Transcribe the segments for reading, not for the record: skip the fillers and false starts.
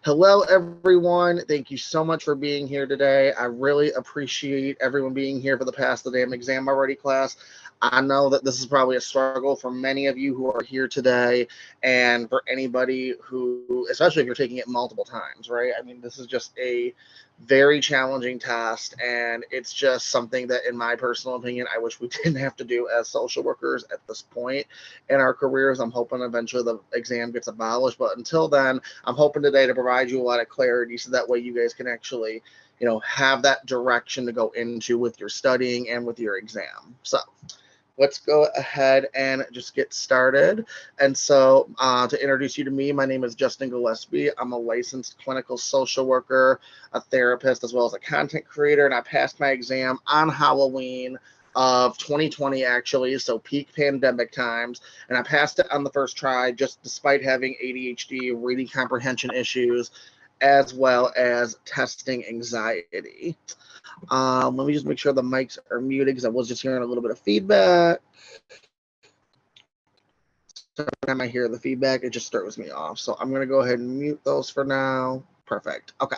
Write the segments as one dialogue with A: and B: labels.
A: Hello, everyone. Thank you so much for being here today. I really appreciate everyone being here for the Pass the Damn Exam Already class. I know that this is probably a struggle for many of you who are here today, and for anybody who, especially if you're taking it multiple times, right? I mean, this is just a very challenging test, and it's just something that, in my personal opinion, I wish we didn't have to do as social workers at this point in our careers. I'm hoping eventually the exam gets abolished, but until then, I'm hoping today to provide you a lot of clarity so that way you guys can actually, have that direction to go into with your studying and with your exam. So let's go ahead and just get started. And so to introduce you to me, my name is Justin Gillespie. I'm a licensed clinical social worker, a therapist, as well as a content creator, and I passed my exam on Halloween of 2020, actually, so peak pandemic times, and I passed it on the first try, just despite having ADHD, reading comprehension issues, as well as testing anxiety. Let me just make sure the mics are muted because I was just hearing a little bit of feedback. Every time I hear the feedback, it just throws me off. So I'm going to go ahead and mute those for now. Perfect. Okay.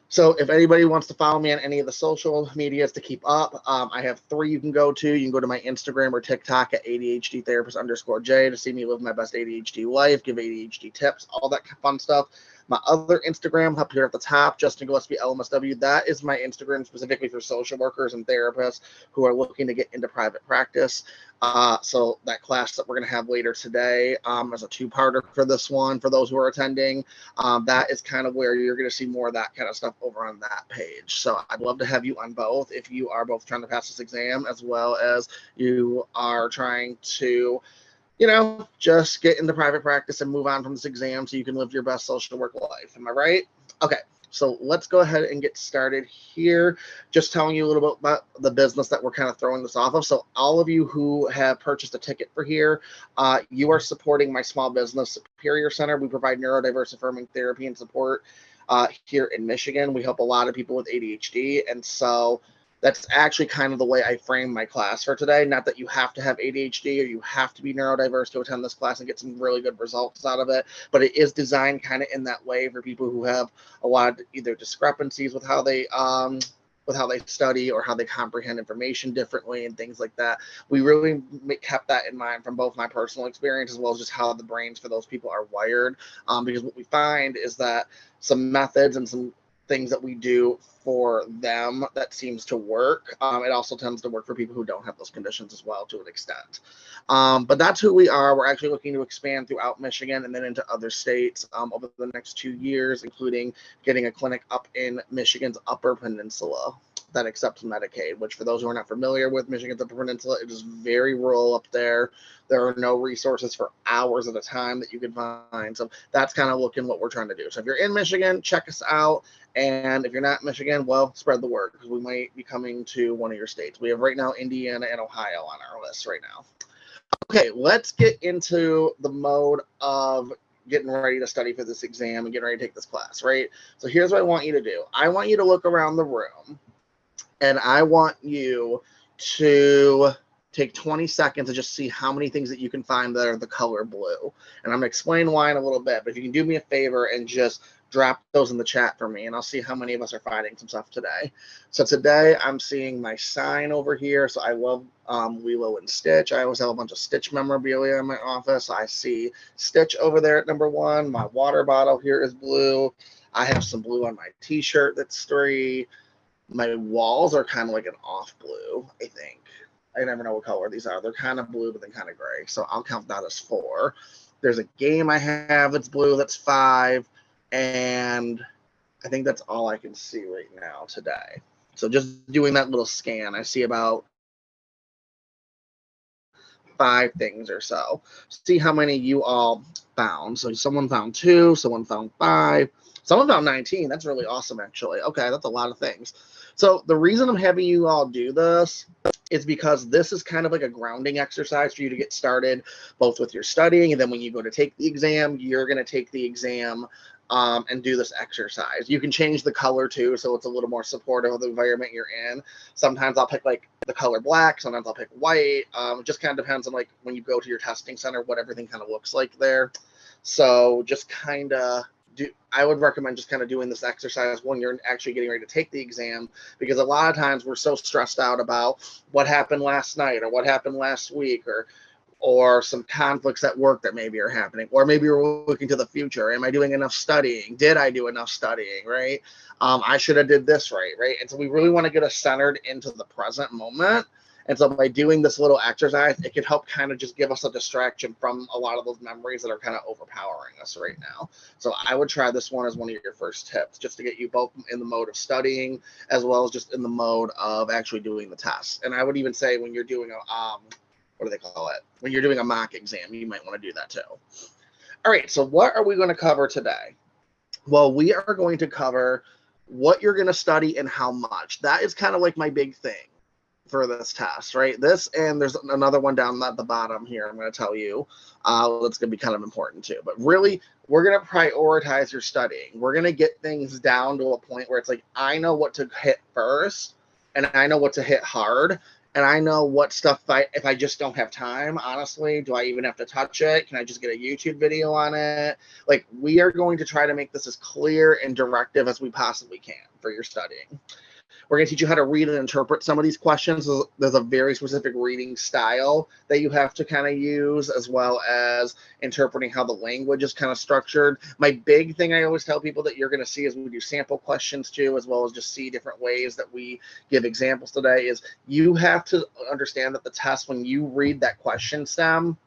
A: So if anybody wants to follow me on any of the social medias to keep up, I have 3 you can go to. You can go to my Instagram or TikTok at ADHD_J to see me live my best ADHD life, give ADHD tips, all that fun stuff. My other Instagram up here at the top, Justin Gillespie LMSW, that is my Instagram specifically for social workers and therapists who are looking to get into private practice. So that class that we're going to have later today as a 2-parter for this one, for those who are attending, that is kind of where you're going to see more of that kind of stuff over on that page. So I'd love to have you on both if you are both trying to pass this exam as well as you are trying to just get into private practice and move on from this exam so you can live your best social work life. Am I right? Okay, so let's go ahead and get started here. Just telling you a little bit about the business that we're kind of throwing this off of. So all of you who have purchased a ticket for here, you are supporting my small business, Superior Center. We provide neurodiverse affirming therapy and support here in Michigan. We help a lot of people with ADHD, and so that's actually kind of the way I frame my class for today. Not that you have to have ADHD or you have to be neurodiverse to attend this class and get some really good results out of it, but it is designed kind of in that way for people who have a lot of either discrepancies with how they study or how they comprehend information differently and things like that. We really kept that in mind from both my personal experience as well as just how the brains for those people are wired, because what we find is that some methods and some things that we do for them that seems to work. It also tends to work for people who don't have those conditions as well to an extent. But that's who we are. We're actually looking to expand throughout Michigan and then into other states over the next 2 years, including getting a clinic up in Michigan's Upper Peninsula that accepts Medicaid, which for those who are not familiar with Michigan's Upper Peninsula, it is very rural up there. There are no resources for hours at a time that you can find. So that's kind of looking what we're trying to do. So if you're in Michigan, check us out. And if you're not in Michigan, well, spread the word because we might be coming to one of your states. We have right now Indiana and Ohio on our list right now. Okay, let's get into the mode of getting ready to study for this exam and getting ready to take this class, right? So here's what I want you to do. I want you to look around the room, and I want you to take 20 seconds to just see how many things that you can find that are the color blue. And I'm going to explain why in a little bit, but if you can do me a favor and just drop those in the chat for me, and I'll see how many of us are finding some stuff today. So today I'm seeing my sign over here. So I love Lilo and Stitch. I always have a bunch of Stitch memorabilia in my office. I see Stitch over there at number 1. My water bottle here is blue. I have some blue on my t-shirt that's 3. My walls are kind of like an off blue, I think. I never know what color these are. They're kind of blue, but then kind of gray. So I'll count that as 4. There's a game I have that's blue, that's 5. And I think that's all I can see right now today. So just doing that little scan, I see about 5 things or so. See how many you all found. So someone found 2, someone found 5, someone found 19. That's really awesome, actually. Okay, that's a lot of things. So the reason I'm having you all do this is because this is kind of like a grounding exercise for you to get started, both with your studying, and then when you go to take the exam, you're going to take the exam and do this exercise. You can change the color too, so it's a little more supportive of the environment you're in. Sometimes I'll pick like the color black, sometimes I'll pick white. It just kind of depends on like when you go to your testing center, what everything kind of looks like there. So just kind of I would recommend just kind of doing this exercise when you're actually getting ready to take the exam, because a lot of times we're so stressed out about what happened last night or what happened last week, or some conflicts at work that maybe are happening, or maybe we're looking to the future. Am I doing enough studying? Did I do enough studying, right? I should have did this right? And so we really want to get us centered into the present moment. And so by doing this little exercise, it can help kind of just give us a distraction from a lot of those memories that are kind of overpowering us right now. So I would try this one as one of your first tips, just to get you both in the mode of studying as well as just in the mode of actually doing the test. And I would even say when you're doing what do they call it? When you're doing a mock exam, you might want to do that too. All right, so what are we going to cover today? Well, we are going to cover what you're going to study and how much. That is kind of like my big thing for this test, right? This, and there's another one down at the bottom here I'm going to tell you. That's going to be kind of important too. But really, we're going to prioritize your studying. We're going to get things down to a point where it's like, I know what to hit first, and I know what to hit hard. And I know what stuff, if I just don't have time, honestly, do I even have to touch it? Can I just get a YouTube video on it? Like, we are going to try to make this as clear and directive as we possibly can for your studying. We're going to teach you how to read and interpret some of these questions. There's a very specific reading style that you have to kind of use, as well as interpreting how the language is kind of structured. My big thing I always tell people that you're going to see as we do sample questions too, as well as just see different ways that we give examples today, is you have to understand that the test, when you read that question stem,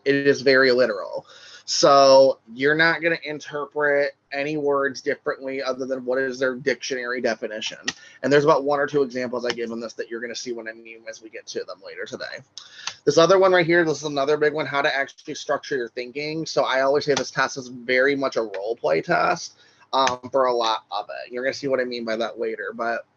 A: it is very literal. So you're not going to interpret any words differently other than what is their dictionary definition. And there's about one or two examples I give in this that you're going to see what I mean as we get to them later today. This other one right here, this is another big one, how to actually structure your thinking. So I always say this test is very much a role play test for a lot of it. You're going to see what I mean by that later. But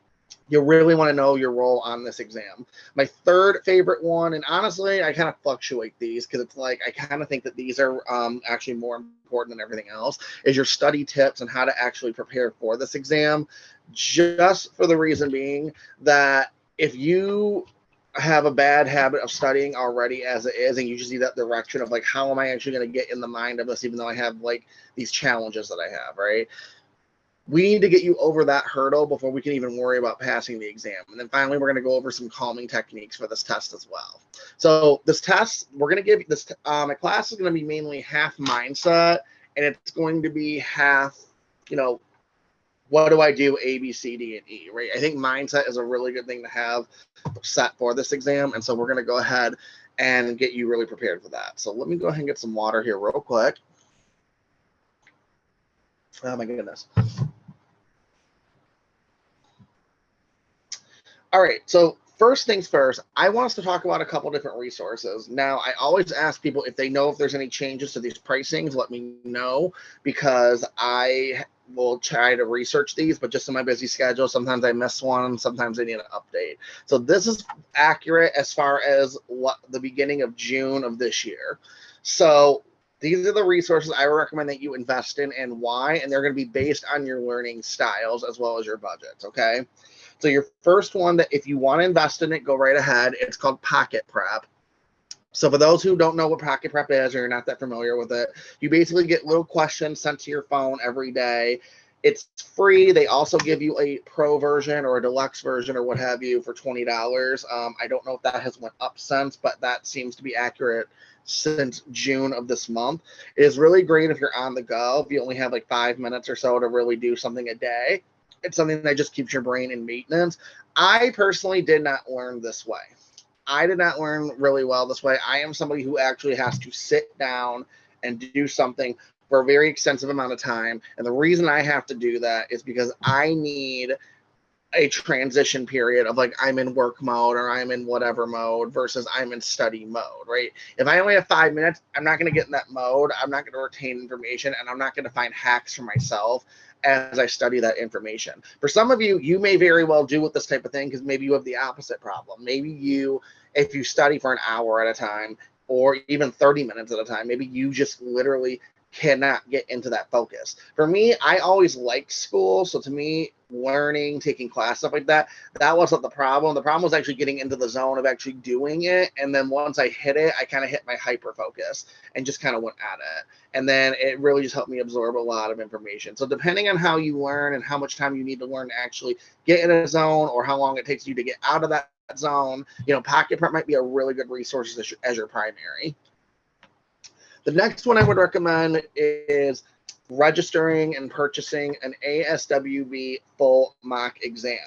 A: you really want to know your role on this exam. My third favorite one, and honestly, I kind of fluctuate these because it's like I kind of think that these are actually more important than everything else, is your study tips and how to actually prepare for this exam. Just for the reason being that if you have a bad habit of studying already as it is, and you just need that direction of like, how am I actually going to get in the mind of this, even though I have like these challenges that I have, right? We need to get you over that hurdle before we can even worry about passing the exam. And then finally, we're going to go over some calming techniques for this test as well. So this test, we're going to give this, my class is going to be mainly half mindset, and it's going to be half, what do I do, A, B, C, D, and E, right? I think mindset is a really good thing to have set for this exam. And so we're going to go ahead and get you really prepared for that. So let me go ahead and get some water here real quick. Oh my goodness. All right, so first things first, I want us to talk about a couple different resources. Now, I always ask people if they know if there's any changes to these pricings, let me know, because I will try to research these, but just in my busy schedule, sometimes I miss one, sometimes I need an update. So this is accurate as far as the beginning of June of this year. So these are the resources I recommend that you invest in and why, and they're going to be based on your learning styles as well as your budgets, okay? So your first one, that if you want to invest in it, go right ahead. It's called Pocket Prep. So for those who don't know what Pocket Prep is, or you're not that familiar with it, you basically get little questions sent to your phone every day. It's free. They also give you a pro version or a deluxe version or what have you for $20. I don't know if that has went up since, but that seems to be accurate since June of this month. It is really great if you're on the go, if you only have like 5 minutes or so to really do something a day. It's something that just keeps your brain in maintenance. I personally did not learn this way. I did not learn really well this way. I am somebody who actually has to sit down and do something for a very extensive amount of time. And the reason I have to do that is because I need a transition period of like, I'm in work mode or I'm in whatever mode versus I'm in study mode, right? If I only have 5 minutes, I'm not going to get in that mode. I'm not going to retain information, and I'm not going to find hacks for myself as I study that information. For some of you, you may very well do with this type of thing because maybe you have the opposite problem. Maybe you, if you study for an hour at a time or even 30 minutes at a time, maybe you just literally cannot get into that focus. For me, I always liked school. So to me, learning, taking class, stuff like that, that wasn't the problem. The problem was actually getting into the zone of actually doing it. And then once I hit it, I kind of hit my hyper focus and just kind of went at it. And then it really just helped me absorb a lot of information. So depending on how you learn and how much time you need to learn to actually get in a zone, or how long it takes you to get out of that zone, Pocket Prep might be a really good resource as your primary. The next one I would recommend is registering and purchasing an ASWB full mock exam.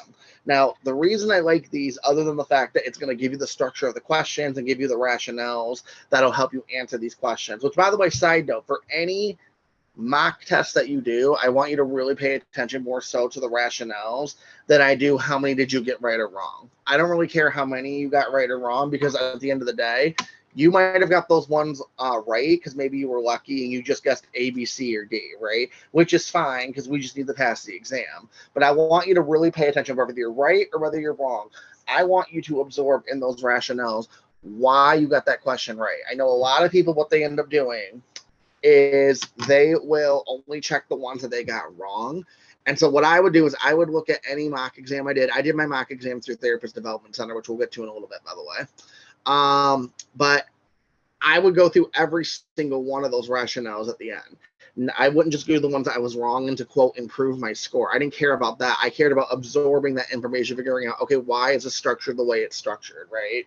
A: Now, the reason I like these, other than the fact that it's going to give you the structure of the questions and give you the rationales that'll help you answer these questions, which, by the way, side note, for any mock test that you do, I want you to really pay attention more so to the rationales than I do how many did you get right or wrong. I don't really care how many you got right or wrong, because at the end of the day, you might have got those ones right because maybe you were lucky and you just guessed A, B, C, or D, right? Which is fine because we just need to pass the exam. But I want you to really pay attention whether you're right or whether you're wrong. I want you to absorb in those rationales why you got that question right. I know a lot of people, what they end up doing is they will only check the ones that they got wrong. And so what I would do is I would look at any mock exam I did. I did my mock exam through Therapist Development Center, which we'll get to in a little bit, by the way. But I would go through every single one of those rationales at the end. I wouldn't just go the ones that I was wrong and to, quote, improve my score. I didn't care about that. I cared about absorbing that information, figuring out, okay, why is this structured the way it's structured, right?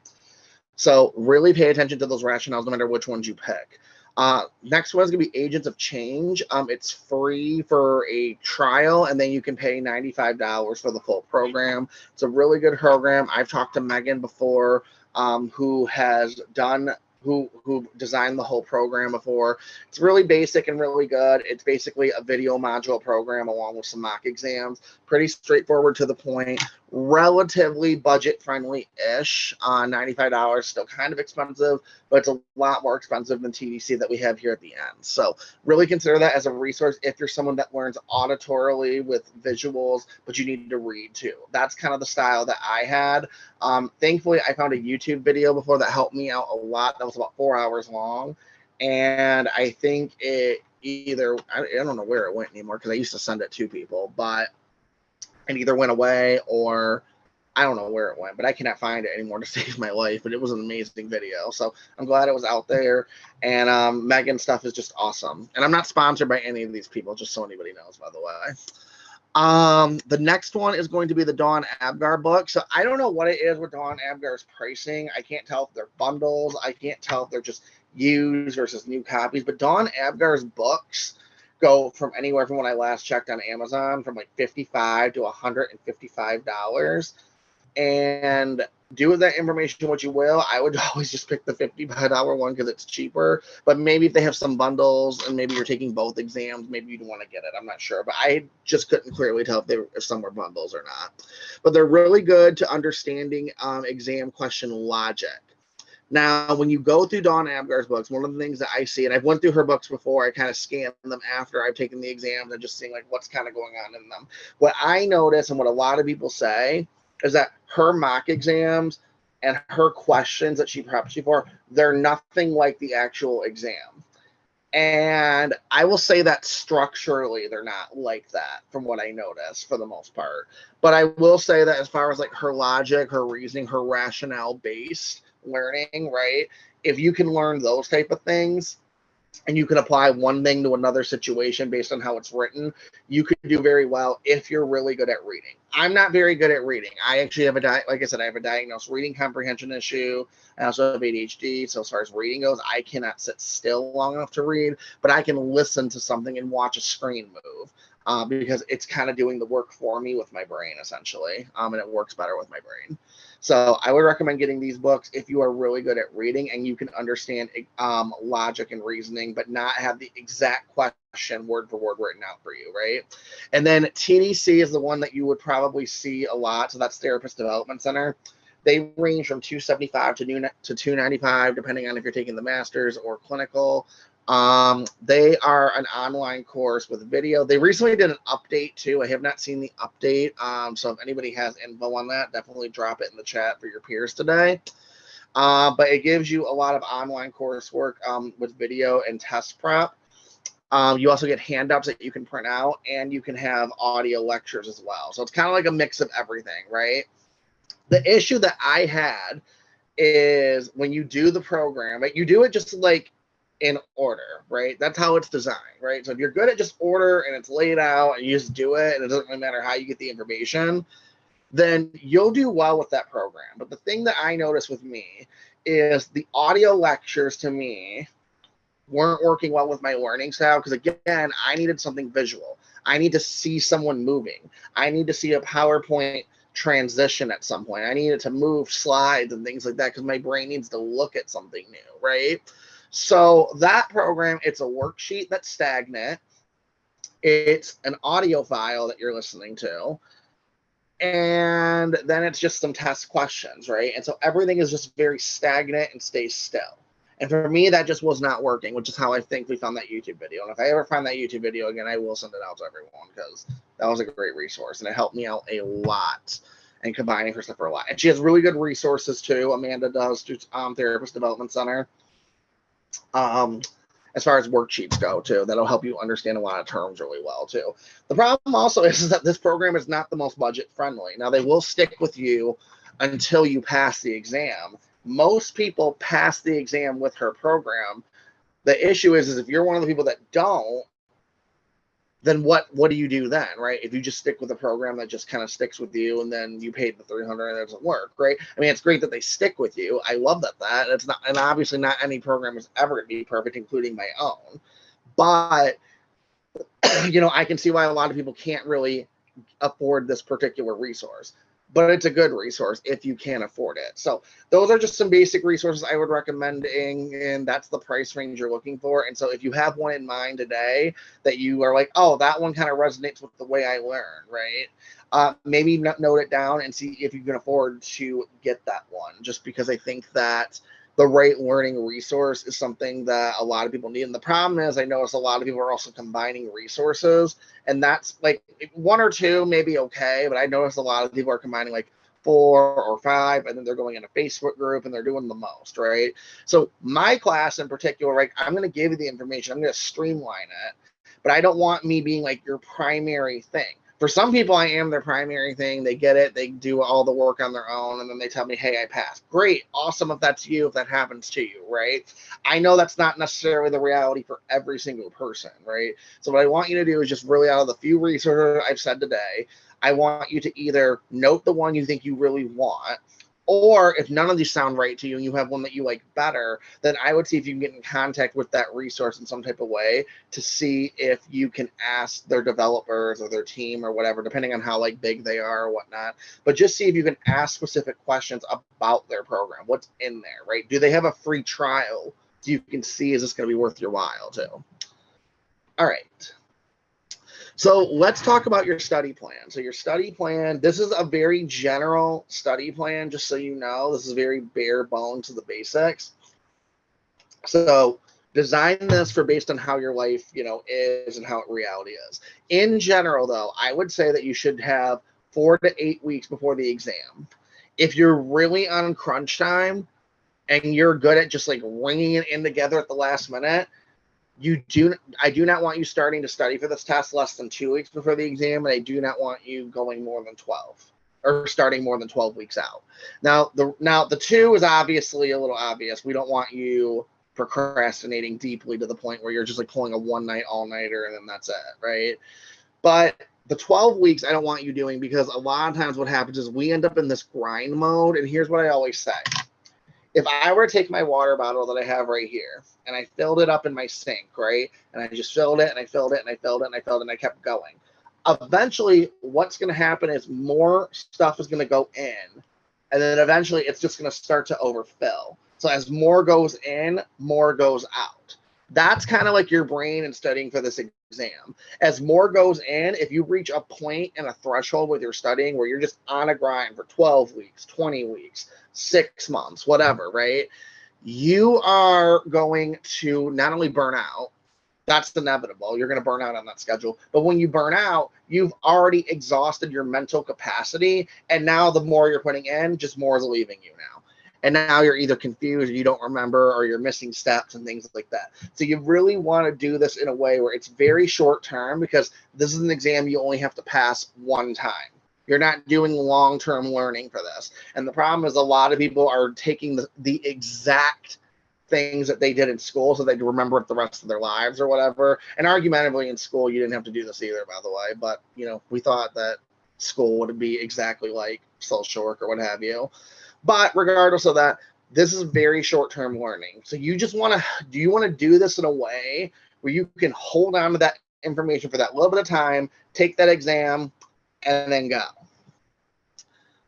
A: So really pay attention to those rationales no matter which ones you pick. Next one is going to be Agents of Change. It's free for a trial, and then you can pay $95 for the full program. It's a really good program. I've talked to Megan before, who has done who designed the whole program before. It's really basic and really good. It's basically a video module program along with some mock exams. Pretty straightforward, to the point, relatively budget friendly-ish. $95, still kind of expensive, but it's a lot more expensive than TDC that we have here at the end. So really consider that as a resource if you're someone that learns auditorily with visuals, but you need to read too. That's kind of the style that I had. Thankfully, I found a YouTube video before that helped me out a lot. That was about 4 hours long. And I think it either, I don't know where it went anymore because I used to send it to people, but it either went away or I don't know where it went, but I cannot find it anymore to save my life. But it was an amazing video. So I'm glad it was out there. And Megan's stuff is just awesome. And I'm not sponsored by any of these people, just so anybody knows, by the way. The next one is going to be the Dawn Abgar book. So I don't know what it is with Dawn Abgar's pricing. I can't tell if they're bundles. I can't tell if they're just used versus new copies. But Dawn Abgar's books go from anywhere from, when I last checked on Amazon, from like $55 to $155. And do with that information what you will. I would always just pick the $55 one because it's cheaper. But maybe if they have some bundles and maybe you're taking both exams, maybe you'd want to get it. I'm not sure. But I just couldn't clearly tell if some were bundles or not. But they're really good to understanding exam question logic. Now, when you go through Dawn Abgar's books, one of the things that I see, and I've went through her books before, I kind of scan them after I've taken the exams and just seeing like what's kind of going on in them. What I notice and what a lot of people say is that her mock exams and her questions that she preps you for, they're nothing like the actual exam. And I will say that structurally, they're not like that from what I notice for the most part. But I will say that as far as like her logic, her reasoning, her rationale based learning, right? If you can learn those type of things and you can apply one thing to another situation based on how it's written, you could do very well if you're really good at reading. I'm not very good at reading. I actually have like I said, I have a diagnosed reading comprehension issue. I also have ADHD. So as far as reading goes, I cannot sit still long enough to read, but I can listen to something and watch a screen move. Because it's kind of doing the work for me with my brain, essentially, and it works better with my brain. So I would recommend getting these books if you are really good at reading and you can understand logic and reasoning, but not have the exact question word for word written out for you, right? And then TDC is the one that you would probably see a lot. So that's Therapist Development Center. They range from $275 to $295, depending on if you're taking the master's or clinical. They are an online course with video. They recently did an update too. I have not seen the update. So if anybody has info on that, definitely drop it in the chat for your peers today. But it gives you a lot of online coursework with video and test prep. You also get handouts that you can print out, and you can have audio lectures as well. So it's kind of like a mix of everything, right? The issue that I had is when you do the program, right, you do it just like in order, right? That's how it's designed, right? So if you're good at just order and it's laid out and you just do it and it doesn't really matter how you get the information, then you'll do well with that program. But the thing that I noticed with me is the audio lectures to me weren't working well with my learning style, because again, I needed something visual. I need to see someone moving. I need to see a PowerPoint transition at some point. I needed to move slides and things like that because my brain needs to look at something new, right? So that program, it's a worksheet that's stagnant. It's an audio file that you're listening to. And then it's just some test questions, right? And so everything is just very stagnant and stays still. And for me, that just was not working, which is how I think we found that YouTube video. And if I ever find that YouTube video again, I will send it out to everyone, because that was a great resource and it helped me out a lot, and combining her stuff for a lot. And she has really good resources too. Amanda does through Therapist Development Center. As far as worksheets go too, that'll help you understand a lot of terms really well too. The problem also is that this program is not the most budget friendly. Now, they will stick with you until you pass the exam. Most people pass the exam with her program. The issue is if you're one of the people that don't, then what do you do then, right? If you just stick with a program that just kind of sticks with you, and then you paid the $300 and it doesn't work, right? I mean, it's great that they stick with you. I love that. It's not, and obviously not any program is ever going to be perfect, including my own. But I can see why a lot of people can't really afford this particular resource. But it's a good resource if you can afford it. So those are just some basic resources I would recommend, and that's the price range you're looking for. And so if you have one in mind today that you are like, oh, that one kind of resonates with the way I learn, right? Maybe note it down and see if you can afford to get that one, just because I think that the right learning resource is something that a lot of people need. And the problem is, I notice a lot of people are also combining resources, and that's like one or two, maybe okay, but I notice a lot of people are combining like 4 or 5, and then they're going in a Facebook group and they're doing the most, right? So my class in particular, right, I'm going to give you the information, I'm going to streamline it, but I don't want me being like your primary thing. For some people, I am their primary thing. They get it. They do all the work on their own, and then they tell me, hey, I passed. Great. Awesome if that's you, if that happens to you, right? I know that's not necessarily the reality for every single person, right? So what I want you to do is just really, out of the few resources I've said today, I want you to either note the one you think you really want, or if none of these sound right to you and you have one that you like better, then I would see if you can get in contact with that resource in some type of way to see if you can ask their developers or their team or whatever, depending on how like big they are or whatnot. But just see if you can ask specific questions about their program. What's in there, right? Do they have a free trial so you can see, is this going to be worth your while too? All right. So let's talk about your study plan. So your study plan, this is a very general study plan, just so you know. This is very bare bones to the basics. So design this for based on how your life, is and how reality is. In general, though, I would say that you should have 4 to 8 weeks before the exam. If you're really on crunch time and you're good at just like ringing it in together at the last minute, I do not want you starting to study for this test less than 2 weeks before the exam, and I do not want you going more than 12 or starting more than 12 weeks out. Now the 2 is obviously a little obvious. We don't want you procrastinating deeply to the point where you're just like pulling a one night all-nighter and then that's it, right? But the 12 weeks I don't want you doing, because a lot of times what happens is we end up in this grind mode. And here's what I always say. If I were to take my water bottle that I have right here and I filled it up in my sink, right? And I just filled it and I filled it and I filled it and I filled it and I kept going. Eventually, what's going to happen is more stuff is going to go in, and then eventually it's just going to start to overfill. So as more goes in, more goes out. That's kind of like your brain in studying for this exam. As more goes in, if you reach a point and a threshold with your studying where you're just on a grind for 12 weeks, 20 weeks, 6 months, whatever, right? You are going to not only burn out, that's inevitable. You're going to burn out on that schedule. But when you burn out, you've already exhausted your mental capacity. And now the more you're putting in, just more is leaving you now. And now you're either confused, or you don't remember, or you're missing steps and things like that. So you really want to do this in a way where it's very short term, because this is an exam you only have to pass one time. You're not doing long-term learning for this. And the problem is a lot of people are taking the exact things that they did in school so they remember it the rest of their lives or whatever. And argumentatively in school, you didn't have to do this either, by the way. But, you know, we thought that school would be exactly like social work or what have you. But regardless of that, this is very short-term learning. So you just want to, do you want to do this in a way where you can hold on to that information for that little bit of time, take that exam, and then go?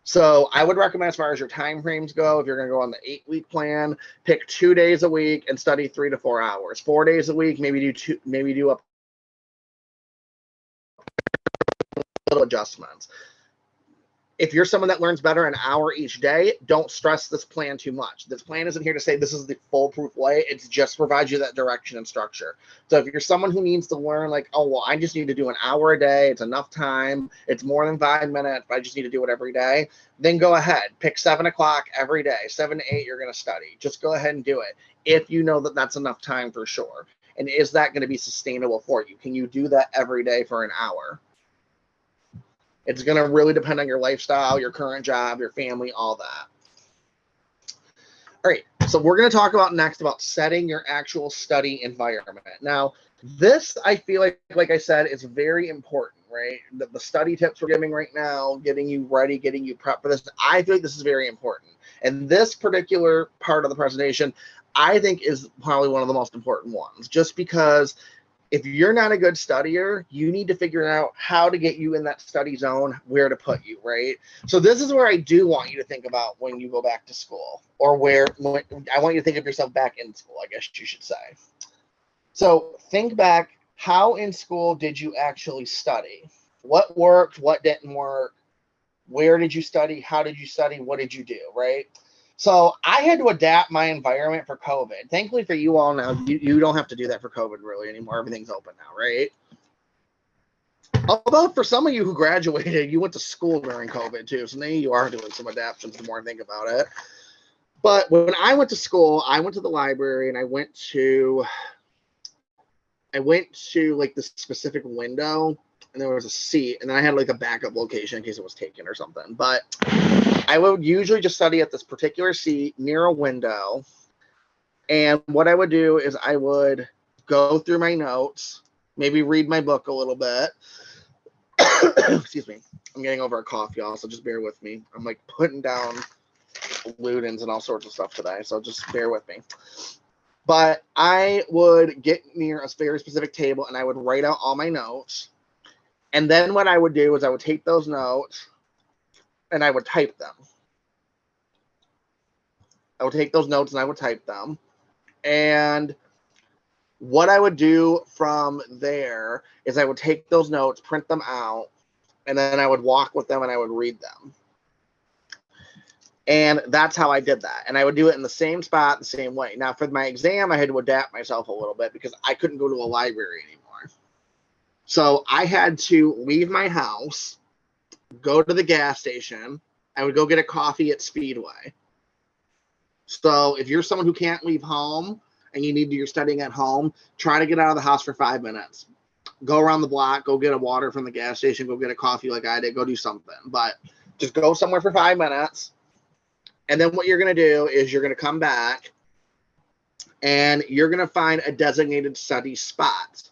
A: So I would recommend, as far as your time frames go, if you're going to go on the 8-week plan, pick 2 days a week and study 3 to 4 hours. 4 days a week, maybe do a little adjustments. If you're someone that learns better an hour each day, don't stress this plan too much. This plan isn't here to say this is the foolproof way. It's just provides you that direction and structure. So if you're someone who needs to learn, like, oh, well, I just need to do an hour a day. It's enough time. It's more than 5 minutes, but I just need to do it every day. Then go ahead. Pick 7 o'clock every day. 7 to 8, you're going to study. Just go ahead and do it if you know that that's enough time for sure. And is that going to be sustainable for you? Can you do that every day for an hour? It's going to really depend on your lifestyle, your current job, your family, all that. All right, so we're going to talk about next about setting your actual study environment. Now, this, I feel like I said, is very important, right? The study tips we're giving right now, getting you ready, getting you prepped for this, I feel like this is very important. And this particular part of the presentation, I think, is probably one of the most important ones, just because if you're not a good studier, you need to figure out how to get you in that study zone, where to put you, right? So this is where I do want you to think about when you go back to school, or when I want you to think of yourself back in school, I guess you should say. So think back, how in school did you actually study? What worked? What didn't work? Where did you study? How did you study? What did you do, right? So I had to adapt my environment for COVID. Thankfully for you all now, you don't have to do that for COVID really anymore. Everything's open now, right? Although for some of you who graduated, you went to school during COVID too. So maybe you are doing some adaptations the more I think about it. But when I went to school, I went to the library and I went to like this specific window, and there was a seat, and then I had like a backup location in case it was taken or something. But I would usually just study at this particular seat near a window. And what I would do is I would go through my notes, maybe read my book a little bit. Excuse me. I'm getting over a cough, y'all, so just bear with me. I'm like putting down Ludens and all sorts of stuff today, so just bear with me. But I would get near a very specific table and I would write out all my notes. And then what I would do is I would take those notes and I would type them. I would take those notes and I would type them. And what I would do from there is I would take those notes, print them out, and then I would walk with them and I would read them. And that's how I did that. And I would do it in the same spot, the same way. Now, for my exam, I had to adapt myself a little bit because I couldn't go to a library anymore. So I had to leave my house, go to the gas station. I would go get a coffee at Speedway. So if you're someone who can't leave home and you need to do your studying at home, try to get out of the house for 5 minutes. Go around the block, go get a water from the gas station, go get a coffee like I did, go do something. But just go somewhere for 5 minutes. And then what you're going to do is you're going to come back and you're going to find a designated study spot.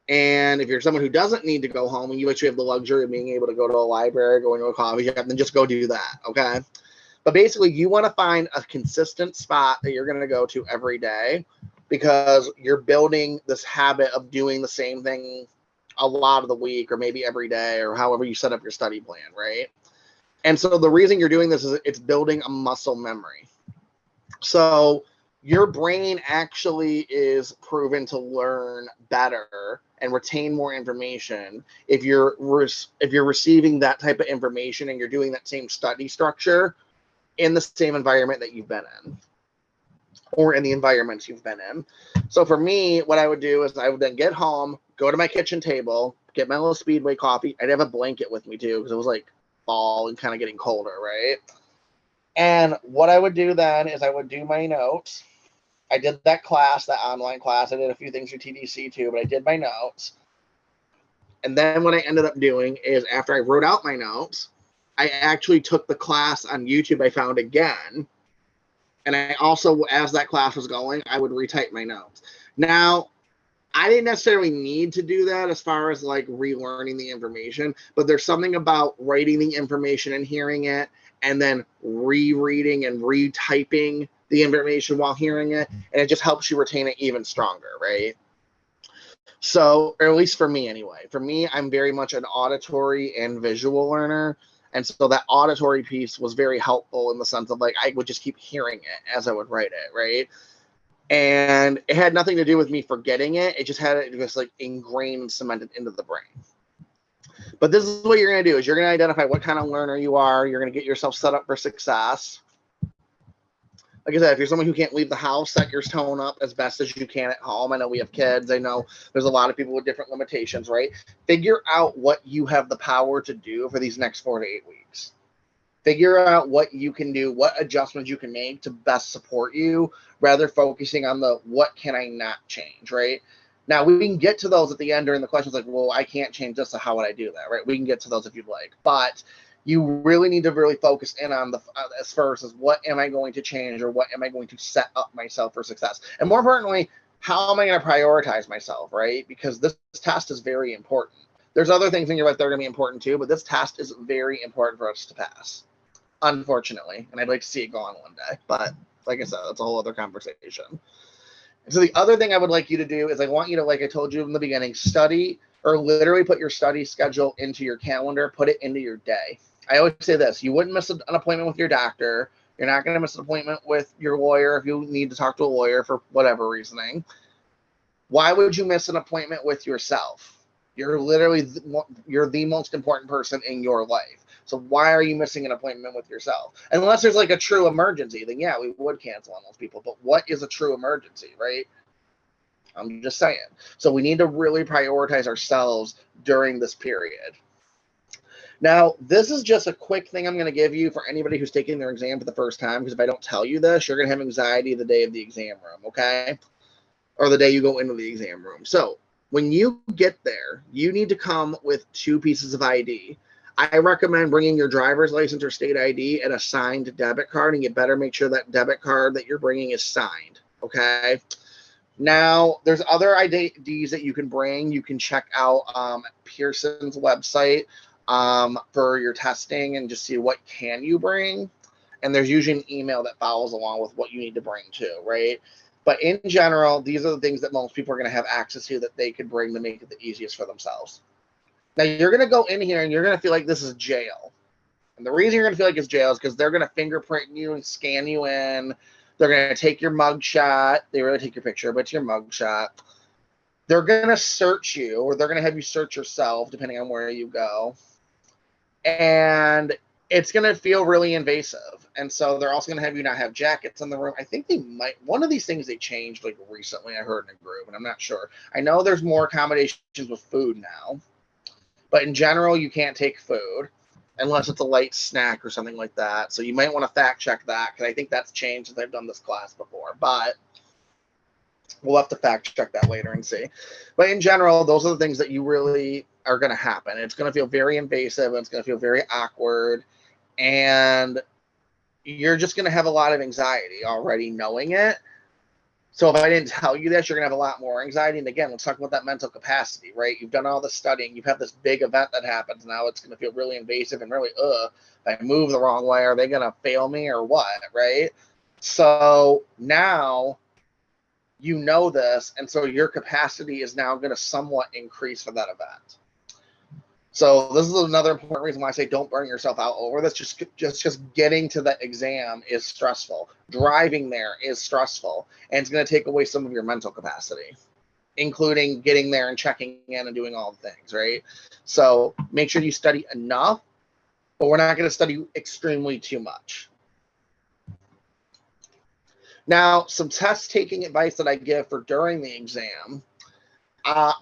A: And if you're someone who doesn't need to go home and you actually have the luxury of being able to go to a library, go into a coffee shop, then just go do that, okay? But basically, you want to find a consistent spot that you're going to go to every day because you're building this habit of doing the same thing a lot of the week or maybe every day or however you set up your study plan, right? And so the reason you're doing this is it's building a muscle memory. So your brain actually is proven to learn better and retain more information if you're receiving that type of information and you're doing that same study structure in the same environment that you've been in or in the environments you've been in. So for me, what I would do is I would then get home, go to my kitchen table, get my little Speedway coffee. I'd have a blanket with me too because it was like fall and kind of getting colder, right? And what I would do then is I would do my notes. I did that class, that online class. I did a few things for TDC too, but I did my notes. And then what I ended up doing is after I wrote out my notes, I actually took the class on YouTube I found again. And I also, as that class was going, I would retype my notes. Now, I didn't necessarily need to do that as far as like relearning the information, but there's something about writing the information and hearing it and then rereading and retyping the information while hearing it. And it just helps you retain it even stronger, right? So, or at least for me anyway. For me, I'm very much an auditory and visual learner. And so that auditory piece was very helpful in the sense of like I would just keep hearing it as I would write it, right? And it had nothing to do with me forgetting it. It just had it just like ingrained and cemented into the brain. But this is what you're going to do is you're going to identify what kind of learner you are. You're going to get yourself set up for success. Like I said, if you're someone who can't leave the house, set your tone up as best as you can at home. I know we have kids. I know there's a lot of people with different limitations, right? Figure out what you have the power to do for these next 4 to 8 weeks. Figure out what you can do, what adjustments you can make to best support you, rather focusing on the what can I not change, right? Now, we can get to those at the end during the questions like, well, I can't change this, so how would I do that, right? We can get to those if you'd like. But you really need to really focus in on the as first as what am I going to change or what am I going to set up myself for success? And more importantly, how am I going to prioritize myself, right? Because this test is very important. There's other things in your life that are going to be important too, but this test is very important for us to pass, unfortunately. And I'd like to see it go on one day. But like I said, that's a whole other conversation. And so the other thing I would like you to do is I want you to, like I told you in the beginning, study or literally put your study schedule into your calendar, put it into your day. I always say this, you wouldn't miss an appointment with your doctor. You're not going to miss an appointment with your lawyer if you need to talk to a lawyer for whatever reasoning. Why would you miss an appointment with yourself? You're literally, you're the most important person in your life. So why are you missing an appointment with yourself? Unless there's like a true emergency, then yeah, we would cancel on those people. But what is a true emergency, right? I'm just saying. So we need to really prioritize ourselves during this period. Now, this is just a quick thing I'm going to give you for anybody who's taking their exam for the first time, because if I don't tell you this, you're going to have anxiety the day of the exam room, okay? Or the day you go into the exam room. So when you get there, you need to come with 2 pieces of ID. I recommend bringing your driver's license or state ID and a signed debit card, and you better make sure that debit card that you're bringing is signed, okay? Now, there's other IDs that you can bring. You can check out Pearson's website for your testing and just see what can you bring. And there's usually an email that follows along with what you need to bring too, right? But in general, these are the things that most people are going to have access to that they could bring to make it the easiest for themselves. Now, you're going to go in here and you're going to feel like this is jail. And the reason you're going to feel like it's jail is because they're going to fingerprint you and scan you in. They're going to take your mug shot. They really take your picture, but it's your mug shot. They're going to search you, or they're going to have you search yourself, depending on where you go. And it's going to feel really invasive. And so they're also going to have you not have jackets in the room. I think they might, one of these things they changed like recently, I heard in a group, and I'm not sure. I know there's more accommodations with food now, but in general, you can't take food unless it's a light snack or something like that. So you might want to fact check that, because I think that's changed since I've done this class before. But we'll have to fact check that later and see. But in general, those are the things that you really are going to happen. It's going to feel very invasive. And it's going to feel very awkward. And you're just going to have a lot of anxiety already knowing it. So if I didn't tell you this, you're going to have a lot more anxiety. And again, let's talk about that mental capacity, right? You've done all the studying. You've had this big event that happens. Now it's going to feel really invasive and really, if I move the wrong way, are they going to fail me or what, right? So now you know this, and so your capacity is now going to somewhat increase for that event. So this is another important reason why I say don't burn yourself out over this. Just getting to that exam is stressful. Driving there is stressful, and it's going to take away some of your mental capacity, including getting there and checking in and doing all the things, right? So make sure you study enough, but we're not going to study extremely too much. Now, some test taking advice that I give for during the exam.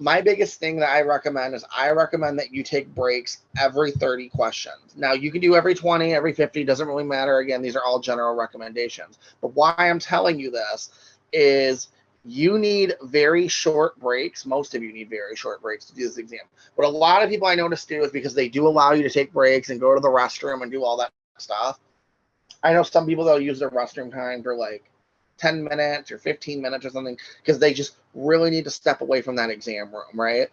A: My biggest thing that I recommend is I recommend that you take breaks every 30 questions. Now, you can do every 20, every 50, doesn't really matter. Again, these are all general recommendations. But why I'm telling you this is you need very short breaks. Most of you need very short breaks to do this exam. What a lot of people I notice do is because they do allow you to take breaks and go to the restroom and do all that stuff. I know some people, they'll use their restroom time for like 10 minutes or 15 minutes or something because they just really need to step away from that exam room, right?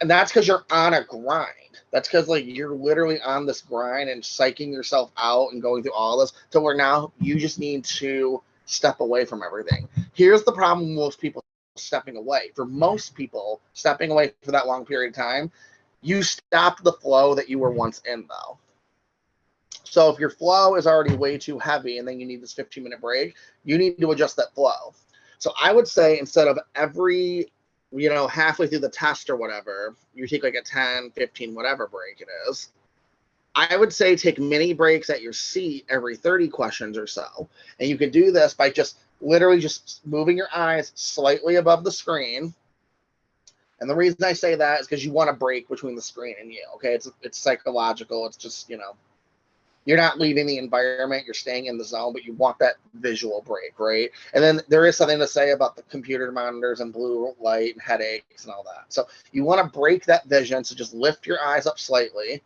A: And that's because you're on a grind. That's because like you're literally on this grind and psyching yourself out and going through all this to where now you just need to step away from everything. Here's the problem with most people stepping away. For most people, stepping away for that long period of time, you stopped the flow that you were once in, though. So if your flow is already way too heavy and then you need this 15-minute break, you need to adjust that flow. So I would say instead of every, halfway through the test or whatever, you take like a 10, 15, whatever break it is. I would say take mini breaks at your seat every 30 questions or so. And you can do this by just literally just moving your eyes slightly above the screen. And the reason I say that is because you want a break between the screen and you, okay? It's psychological. It's just, you're not leaving the environment, you're staying in the zone, but you want that visual break, right? And then there is something to say about the computer monitors and blue light and headaches and all that. So you want to break that vision, so just lift your eyes up slightly,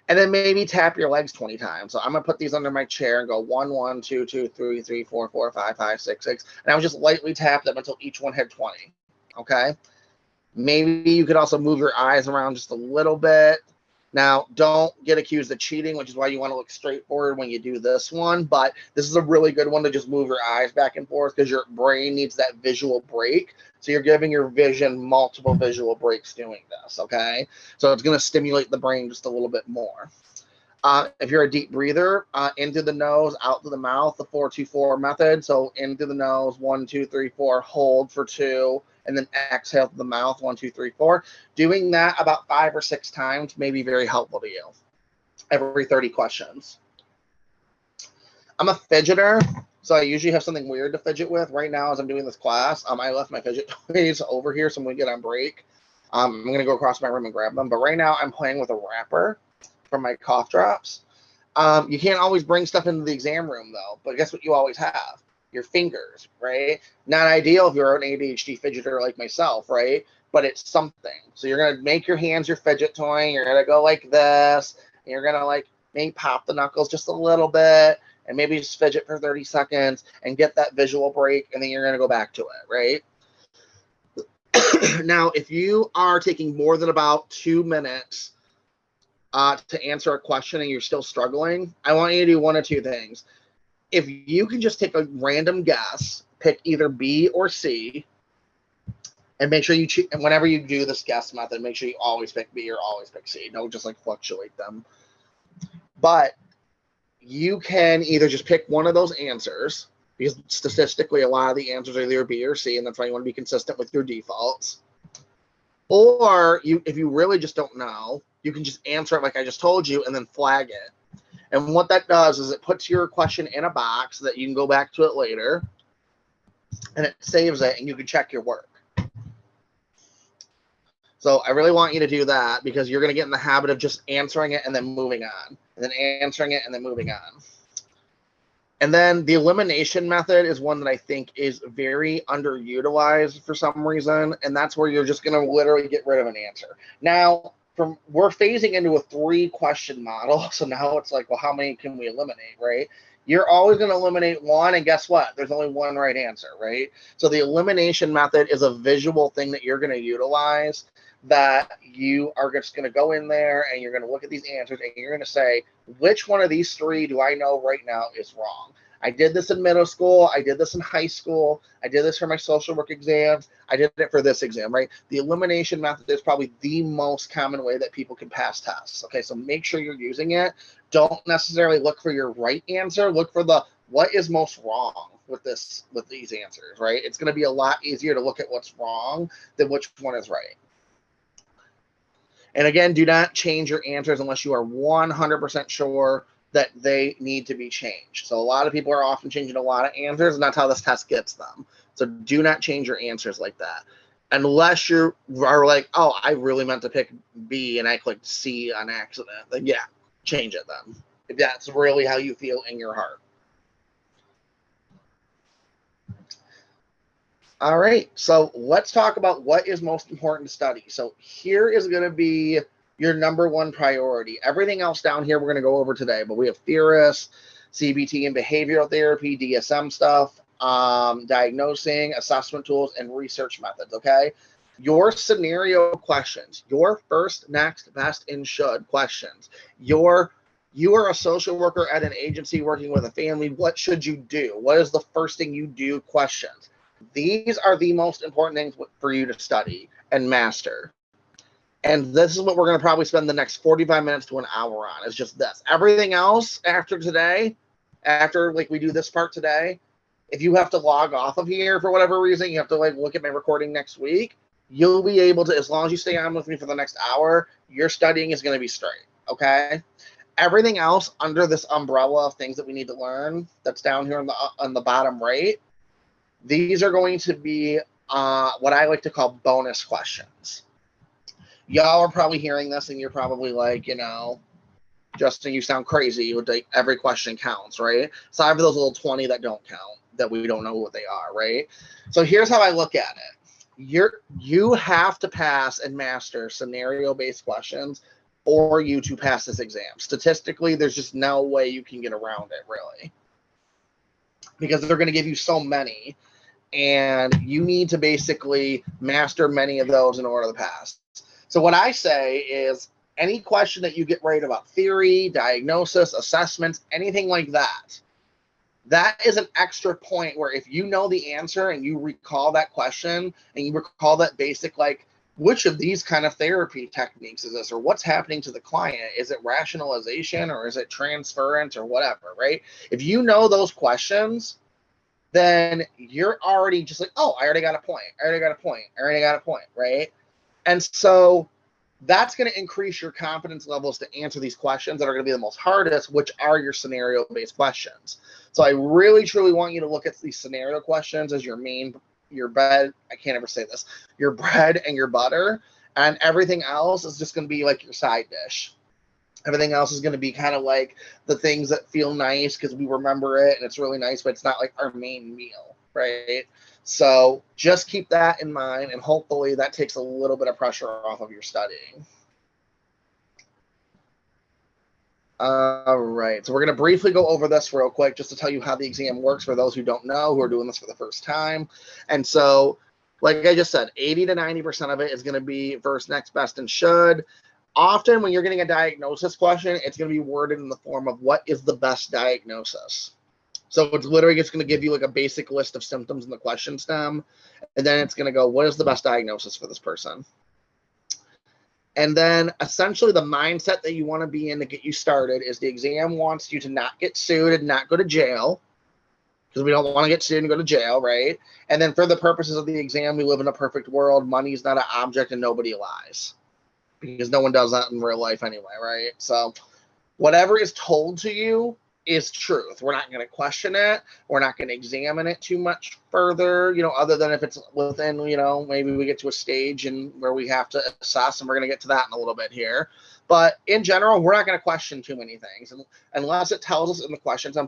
A: and then maybe tap your legs 20 times. So I'm going to put these under my chair and go 1, 1, 2, 2, 3, 3, 4, 4, 5, 5, 6, 6, and I would just lightly tap them until each one had 20, okay? Maybe you could also move your eyes around just a little bit. Now, don't get accused of cheating, which is why you want to look straight forward when you do this one. But this is a really good one to just move your eyes back and forth because your brain needs that visual break. So you're giving your vision multiple visual breaks doing this, okay? So it's going to stimulate the brain just a little bit more. If you're a deep breather, in through the nose, out through the mouth, the 4-2-4 method. So in through the nose, 1, 2, 3, 4, hold for 2. And then exhale through the mouth, 1, 2, 3, 4. Doing that about 5 or 6 times may be very helpful to you every 30 questions. I'm a fidgeter, so I usually have something weird to fidget with. Right now, as I'm doing this class, I left my fidget toys over here, so when we get on break, I'm going to go across my room and grab them. But right now, I'm playing with a wrapper from my cough drops. You can't always bring stuff into the exam room, though, but guess what you always have? Your fingers, right? Not ideal if you're an ADHD fidgeter like myself, right? But it's something. So you're going to make your hands your fidget toy. You're going to go like this. And you're going to like maybe pop the knuckles just a little bit and maybe just fidget for 30 seconds and get that visual break. And then you're going to go back to it, right? Now, if you are taking more than about 2 minutes to answer a question and you're still struggling, I want you to do one of two things. If you can just take a random guess, pick either B or C, and make sure you choose, and whenever you do this guess method, make sure you always pick B or always pick C. Don't just like fluctuate them. But you can either just pick one of those answers, because statistically a lot of the answers are either B or C, and that's why you want to be consistent with your defaults. Or if you really just don't know, you can just answer it like I just told you and then flag it. And what that does is it puts your question in a box so that you can go back to it later, and it saves it, and you can check your work. So I really want you to do that because you're going to get in the habit of just answering it and then moving on, and then answering it and then moving on. And then the elimination method is one that I think is very underutilized for some reason, and that's where you're just going to literally get rid of an answer. Now, we're phasing into a 3-question model, so now it's like, well, how many can we eliminate, right? You're always going to eliminate one, and guess what? There's only one right answer, right? So the elimination method is a visual thing that you're going to utilize, that you are just going to go in there and you're going to look at these answers and you're going to say, which one of these 3 do I know right now is wrong? I did this in middle school. I did this in high school. I did this for my social work exams. I did it for this exam, right? The elimination method is probably the most common way that people can pass tests. Okay, so make sure you're using it. Don't necessarily look for your right answer. Look for what is most wrong with these answers, right? It's going to be a lot easier to look at what's wrong than which one is right. And again, do not change your answers unless you are 100% sure that they need to be changed. So a lot of people are often changing a lot of answers, and that's how this test gets them. So do not change your answers like that. Unless you are like, oh, I really meant to pick B and I clicked C on accident, then yeah, change it then. If that's really how you feel in your heart. All right, so let's talk about what is most important to study. So here is going to be your number one priority. Everything else down here we're going to go over today, but we have theorists, CBT and behavioral therapy, DSM stuff, diagnosing, assessment tools, and research methods, okay? Your scenario questions, your first, next, best, and should questions, you are a social worker at an agency working with a family, what should you do? What is the first thing you do questions? These are the most important things for you to study and master. And this is what we're going to probably spend the next 45 minutes to an hour on, is just this. Everything else after today, after like we do this part today, if you have to log off of here for whatever reason, you have to like look at my recording next week, you'll be able to, as long as you stay on with me for the next hour, your studying is going to be straight, okay? Everything else under this umbrella of things that we need to learn, that's down here on the bottom right, these are going to be what I like to call bonus questions. Y'all are probably hearing this and you're probably like, Justin, you sound crazy. Like every question counts, right? So I have those little 20 that don't count, that we don't know what they are, right? So here's how I look at it. You have to pass and master scenario-based questions for you to pass this exam. Statistically, there's just no way you can get around it, really, because they're going to give you so many, and you need to basically master many of those in order to pass. So what I say is, any question that you get right about theory, diagnosis, assessments, anything like that, that is an extra point where if you know the answer and you recall that question and you recall that basic, like, which of these kind of therapy techniques is this, or what's happening to the client? Is it rationalization or is it transference or whatever, right? If you know those questions, then you're already just like, oh, I already got a point, right? And so that's going to increase your confidence levels to answer these questions that are going to be the most hardest, which are your scenario-based questions. So I really, truly want you to look at these scenario questions as your bread. I can't ever say this, your bread and your butter, and everything else is just going to be like your side dish. Everything else is going to be kind of like the things that feel nice because we remember it and it's really nice, but it's not like our main meal, right? So just keep that in mind, and hopefully that takes a little bit of pressure off of your studying. All right, so we're going to briefly go over this real quick just to tell you how the exam works for those who don't know, who are doing this for the first time. And so, like I just said, 80 to 90% of it is going to be first, next, best, and should. Often when you're getting a diagnosis question, it's going to be worded in the form of what is the best diagnosis. So it's literally just going to give you like a basic list of symptoms in the question stem, and then it's going to go, what is the best diagnosis for this person? And then essentially the mindset that you want to be in to get you started is the exam wants you to not get sued and not go to jail, because we don't want to get sued and go to jail, right? And then for the purposes of the exam, we live in a perfect world. Money is not an object and nobody lies, because no one does that in real life anyway, right? So whatever is told to you is truth. We're not going to question it. We're not going to examine it too much further, other than if it's within, maybe we get to a stage and where we have to assess, and we're going to get to that in a little bit here. But in general, we're not going to question too many things unless it tells us in the questions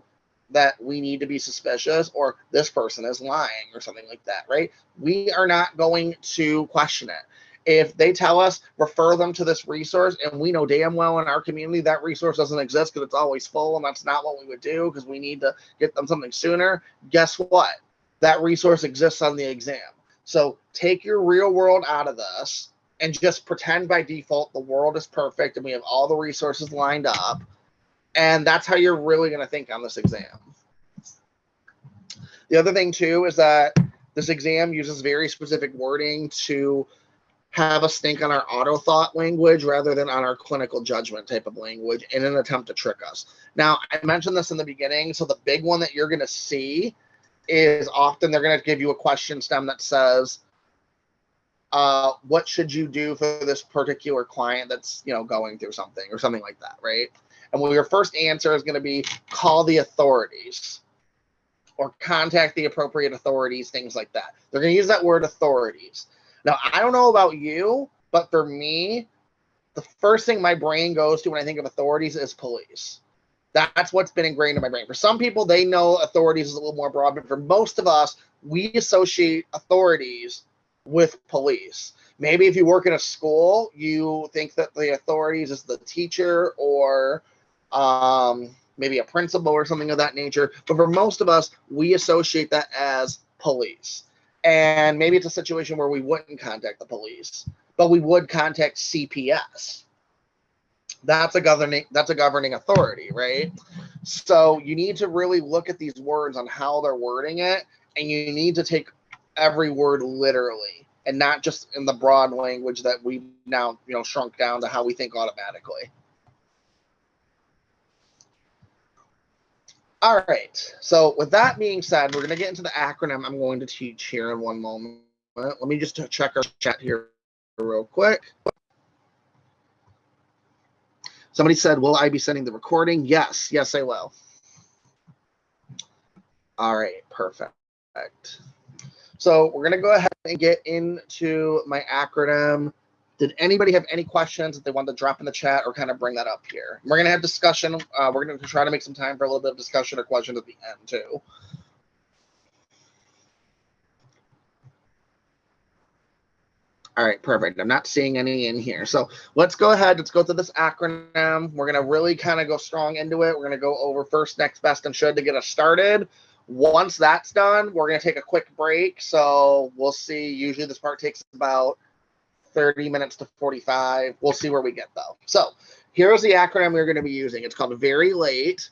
A: that we need to be suspicious or this person is lying or something like that, right? We are not going to question it. If they tell us, refer them to this resource, and we know damn well in our community that resource doesn't exist because it's always full, and that's not what we would do because we need to get them something sooner, guess what? That resource exists on the exam. So take your real world out of this and just pretend by default the world is perfect and we have all the resources lined up, and that's how you're really going to think on this exam. The other thing, too, is that this exam uses very specific wording to have us think on our auto thought language rather than on our clinical judgment type of language in an attempt to trick us. Now, I mentioned this in the beginning, so the big one that you're going to see is often they're going to give you a question stem that says, what should you do for this particular client that's, going through something or something like that, right? And your first answer is going to be call the authorities or contact the appropriate authorities, things like that. They're going to use that word authorities. Now, I don't know about you, but for me, the first thing my brain goes to when I think of authorities is police. That's what's been ingrained in my brain. For some people, they know authorities is a little more broad, but for most of us, we associate authorities with police. Maybe if you work in a school, you think that the authorities is the teacher or maybe a principal or something of that nature. But for most of us, we associate that as police. And maybe it's a situation where we wouldn't contact the police, but we would contact CPS. That's a governing authority, right? So you need to really look at these words on how they're wording it, and you need to take every word literally and not just in the broad language that we've now, shrunk down to how we think automatically. All right. So with that being said, we're going to get into the acronym I'm going to teach here in one moment. Let me just check our chat here real quick. Somebody said, will I be sending the recording? Yes, I will. All right, perfect. So we're going to go ahead and get into my acronym. Did anybody have any questions that they want to drop in the chat or kind of bring that up here? We're going to have discussion. We're going to try to make some time for a little bit of discussion or questions at the end too. All right, perfect. I'm not seeing any in here. So let's go ahead. Let's go through this acronym. We're going to really kind of go strong into it. We're going to go over first, next, best, and should to get us started. Once that's done, we're going to take a quick break. So we'll see. Usually this part takes about 30 minutes to 45. We'll see where we get, though. So here's the acronym we're going to be using. It's called Very Late.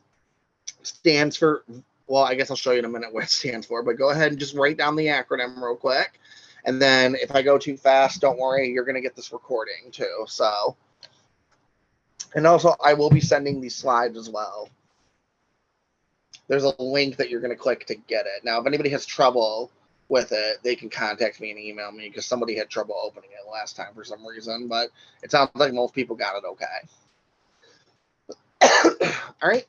A: Stands for, well, I guess I'll show you in a minute what it stands for. But go ahead and just write down the acronym real quick. And then if I go too fast, don't worry, you're going to get this recording too. So, and also I will be sending these slides as well. There's a link that you're going to click to get it. Now, if anybody has trouble with it, they can contact me and email me because somebody had trouble opening it last time for some reason, but it sounds like most people got it okay. All right.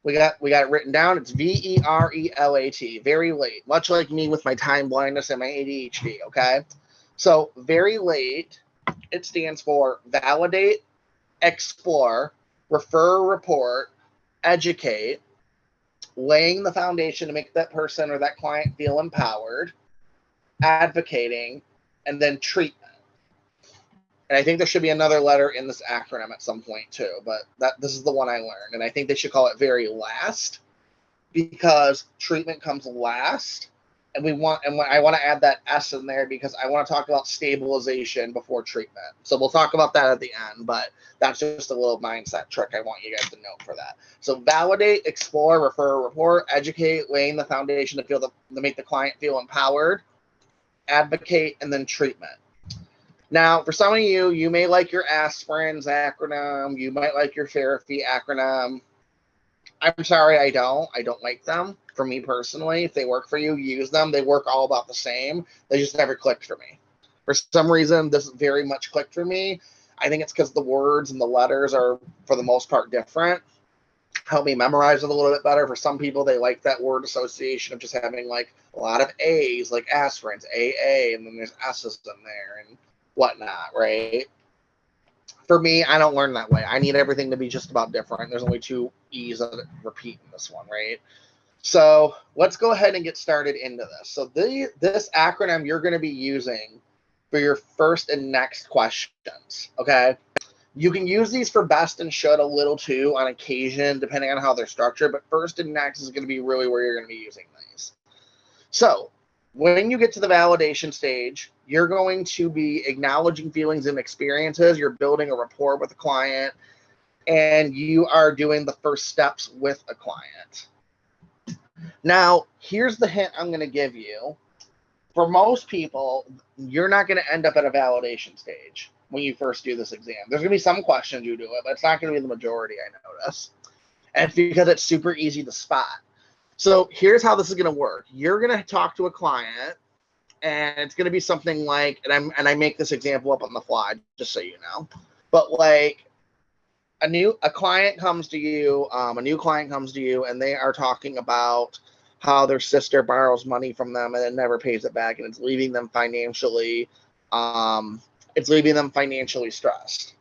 A: We got it written down. It's VERELAT, very late, much like me with my time blindness and my ADHD, okay? So very late, it stands for validate, explore, refer, report, educate, laying the foundation to make that person or that client feel empowered, advocating, and then treatment. And I think there should be another letter in this acronym at some point too, but this is the one I learned. And I think they should call it very last because treatment comes last. And I want to add that S in there because I want to talk about stabilization before treatment. So we'll talk about that at the end, but that's just a little mindset trick I want you guys to know for that. So validate, explore, refer, report, educate, laying the foundation to make the client feel empowered, advocate, and then treatment. Now, for some of you, you may like your aspirins acronym. You might like your therapy acronym. I'm sorry, I don't. I don't like them. For me personally, if they work for you, use them. They work all about the same. They just never clicked for me. For some reason, this very much clicked for me. I think it's because the words and the letters are, for the most part, different. Help me memorize it a little bit better. For some people, they like that word association of just having like a lot of A's, like aspirins, AA, and then there's S's in there and whatnot, right? For me, I don't learn that way. I need everything to be just about different. There's only 2 E's that repeat in this one, right? So let's go ahead and get started into this. So this acronym you're going to be using for your first and next questions, okay? You can use these for best and should a little too on occasion, depending on how they're structured, but first and next is going to be really where you're going to be using these. So when you get to the validation stage, you're going to be acknowledging feelings and experiences. You're building a rapport with a client, and you are doing the first steps with a client. Now, here's the hint I'm going to give you. For most people, you're not going to end up at a validation stage when you first do this exam. There's going to be some questions you do it, but it's not going to be the majority, I notice. And it's because it's super easy to spot. So here's how this is going to work. You're going to talk to a client, and it's going to be something like, and I make this example up on the fly, just so you know. But like a new client comes to you, and they are talking about how their sister borrows money from them and then never pays it back, and it's leaving them financially It's leaving them financially stressed.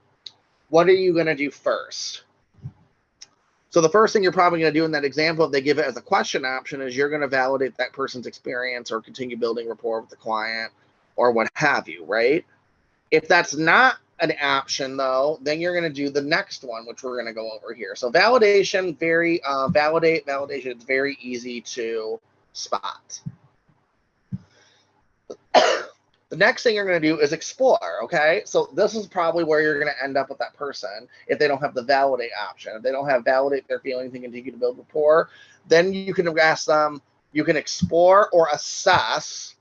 A: What are you going to do first? So the first thing you're probably going to do in that example, if they give it as a question option, is you're going to validate that person's experience or continue building rapport with the client or what have you, right? If that's not an option, though, then you're going to do the next one, which we're going to go over here. So validation, validation, it's very easy to spot. The next thing you're going to do is explore, okay? So this is probably where you're going to end up with that person if they don't have the validate option. If they don't have validate their feelings and continue to build rapport, then you can ask them, you can explore or assess.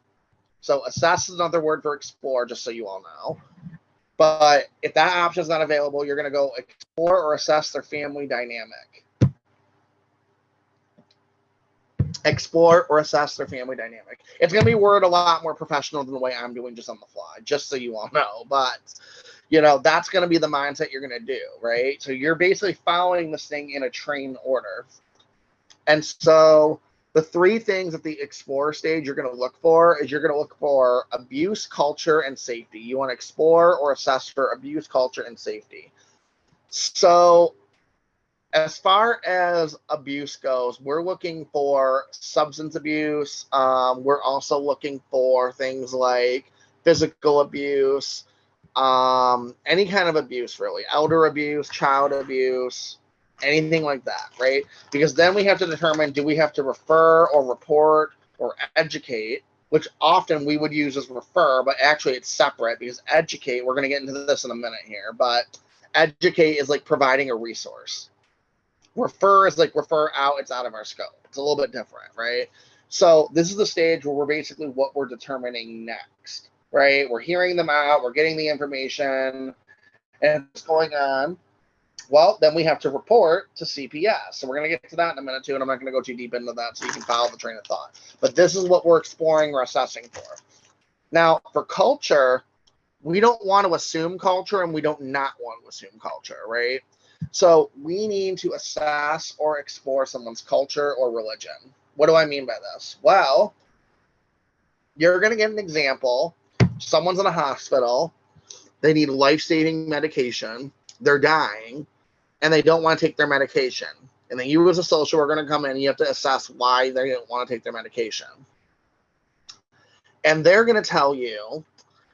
A: So assess is another word for explore, just so you all know. But if that option is not available, you're going to go explore or assess their family dynamic. Explore or assess their family dynamic. It's going to be worded a lot more professional than the way I'm doing just on the fly, just so you all know. But, you know, that's going to be the mindset you're going to do, right? So you're basically following this thing in a train order. And so the three things at the explore stage you're going to look for is you're going to look for abuse, culture, and safety. You want to explore or assess for abuse, culture, and safety. So as far as abuse goes, we're looking for substance abuse. We're also looking for things like physical abuse, any kind of abuse, really. Elder abuse, child abuse, anything like that, right? Because then we have to determine, do we have to refer or report or educate, which often we would use as refer, but actually it's separate because educate, we're going to get into this in a minute here, but educate is like providing a resource. Refer is like refer out, it's out of our scope. It's a little bit different, right? So this is the stage where we're basically what we're determining next, right? We're hearing them out, we're getting the information, and what's going on. Well, then we have to report to CPS. So we're going to get to that in a minute too, and I'm not going to go too deep into that so you can follow the train of thought. But this is what we're exploring or assessing for. Now, for culture, we don't want to assume culture, and we don't not want to assume culture, right? So we need to assess or explore someone's culture or religion. What do I mean by this? Well, you're going to get an example. Someone's in a hospital. They need life-saving medication. They're dying, and they don't want to take their medication. And then you as a social are going to come in, and you have to assess why they don't want to take their medication. And they're going to tell you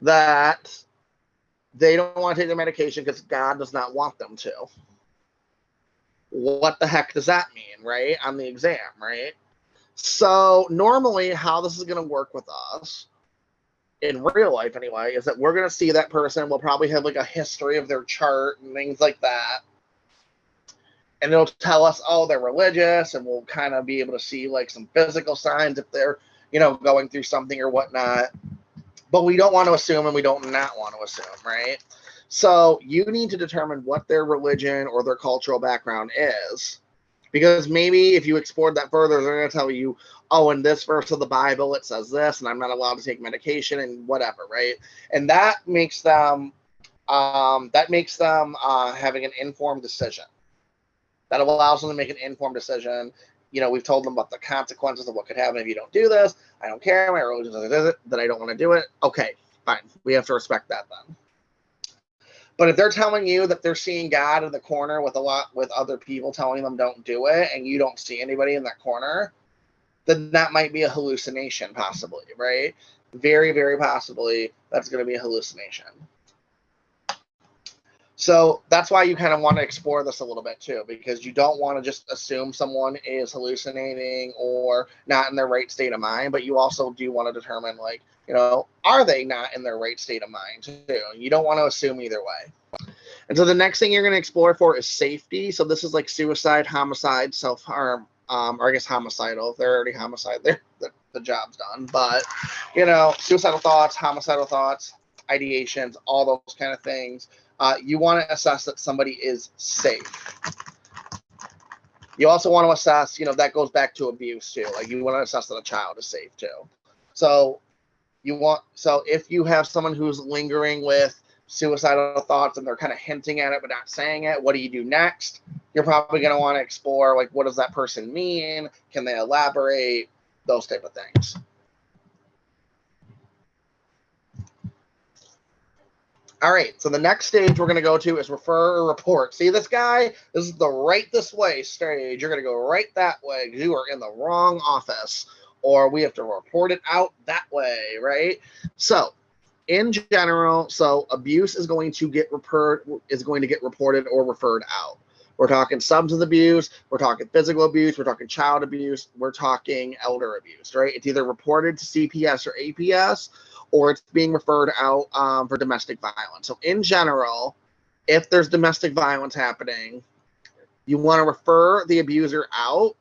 A: that they don't want to take their medication because God does not want them to. What the heck does that mean, right? On the exam, right? So normally how this is going to work with us, in real life anyway, is that we're going to see that person. We'll probably have like a history of their chart and things like that. And it'll tell us, oh, they're religious, and we'll kind of be able to see like some physical signs if they're, you know, going through something or whatnot. But we don't want to assume, and we don't not want to assume, right? So you need to determine what their religion or their cultural background is. Because maybe if you explored that further, they're going to tell you, oh, in this verse of the Bible, it says this, and I'm not allowed to take medication and whatever, right? And that makes them having an informed decision. That allows them to make an informed decision. You know, we've told them about the consequences of what could happen if you don't do this. I don't care. My religion says it, that I don't want to do it. Okay, fine. We have to respect that then. But if they're telling you that they're seeing God in the corner with other people telling them don't do it, and you don't see anybody in that corner, then that might be a hallucination, possibly, right? Very, very possibly that's going to be a hallucination. So that's why you kind of want to explore this a little bit too, because you don't want to just assume someone is hallucinating or not in their right state of mind, but you also do want to determine, like, you know, are they not in their right state of mind too? You don't want to assume either way. And so the next thing you're going to explore for is safety. So this is like suicide, homicide, self-harm, or I guess homicidal. If they're already homicide, the job's done. But, you know, suicidal thoughts, homicidal thoughts, ideations, all those kind of things. You want to assess that somebody is safe. You also want to assess, you know, that goes back to abuse too. Like you want to assess that a child is safe too. So if you have someone who's lingering with suicidal thoughts and they're kind of hinting at it but not saying it, what do you do next? You're probably going to want to explore, like, what does that person mean? Can they elaborate? Those type of things. All right, so the next stage we're going to go to is refer or report. See this guy? This is the right this way stage. You're going to go right that way because you are in the wrong office, or we have to report it out that way, right? So in general, so abuse is going to get reported or referred out. We're talking substance abuse, we're talking physical abuse, we're talking child abuse, we're talking elder abuse, right? It's either reported to CPS or APS, or it's being referred out for domestic violence. So in general, if there's domestic violence happening, you want to refer the abuser out,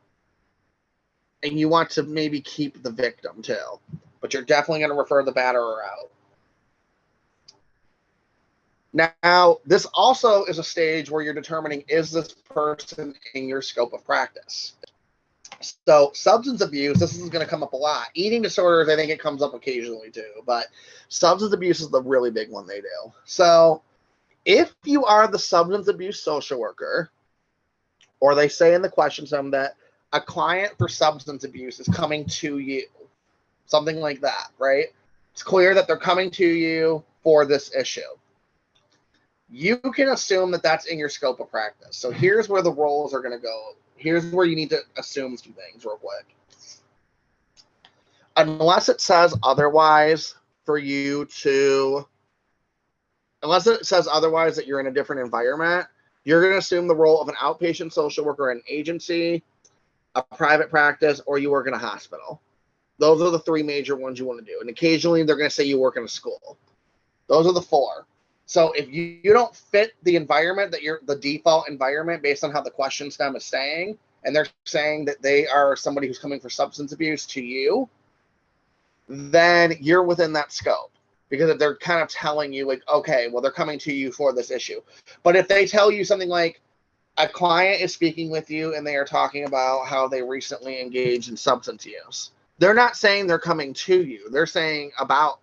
A: and you want to maybe keep the victim too. But you're definitely going to refer the batterer out. Now, this also is a stage where you're determining, is this person in your scope of practice? So substance abuse, this is going to come up a lot. Eating disorders, I think it comes up occasionally too, but substance abuse is the really big one they do. So if you are the substance abuse social worker, or they say in the question sum that a client for substance abuse is coming to you, something like that, right? It's clear that they're coming to you for this issue. You can assume that that's in your scope of practice. So here's where the roles are going to go. Here's where you need to assume some things real quick. Unless it says otherwise that you're in a different environment, you're going to assume the role of an outpatient social worker in an agency, a private practice, or you work in a hospital. Those are the three major ones you want to do. And occasionally they're going to say you work in a school. Those are the four. So if you don't fit the environment that you're the default environment based on how the question stem is saying, and they're saying that they are somebody who's coming for substance abuse to you, then you're within that scope. Because if they're kind of telling you like, okay, well, they're coming to you for this issue. But if they tell you something like a client is speaking with you and they are talking about how they recently engaged in substance use, they're not saying they're coming to you. They're saying about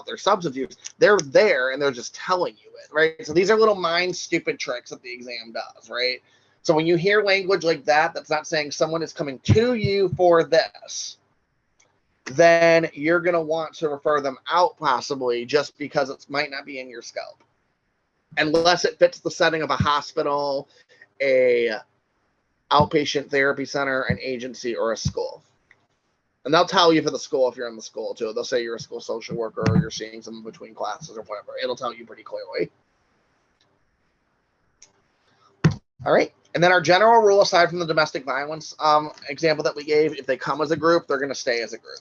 A: their substance use. They're there and they're just telling you it, right? So these are little mind stupid tricks that the exam does, right? So when you hear language like that, that's not saying someone is coming to you for this, then you're going to want to refer them out possibly just because it might not be in your scope. Unless it fits the setting of a hospital, a outpatient therapy center, an agency, or a school. And they'll tell you for the school if you're in the school too. They'll say you're a school social worker or you're seeing someone between classes or whatever. It'll tell you pretty clearly. All right. And then our general rule, aside from the domestic violence example that we gave, if they come as a group, they're going to stay as a group.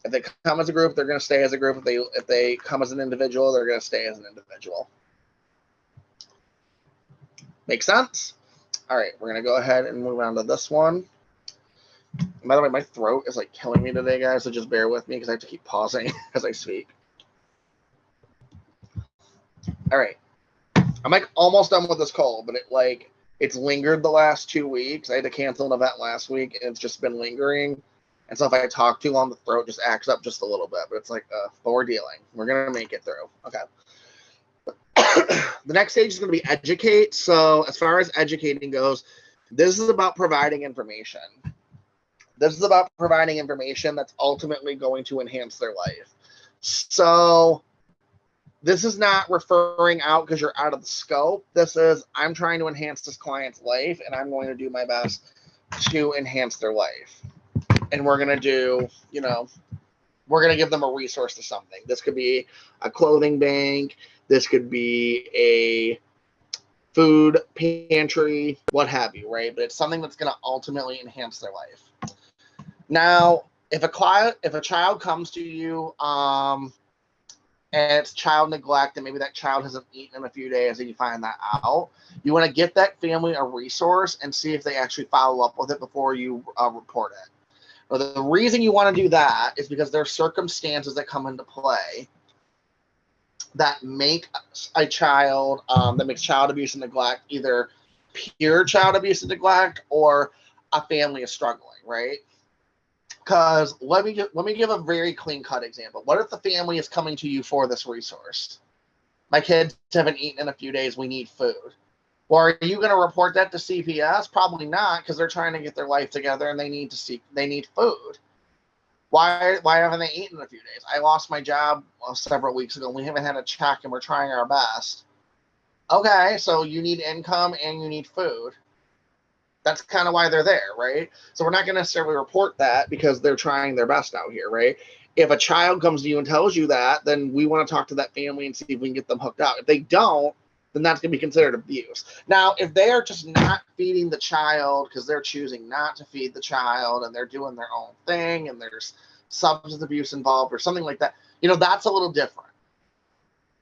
A: If they come as a group, they're going to stay as a group. If they come as an individual, they're going to stay as an individual. Make sense? All right. We're going to go ahead and move on to this one. By the way, my throat is like killing me today, guys, so just bear with me because I have to keep pausing as I speak. All right. I'm like almost done with this cold, but it's lingered the last 2 weeks. I had to cancel an event last week, and it's just been lingering. And so if I talk too long, the throat just acts up just a little bit, but it's like but we're dealing. We're going to make it through. Okay. The next stage is going to be educate. So as far as educating goes, this is about providing information. This is about providing information that's ultimately going to enhance their life. So this is not referring out because you're out of the scope. This is, I'm trying to enhance this client's life, and I'm going to do my best to enhance their life. And we're going to do, we're going to give them a resource to something. This could be a clothing bank. This could be a food pantry, what have you, right? But it's something that's going to ultimately enhance their life. Now, if a child comes to you and it's child neglect, and maybe that child hasn't eaten in a few days and you find that out, you want to get that family a resource and see if they actually follow up with it before you report it. Now, the reason you want to do that is because there are circumstances that come into play that make a child, that makes child abuse and neglect either pure child abuse and neglect or a family is struggling, right? Because let me give a very clean-cut example. What if the family is coming to you for this resource? My kids haven't eaten in a few days. We need food. Well, are you going to report that to CPS? Probably not, because they're trying to get their life together and they need food. Why haven't they eaten in a few days? I lost my job several weeks ago. We haven't had a check and we're trying our best. Okay, so you need income and you need food. That's kind of why they're there, right? So we're not going to necessarily report that because they're trying their best out here, right? If a child comes to you and tells you that, then we want to talk to that family and see if we can get them hooked up. If they don't, then that's going to be considered abuse. Now, if they are just not feeding the child because they're choosing not to feed the child and they're doing their own thing and there's substance abuse involved or something like that, that's a little different.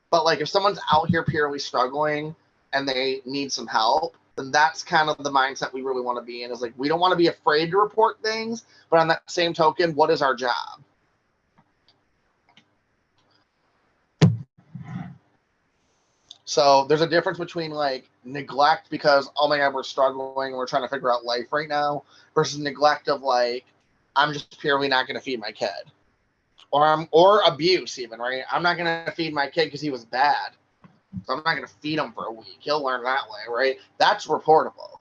A: But like if someone's out here purely struggling and they need some help, then that's kind of the mindset we really want to be in, is like we don't want to be afraid to report things, but on that same token, what is our job? So there's a difference between like neglect because, oh my God, we're struggling and we're trying to figure out life right now, versus neglect of like, I'm just purely not going to feed my kid. Or abuse even, right? I'm not going to feed my kid because he was bad. So I'm not going to feed him for a week. He'll learn that way, right? That's reportable.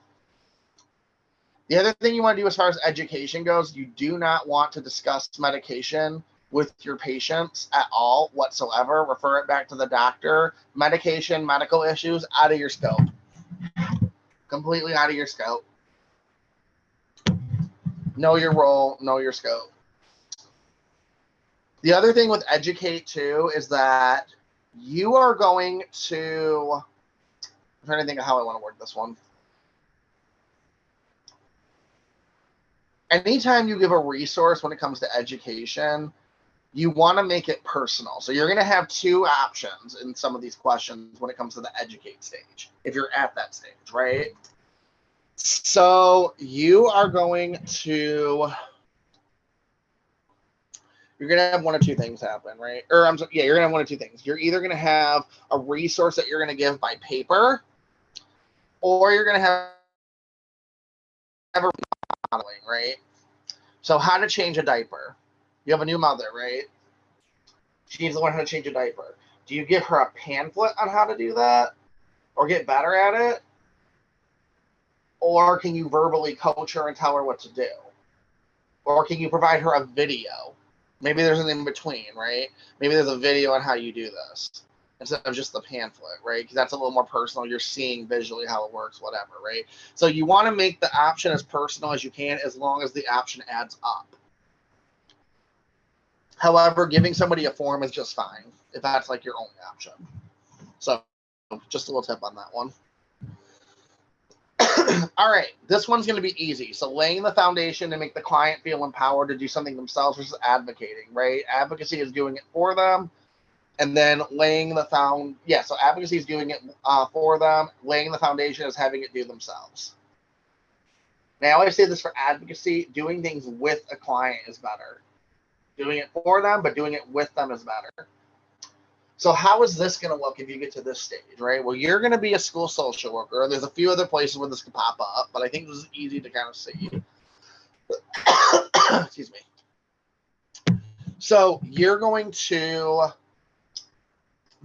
A: The other thing you want to do as far as education goes, you do not want to discuss medication with your patients at all whatsoever. Refer it back to the doctor. Medication, medical issues, out of your scope. Completely out of your scope. Know your role, know your scope. The other thing with educate too is that you are going to, I'm trying to think of how I want to word this one. Anytime you give a resource when it comes to education, you want to make it personal. So you're going to have two options in some of these questions when it comes to the educate stage, if you're at that stage, right? So you are going to, you're going to have one of two things happen, right? Or you're going to have one of two things. You're either going to have a resource that you're going to give by paper, or you're going to have a modeling, right? So how to change a diaper. You have a new mother, right? She needs to learn how to change a diaper. Do you give her a pamphlet on how to do that or get better at it? Or can you verbally coach her and tell her what to do? Or can you provide her a video? Maybe there's an in-between, right? Maybe there's a video on how you do this instead of just the pamphlet, right? Because that's a little more personal. You're seeing visually how it works, whatever, right? So you want to make the option as personal as you can, as long as the option adds up. However, giving somebody a form is just fine if that's like your only option. So just a little tip on that one. All right, this one's going to be easy. So laying the foundation to make the client feel empowered to do something themselves versus advocating, right? Advocacy is doing it for them. And then laying the so advocacy is doing it for them. Laying the foundation is having it do themselves. Now, I always say this for advocacy, doing things with a client is better. Doing it for them, but doing it with them is better. So how is this going to look if you get to this stage, right? Well, you're going to be a school social worker. There's a few other places where this could pop up, but I think this is easy to kind of see. Excuse me. So you're going to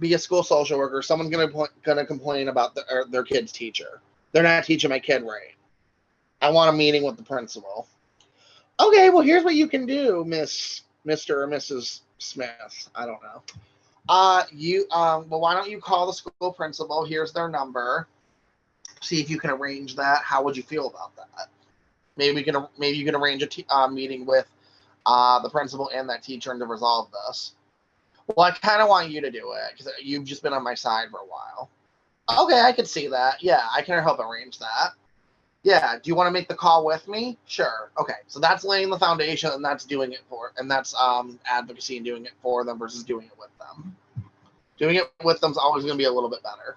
A: be a school social worker. Someone's going to complain about their kid's teacher. They're not teaching my kid right. I want a meeting with the principal. Okay, well, here's what you can do, Mr. or Mrs. Smith. I don't know. Well, why don't you call the school principal? Here's their number. See if you can arrange that. How would you feel about that? Maybe you can arrange a meeting with the principal and that teacher and to resolve this. Well, I kind of want you to do it because you've just been on my side for a while. Okay, I could see that. Yeah, I can help arrange that. Yeah, do you want to make the call with me? Sure. Okay, so that's laying the foundation, and that's doing it for, and that's advocacy and doing it for them versus doing it with them. Doing it with them is always going to be a little bit better.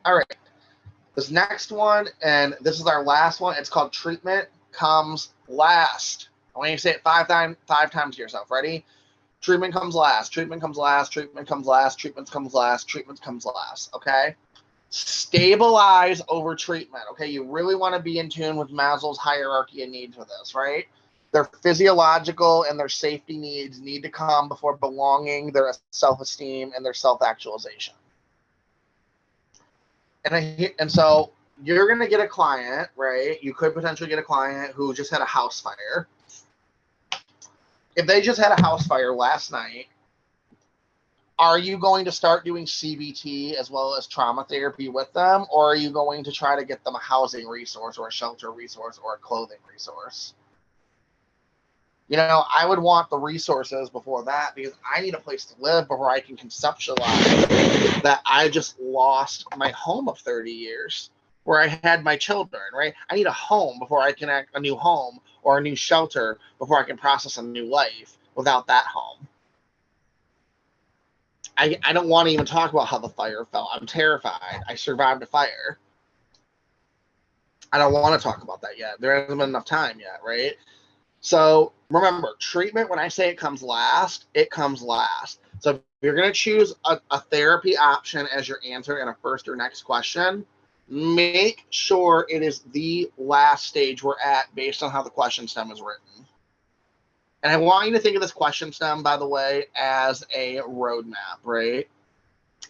A: All right, this next one, and this is our last one. It's called treatment comes last. I want you to say it five times to yourself. Ready? Treatment comes last. Treatment comes last. Treatment comes last. Treatment comes last. Treatment comes last. Okay. Stabilize over treatment. Okay, you really want to be in tune with Maslow's hierarchy of needs for this, right? Their physiological and their safety needs need to come before belonging, their self-esteem, and their self-actualization. And so you're going to get a client, right? You could potentially get a client who just had a house fire. If they just had a house fire last night, are you going to start doing CBT as well as trauma therapy with them? Or are you going to try to get them a housing resource or a shelter resource or a clothing resource? You know, I would want the resources before that because I need a place to live before I can conceptualize that I just lost my home of 30 years where I had my children, right? I need a home before I can act a new home or a new shelter before I can process a new life without that home. I don't want to even talk about how the fire felt. I'm terrified. I survived a fire. I don't want to talk about that yet. There hasn't been enough time yet, right? So remember, treatment, when I say it comes last, it comes last. So if you're going to choose a therapy option as your answer in a first or next question, make sure it is the last stage we're at based on how the question stem is written. And I want you to think of this question stem, by the way, as a roadmap, right?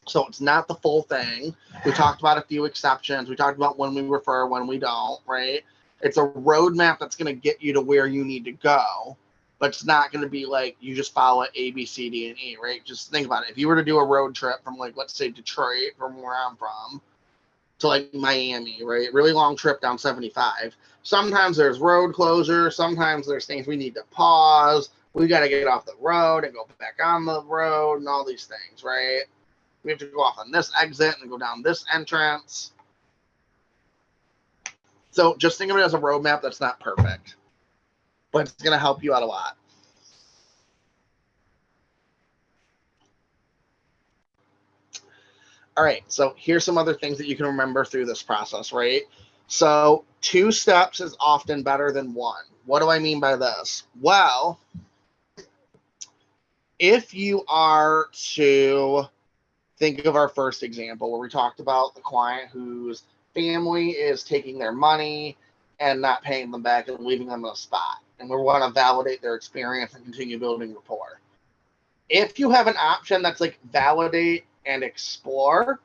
A: So it's not the full thing. We talked about a few exceptions. We talked about when we refer, when we don't, right? It's a roadmap that's going to get you to where you need to go, but it's not going to be like you just follow A, B, C, D, and E, right? Just think about it. If you were to do a road trip from, like, let's say Detroit, from where I'm from, to like Miami, right? Really long trip down 75. Sometimes there's road closure. Sometimes there's things we need to pause. We got to get off the road and go back on the road and all these things, right? We have to go off on this exit and go down this entrance. So just think of it as a roadmap that's not perfect, but it's going to help you out a lot. All right, so here's some other things that you can remember through this process, right? So 2 steps is often better than 1. What do I mean by this? Well, if you are to think of our first example where we talked about the client whose family is taking their money and not paying them back and leaving them on a spot, and we want to validate their experience and continue building rapport. If you have an option that's like validate and explore,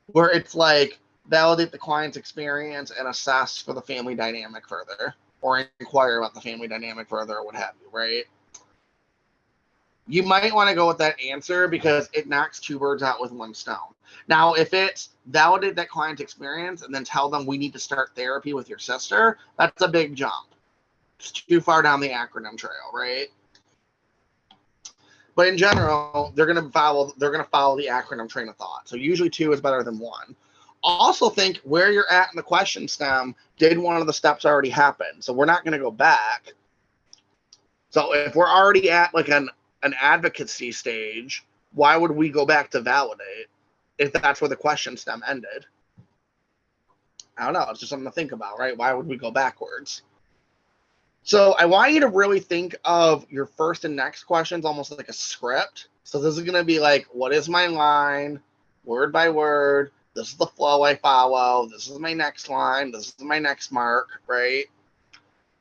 A: where it's like validate the client's experience and assess for the family dynamic further, or inquire about the family dynamic further, or what have you, right? You might want to go with that answer because it knocks 2 birds out with 1 stone. Now, if it's validate that client's experience and then tell them we need to start therapy with your sister, that's a big jump. It's too far down the acronym trail, right? But in general, they're going to follow the acronym train of thought. So usually 2 is better than 1. Also think where you're at in the question stem, did one of the steps already happen? So we're not going to go back. So if we're already at like an advocacy stage, why would we go back to validate if that's where the question stem ended? I don't know. It's just something to think about, right? Why would we go backwards? So I want you to really think of your first and next questions almost like a script. So this is going to be like, what is my line, word by word? This is the flow I follow. This is my next line. This is my next mark, right?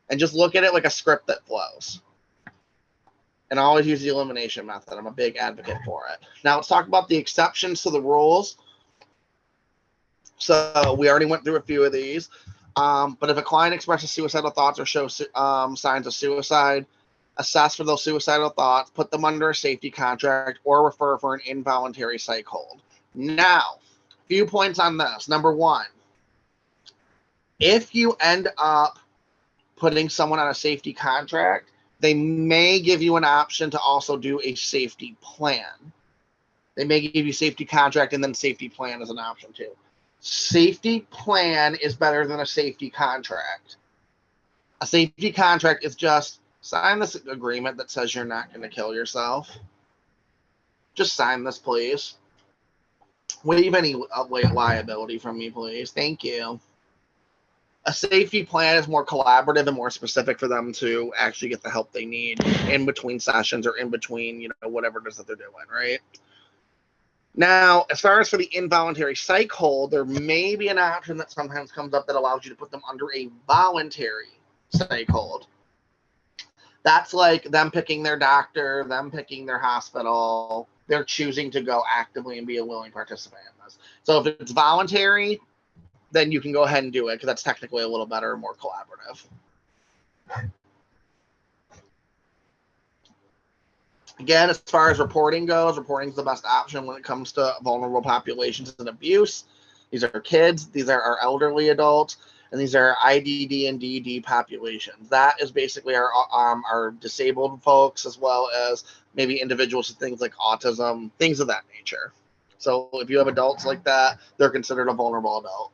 A: And just look at it like a script that flows. And I always use the elimination method. I'm a big advocate for it. Now let's talk about the exceptions to the rules. So we already went through a few of these. But if a client expresses suicidal thoughts or shows signs of suicide, assess for those suicidal thoughts, put them under a safety contract, or refer for an involuntary psych hold. Now, a few points on this. Number 1, if you end up putting someone on a safety contract, they may give you an option to also do a safety plan. They may give you safety contract and then safety plan as an option too. Safety plan is better than a safety contract. A safety contract is just sign this agreement that says you're not going to kill yourself. Just sign this, please. Waive any liability from me, please. Thank you. A safety plan is more collaborative and more specific for them to actually get the help they need in between sessions or in between, whatever it is that they're doing, right? Now, as far as for the involuntary psych hold, there may be an option that sometimes comes up that allows you to put them under a voluntary psych hold. That's like them picking their doctor, them picking their hospital. They're choosing to go actively and be a willing participant in this. So if it's voluntary, then you can go ahead and do it because that's technically a little better and more collaborative. Again, as far as reporting goes, reporting is the best option when it comes to vulnerable populations and abuse. These are kids, these are our elderly adults, and these are IDD and DD populations. That is basically our disabled folks, as well as maybe individuals with things like autism, things of that nature. So if you have adults like that, they're considered a vulnerable adult.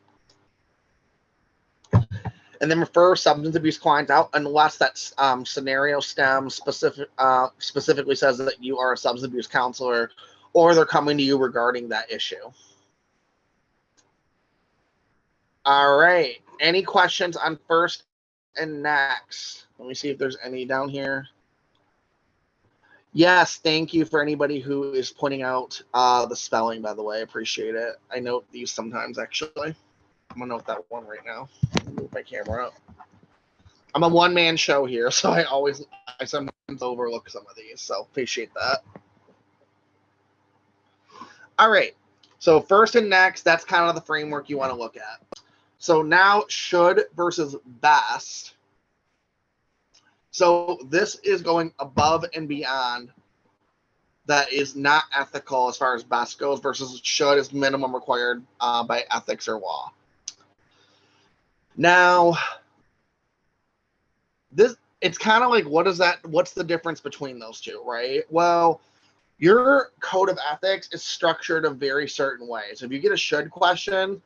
A: And then refer substance abuse clients out unless that scenario STEM specifically says that you are a substance abuse counselor or they're coming to you regarding that issue. All right. Any questions on first and next? Let me see if there's any down here. Yes, thank you for anybody who is pointing out the spelling, by the way. I appreciate it. I note these sometimes, actually. I'm going to note that one right now. Move my camera up. I'm a one-man show here, so I sometimes overlook some of these, so appreciate that. All right. So first and next, that's kind of the framework you want to look at. So now should versus best. So this is going above and beyond. That is not ethical as far as best goes versus should is minimum required by ethics or law. Now, it's kind of like, what's the difference between those two, right? Well, your code of ethics is structured a very certain way. So if you get a should question,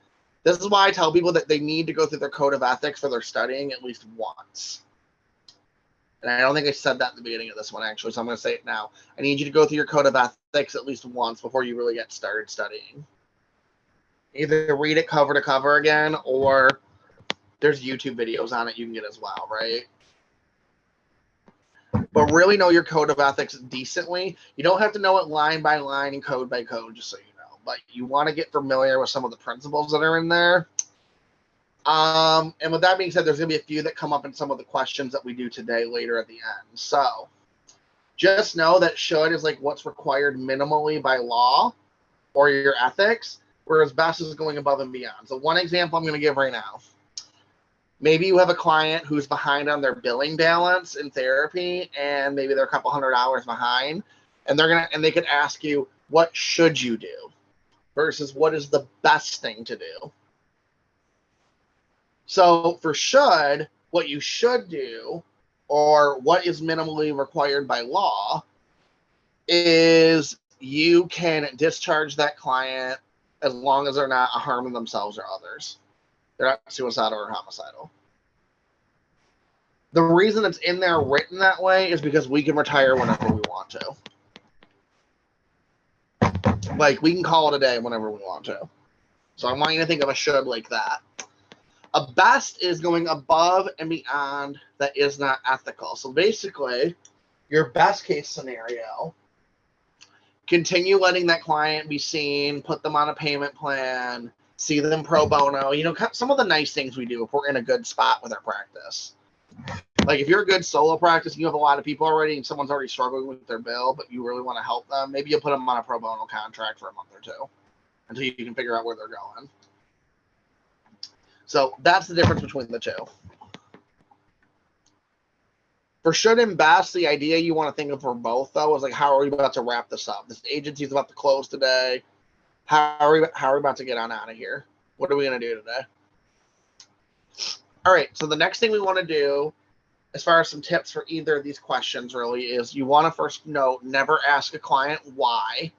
A: this is why I tell people that they need to go through their code of ethics for their studying at least once. And I don't think I said that at the beginning of this one, actually, so I'm going to say it now. I need you to go through your code of ethics at least once before you really get started studying. Either read it cover to cover again, or there's YouTube videos on it you can get as well, right? But really know your code of ethics decently. You don't have to know it line by line and code by code, just so you know. But you want to get familiar with some of the principles that are in there. And with that being said, there's going to be a few that come up in some of the questions that we do today later at the end. So just know that should is like what's required minimally by law or your ethics, whereas best is going above and beyond. So one example I'm going to give right now. Maybe you have a client who's behind on their billing balance in therapy, and maybe they're a couple $100 behind, and they could ask you, what should you do versus what is the best thing to do? So for should, what you should do, or what is minimally required by law, is you can discharge that client as long as they're not harming themselves or others. They're not suicidal or homicidal. The reason it's in there written that way is because we can retire whenever we want to. Like, we can call it a day whenever we want to. So I want you to think of a should like that. A best is going above and beyond that is not ethical. So basically, your best case scenario, continue letting that client be seen, put them on a payment plan, see them pro bono, some of the nice things we do if we're in a good spot with our practice. Like if you're a good solo practice and you have a lot of people already and someone's already struggling with their bill, but you really want to help them, maybe you'll put them on a pro bono contract for a month or two until you can figure out where they're going. So that's the difference between the two. For should and best, the idea you want to think of for both, though, is like, how are we about to wrap this up? This agency is about to close today. How are we about to get on out of here? What are we going to do today? All right, so the next thing we want to do, as far as some tips for either of these questions, really, is you want to first note, never ask a client why.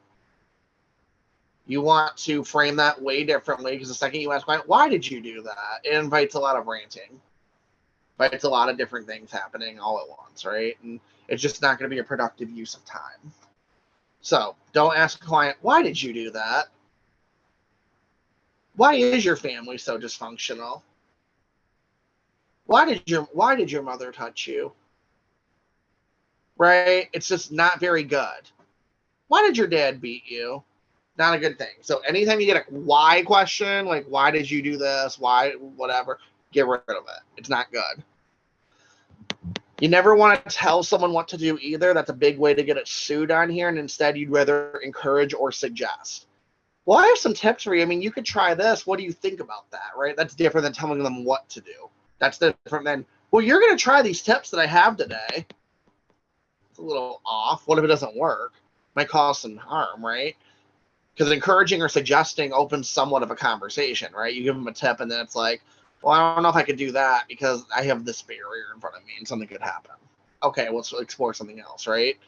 A: You want to frame that way differently, because the second you ask a client, why did you do that? It invites a lot of ranting. But it's a lot of different things happening all at once, right? And it's just not going to be a productive use of time. So don't ask a client, why did you do that? Why is your family so dysfunctional? Why did your mother touch you? Right? It's just not very good. Why did your dad beat you? Not a good thing. So anytime you get a why question, like why did you do this? Why, whatever, get rid of it. It's not good. You never want to tell someone what to do either. That's a big way to get it sued on here. And instead, you'd rather encourage or suggest. well, I have some tips for you. I mean, you could try this. What do you think about that, right? That's different than telling them what to do. That's different than, well, you're going to try these tips that I have today. It's a little off. What if it doesn't work? Might cause some harm, right? Because encouraging or suggesting opens somewhat of a conversation, right? You give them a tip and then it's like, well, I don't know if I could do that because I have this barrier in front of me and something could happen. Okay, well, let's explore something else, right?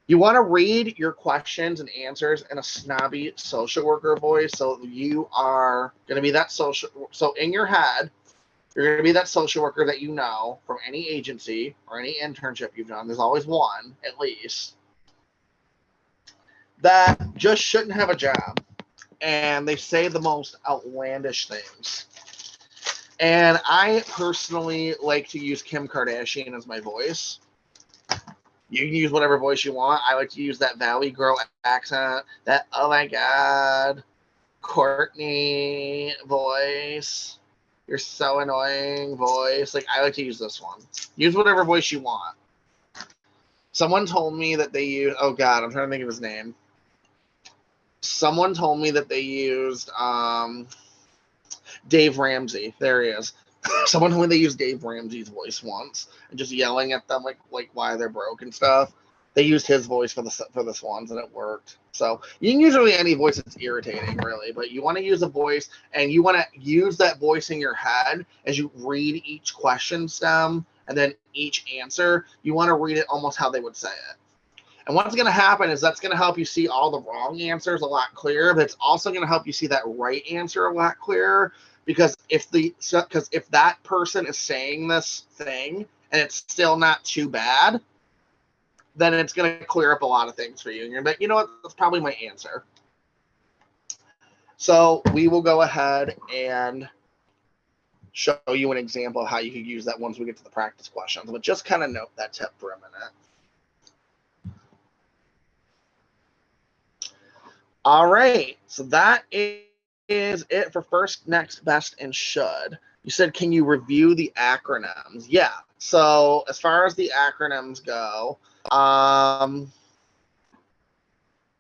A: You want to read your questions and answers in a snobby social worker voice. So you are going to be that social. So in your head, you're going to be that social worker that you know from any agency or any internship you've done. There's always one, at least, that just shouldn't have a job. And they say the most outlandish things. And I personally like to use Kim Kardashian as my voice. You can use whatever voice you want. I like to use that Valley Girl accent, that, oh my God, Courtney voice. You're so annoying voice. Like, I like to use this one. Use whatever voice you want. Someone told me that they use, oh God, I'm trying to think of his name. Someone told me that they used Dave Ramsey. There he is. Someone told me they used Dave Ramsey's voice once and just yelling at them like why they're broke and stuff. They used his voice for this ones and it worked. So you can use really any voice that's irritating, really, but you want to use a voice and you want to use that voice in your head as you read each question stem and then each answer. You want to read it almost how they would say it. And what's going to happen is that's going to help you see all the wrong answers a lot clearer, but it's also going to help you see that right answer a lot clearer. Because if that person is saying this thing and it's still not too bad, then it's going to clear up a lot of things for you. And you're like, you know what? That's probably my answer. So we will go ahead and show you an example of how you could use that once we get to the practice questions. But just kind of note that tip for a minute. All right. So that is it for first, next, best, and should. You said, can you review the acronyms? Yeah. So as far as the acronyms go, I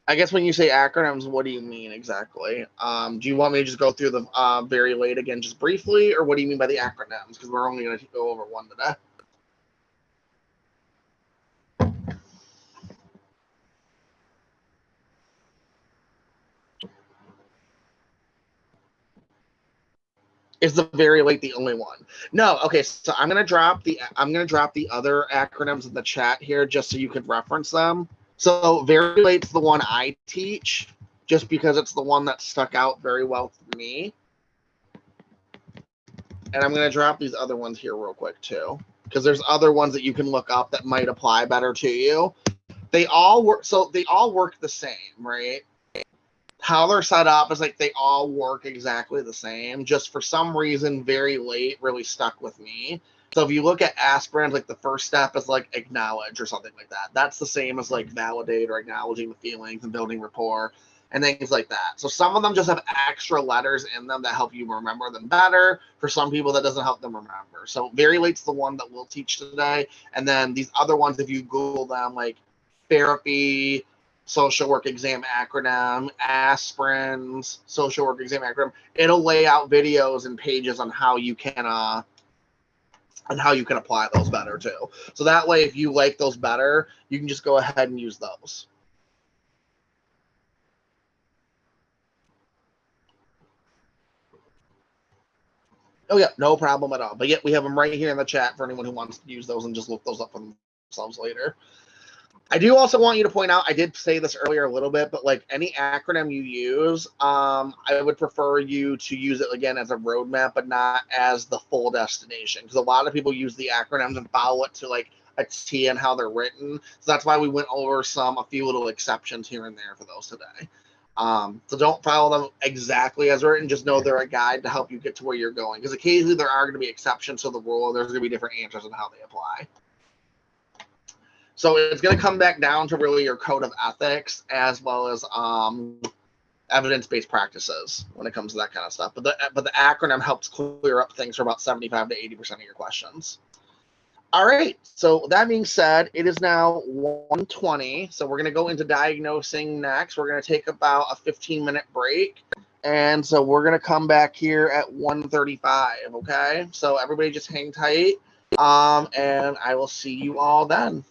A: guess when you say acronyms, what do you mean exactly? Do you want me to just go through the very late again just briefly, or what do you mean by the acronyms? Because we're only going to go over one today. Is the very late the only one? No. Okay, so I'm gonna drop the other acronyms in the chat here just so you could reference them. So very late's the one I teach, just because it's the one that stuck out very well for me. And I'm gonna drop these other ones here real quick too, because there's other ones that you can look up that might apply better to you. They all work. So they all work the same, right? How they're set up is like they all work exactly the same. Just for some reason, very late really stuck with me. So if you look at aspirins, like the first step is like acknowledge or something like that. That's the same as like validate or acknowledging the feelings and building rapport and things like that. So some of them just have extra letters in them that help you remember them better. For some people, that doesn't help them remember. So very late's the one that we'll teach today. And then these other ones, if you Google them, like therapy, social work exam acronym, aspirins, social work exam acronym, it'll lay out videos and pages on how you can apply those better too. So that way, if you like those better, you can just go ahead and use those. Oh yeah, no problem at all. But yet we have them right here in the chat for anyone who wants to use those and just look those up for themselves later. I do also want you to point out, I did say this earlier a little bit, but like any acronym you use, I would prefer you to use it again as a roadmap, but not as the full destination. Because a lot of people use the acronyms and follow it to like a T and how they're written. So that's why we went over a few little exceptions here and there for those today. So don't follow them exactly as written. Just know they're a guide to help you get to where you're going. Because occasionally there are going to be exceptions to the rule. There's going to be different answers and how they apply. So it's going to come back down to really your code of ethics as well as evidence-based practices when it comes to that kind of stuff. But the acronym helps clear up things for about 75 to 80% of your questions. All right. So that being said, it is now 1:20. So we're going to go into diagnosing next. We're going to take about a 15-minute break. And so we're going to come back here at 1:35. Okay. So everybody just hang tight. And I will see you all then.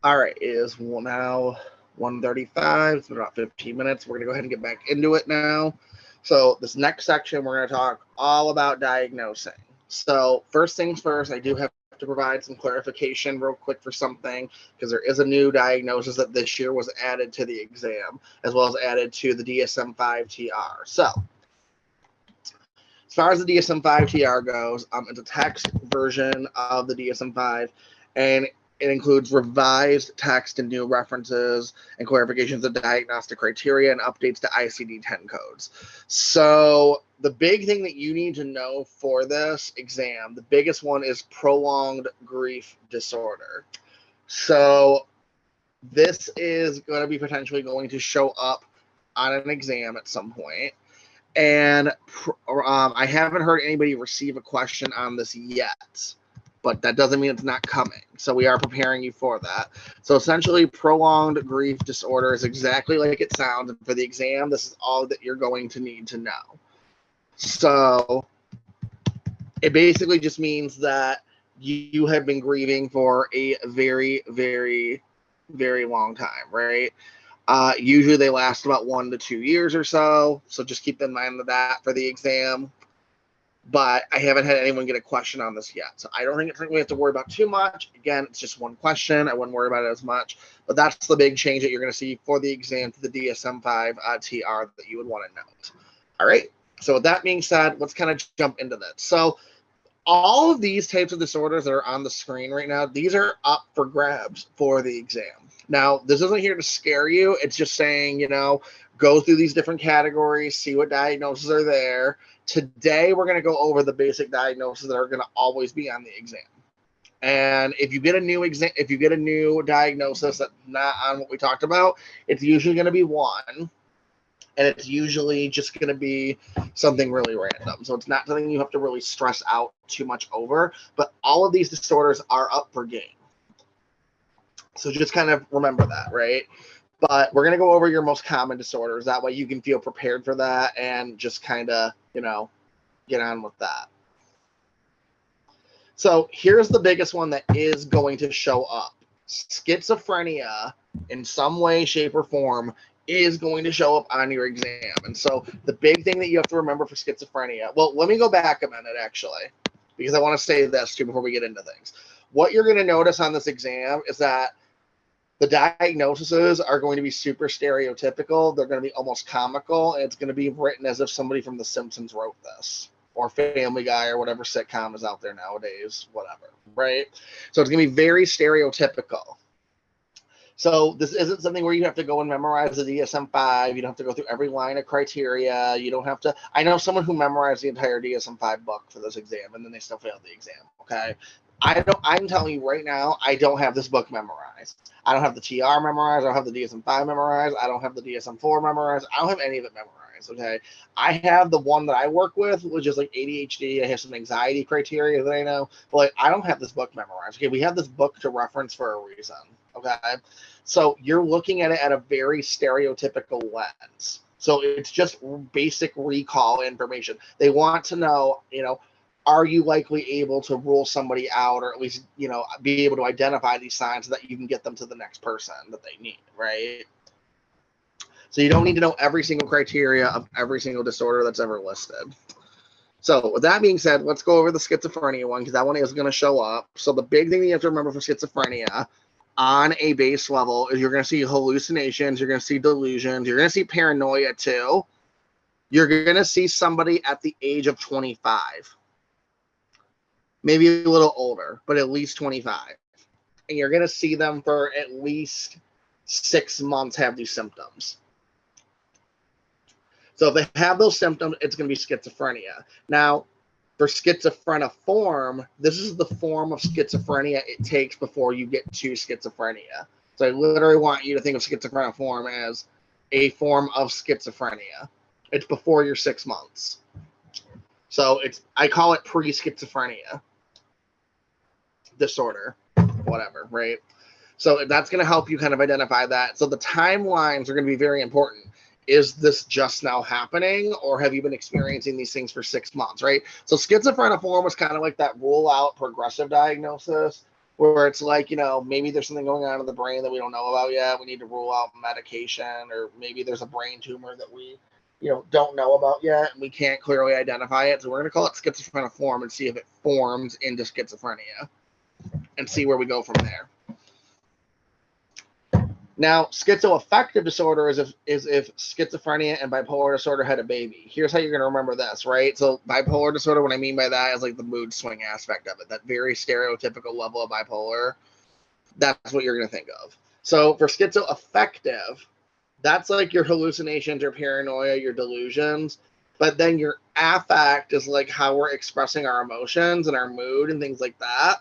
A: All right, it is now 1:35. It's been about 15 minutes. We're going to go ahead and get back into it now. So this next section, we're going to talk all about diagnosing. So first things first, I do have to provide some clarification real quick for something, because there is a new diagnosis that this year was added to the exam, as well as added to the DSM-5 TR. So as far as the DSM-5 TR goes, it's a text version of the DSM-5, and it includes revised text and new references and clarifications of diagnostic criteria and updates to ICD-10 codes. So the big thing that you need to know for this exam, the biggest one, is prolonged grief disorder. So this is going to be potentially going to show up on an exam at some point. And I haven't heard anybody receive a question on this yet, but that doesn't mean it's not coming. So we are preparing you for that. So essentially, prolonged grief disorder is exactly like it sounds. And for the exam, this is all that you're going to need to know. So it basically just means that you have been grieving for a very, very, very long time, right? Usually they last about 1 to 2 years or so. So just keep in mind that for the exam. But I haven't had anyone get a question on this yet. So I don't think it's something we have to worry about too much. Again, it's just one question. I wouldn't worry about it as much. But that's the big change that you're going to see for the exam to the DSM-5 TR that you would want to note. All right. So with that being said, let's kind of jump into that. So all of these types of disorders that are on the screen right now, these are up for grabs for the exam. Now, this isn't here to scare you. It's just saying, go through these different categories, see what diagnoses are there. Today, we're going to go over the basic diagnoses that are going to always be on the exam. And if you get a new diagnosis that's not on what we talked about, it's usually going to be one. And it's usually just going to be something really random. So it's not something you have to really stress out too much over. But all of these disorders are up for game. So just kind of remember that, right? But we're going to go over your most common disorders. That way you can feel prepared for that and just kind of, get on with that. So here's the biggest one that is going to show up. Schizophrenia, in some way, shape, or form, is going to show up on your exam. And so the big thing that you have to remember for schizophrenia, well, let me go back a minute, actually, because I want to say this too before we get into things. What you're going to notice on this exam is that the diagnoses are going to be super stereotypical. They're going to be almost comical, and it's going to be written as if somebody from The Simpsons wrote this, or Family Guy, or whatever sitcom is out there nowadays, whatever, right? So it's going to be very stereotypical. So this isn't something where you have to go and memorize the DSM-5. You don't have to go through every line of criteria. You don't have to. I know someone who memorized the entire DSM-5 book for this exam, and then they still failed the exam, okay? I'm telling you right now, I don't have this book memorized. I don't have the TR memorized. I don't have the DSM-5 memorized. I don't have the DSM-4 memorized. I don't have any of it memorized, okay? I have the one that I work with, which is like ADHD. I have some anxiety criteria that I know. But like, I don't have this book memorized. Okay, we have this book to reference for a reason, okay? So you're looking at it at a very stereotypical lens. So it's just basic recall information. They want to know, are you likely able to rule somebody out, or at least, be able to identify these signs so that you can get them to the next person that they need, right? So you don't need to know every single criteria of every single disorder that's ever listed. So with that being said, let's go over the schizophrenia one, because that one is going to show up. So the big thing that you have to remember for schizophrenia on a base level is you're going to see hallucinations, you're going to see delusions, you're going to see paranoia too. You're going to see somebody at the age of 25. Maybe a little older, but at least 25. And you're going to see them for at least 6 months have these symptoms. So if they have those symptoms, it's going to be schizophrenia. Now, for schizophreniform, this is the form of schizophrenia it takes before you get to schizophrenia. So I literally want you to think of schizophreniform as a form of schizophrenia. It's before your 6 months. So I call it pre-schizophrenia disorder, whatever, right? So that's going to help you kind of identify that. So the timelines are going to be very important. Is this just now happening, or have you been experiencing these things for 6 months, right? So schizophreniform was kind of like that rule out progressive diagnosis. where it's like, maybe there's something going on in the brain that we don't know about yet. We need to rule out medication, or maybe there's a brain tumor that we, don't know about yet, and we can't clearly identify it. So we're going to call it schizophreniform and see if it forms into schizophrenia and see where we go from there. Now, schizoaffective disorder is if schizophrenia and bipolar disorder had a baby. Here's how you're going to remember this, right? So bipolar disorder, what I mean by that is like the mood swing aspect of it, that very stereotypical level of bipolar. That's what you're going to think of. So for schizoaffective, that's like your hallucinations, your paranoia, your delusions. But then your affect is like how we're expressing our emotions and our mood and things like that.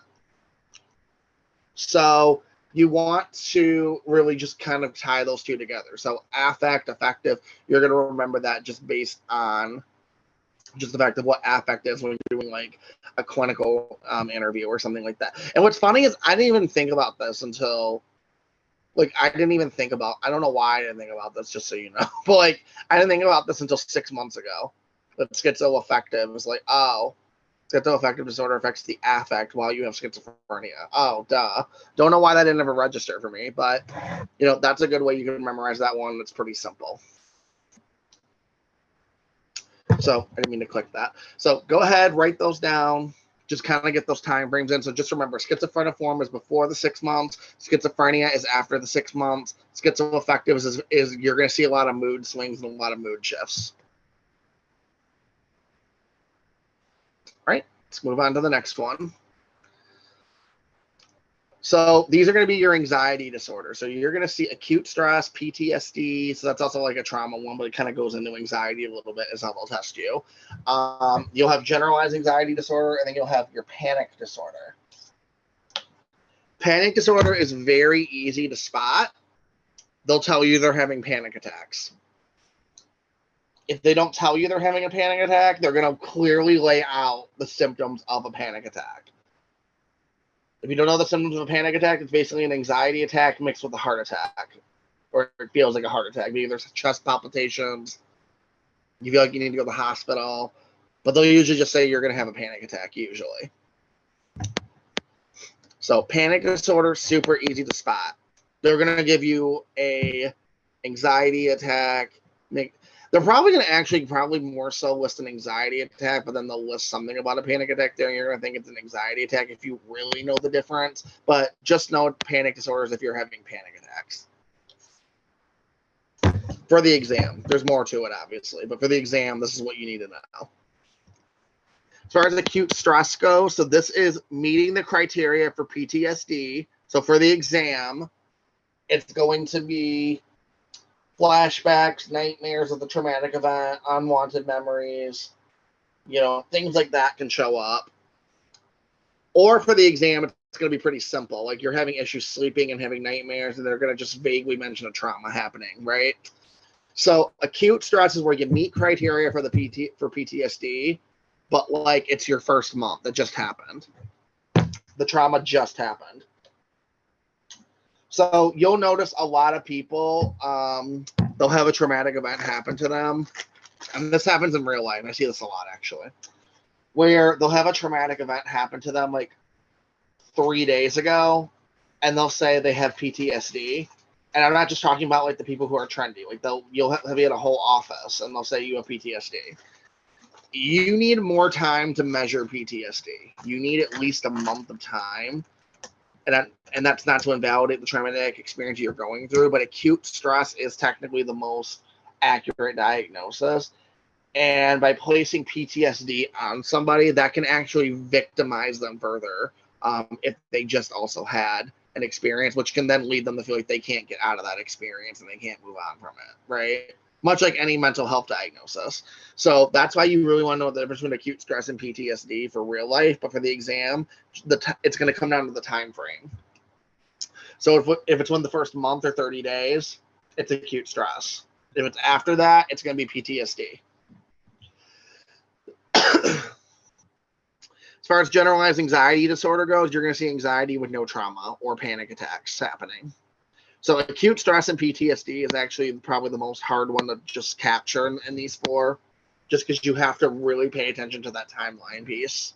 A: So you want to really just kind of tie those two together. So affect, affective, you're going to remember that just based on just the fact of what affect is when you're doing like a clinical interview or something like that. And what's funny is I didn't even think about this until, I don't know why I didn't think about this, just so you know. But I didn't think about this until 6 months ago. That schizoaffective is like, oh, schizoaffective disorder affects the affect while you have schizophrenia. Oh, duh. Don't know why that didn't ever register for me, but, that's a good way you can memorize that one. It's pretty simple. So I didn't mean to click that. So go ahead, write those down. Just kind of get those time frames in. So just remember, schizophreniform is before the 6 months. Schizophrenia is after the 6 months. Schizoaffective is you're going to see a lot of mood swings and a lot of mood shifts. All right, let's move on to the next one. So these are going to be your anxiety disorder. So you're going to see acute stress, PTSD. So that's also like a trauma one, but it kind of goes into anxiety a little bit is how they'll test you. You'll have generalized anxiety disorder, and then you'll have your panic disorder. Panic disorder is very easy to spot. They'll tell you they're having panic attacks. If they don't tell you they're having a panic attack, they're going to clearly lay out the symptoms of a panic attack. If you don't know the symptoms of a panic attack, it's basically an anxiety attack mixed with a heart attack. Or it feels like a heart attack. Maybe there's chest palpitations. You feel like you need to go to the hospital. But they'll usually just say you're going to have a panic attack, usually. So panic disorder, super easy to spot. They're going to give you a anxiety attack. They're probably going to actually probably more so list an anxiety attack, but then they'll list something about a panic attack there, and you're going to think it's an anxiety attack if you really know the difference. But just know panic disorders if you're having panic attacks. For the exam, there's more to it, obviously, but for the exam, this is what you need to know. As far as acute stress goes, so this is meeting the criteria for PTSD. So for the exam, it's going to be flashbacks, nightmares of the traumatic event, unwanted memories, things like that can show up. Or for the exam, it's going to be pretty simple. Like you're having issues sleeping and having nightmares, and they're going to just vaguely mention a trauma happening, right? So acute stress is where you meet criteria for PTSD, but it's your first month. It just happened. The trauma just happened. So you'll notice a lot of people, they'll have a traumatic event happen to them. And this happens in real life. I see this a lot, actually. Where they'll have a traumatic event happen to them 3 days ago, and they'll say they have PTSD. And I'm not just talking about the people who are trendy. You'll have you at a whole office, and they'll say you have PTSD. You need more time to measure PTSD. You need at least a month of time. And that's not to invalidate the traumatic experience you're going through, but acute stress is technically the most accurate diagnosis. And by placing PTSD on somebody, that can actually victimize them further if they just also had an experience, which can then lead them to feel like they can't get out of that experience and they can't move on from it, right? Much like any mental health diagnosis. So that's why you really want to know the difference between acute stress and PTSD for real life. But for the exam, it's going to come down to the time frame. So if it's within the first month or 30 days, it's acute stress. If it's after that, it's going to be PTSD. As far as generalized anxiety disorder goes, you're going to see anxiety with no trauma or panic attacks happening. So acute stress and PTSD is actually probably the most hard one to just capture in these four, just because you have to really pay attention to that timeline piece.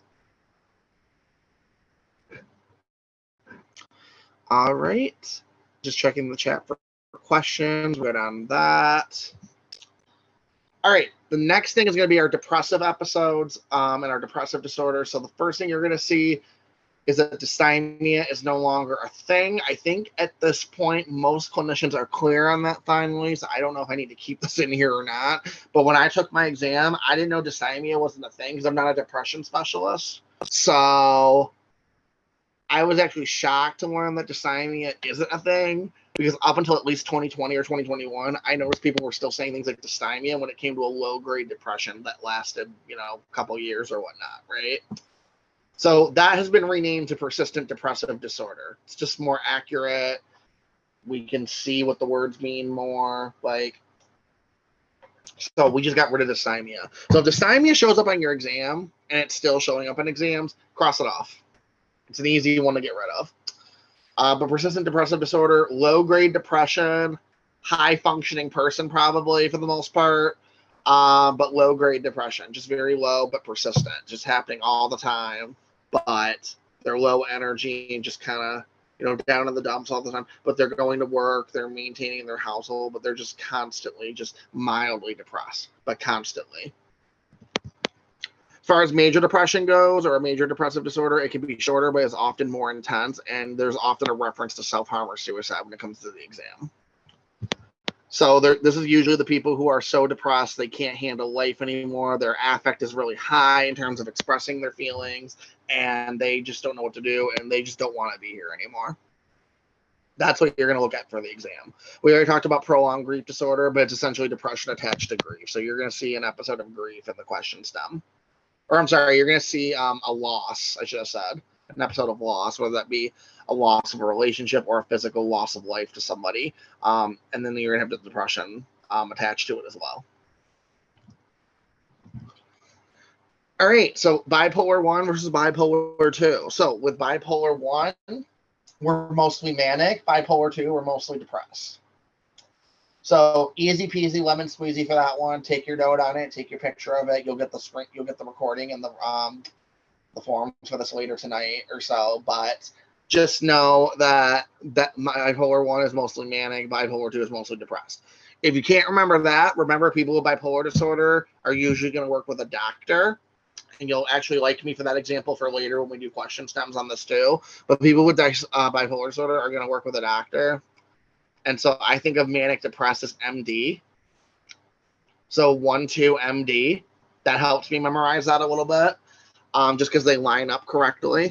A: All right. Just checking the chat for questions. We'll go down that. All right. The next thing is going to be our depressive episodes and our depressive disorder. So the first thing you're going to see is that dysthymia is no longer a thing. I think at this point, most clinicians are clear on that finally. So I don't know if I need to keep this in here or not. But when I took my exam, I didn't know dysthymia wasn't a thing because I'm not a depression specialist. So I was actually shocked to learn that dysthymia isn't a thing, because up until at least 2020 or 2021, I noticed people were still saying things like dysthymia when it came to a low-grade depression that lasted, a couple years or whatnot, right? So that has been renamed to persistent depressive disorder. It's just more accurate. We can see what the words mean more. So we just got rid of dysthymia. So if dysthymia shows up on your exam and it's still showing up in exams, cross it off. It's an easy one to get rid of. But persistent depressive disorder, low-grade depression, high-functioning person probably for the most part, but low-grade depression, just very low but persistent, just happening all the time. But they're low energy and just kind of, down in the dumps all the time. But they're going to work, they're maintaining their household, but they're just constantly, just mildly depressed, but constantly. As far as major depression goes, or a major depressive disorder, it can be shorter, but it's often more intense, and there's often a reference to self-harm or suicide when it comes to the exam. So this is usually the people who are so depressed they can't handle life anymore. Their affect is really high in terms of expressing their feelings, and they just don't know what to do, and they just don't want to be here anymore. That's what you're going to look at for the exam. We already talked about prolonged grief disorder, but it's essentially depression attached to grief. So you're going to see an episode of grief in the question stem. Or I'm sorry, you're going to see a loss, I should have said, an episode of loss, whether that be a loss of a relationship or a physical loss of life to somebody. And then you're going to have the depression attached to it as well. All right, so bipolar 1 versus bipolar 2. So with bipolar 1, we're mostly manic. Bipolar 2, we're mostly depressed. So easy peasy lemon squeezy for that one. Take your note on it. Take your picture of it. You'll get the recording and the forms for this later tonight or so. But just know that bipolar 1 is mostly manic. Bipolar 2 is mostly depressed. If you can't remember that, remember people with bipolar disorder are usually going to work with a doctor. And you'll actually like me for that example for later when we do question stems on this too. But people with bipolar disorder are going to work with a doctor. And so I think of manic depressed as MD. So 1-2 MD. That helps me memorize that a little bit, just because they line up correctly.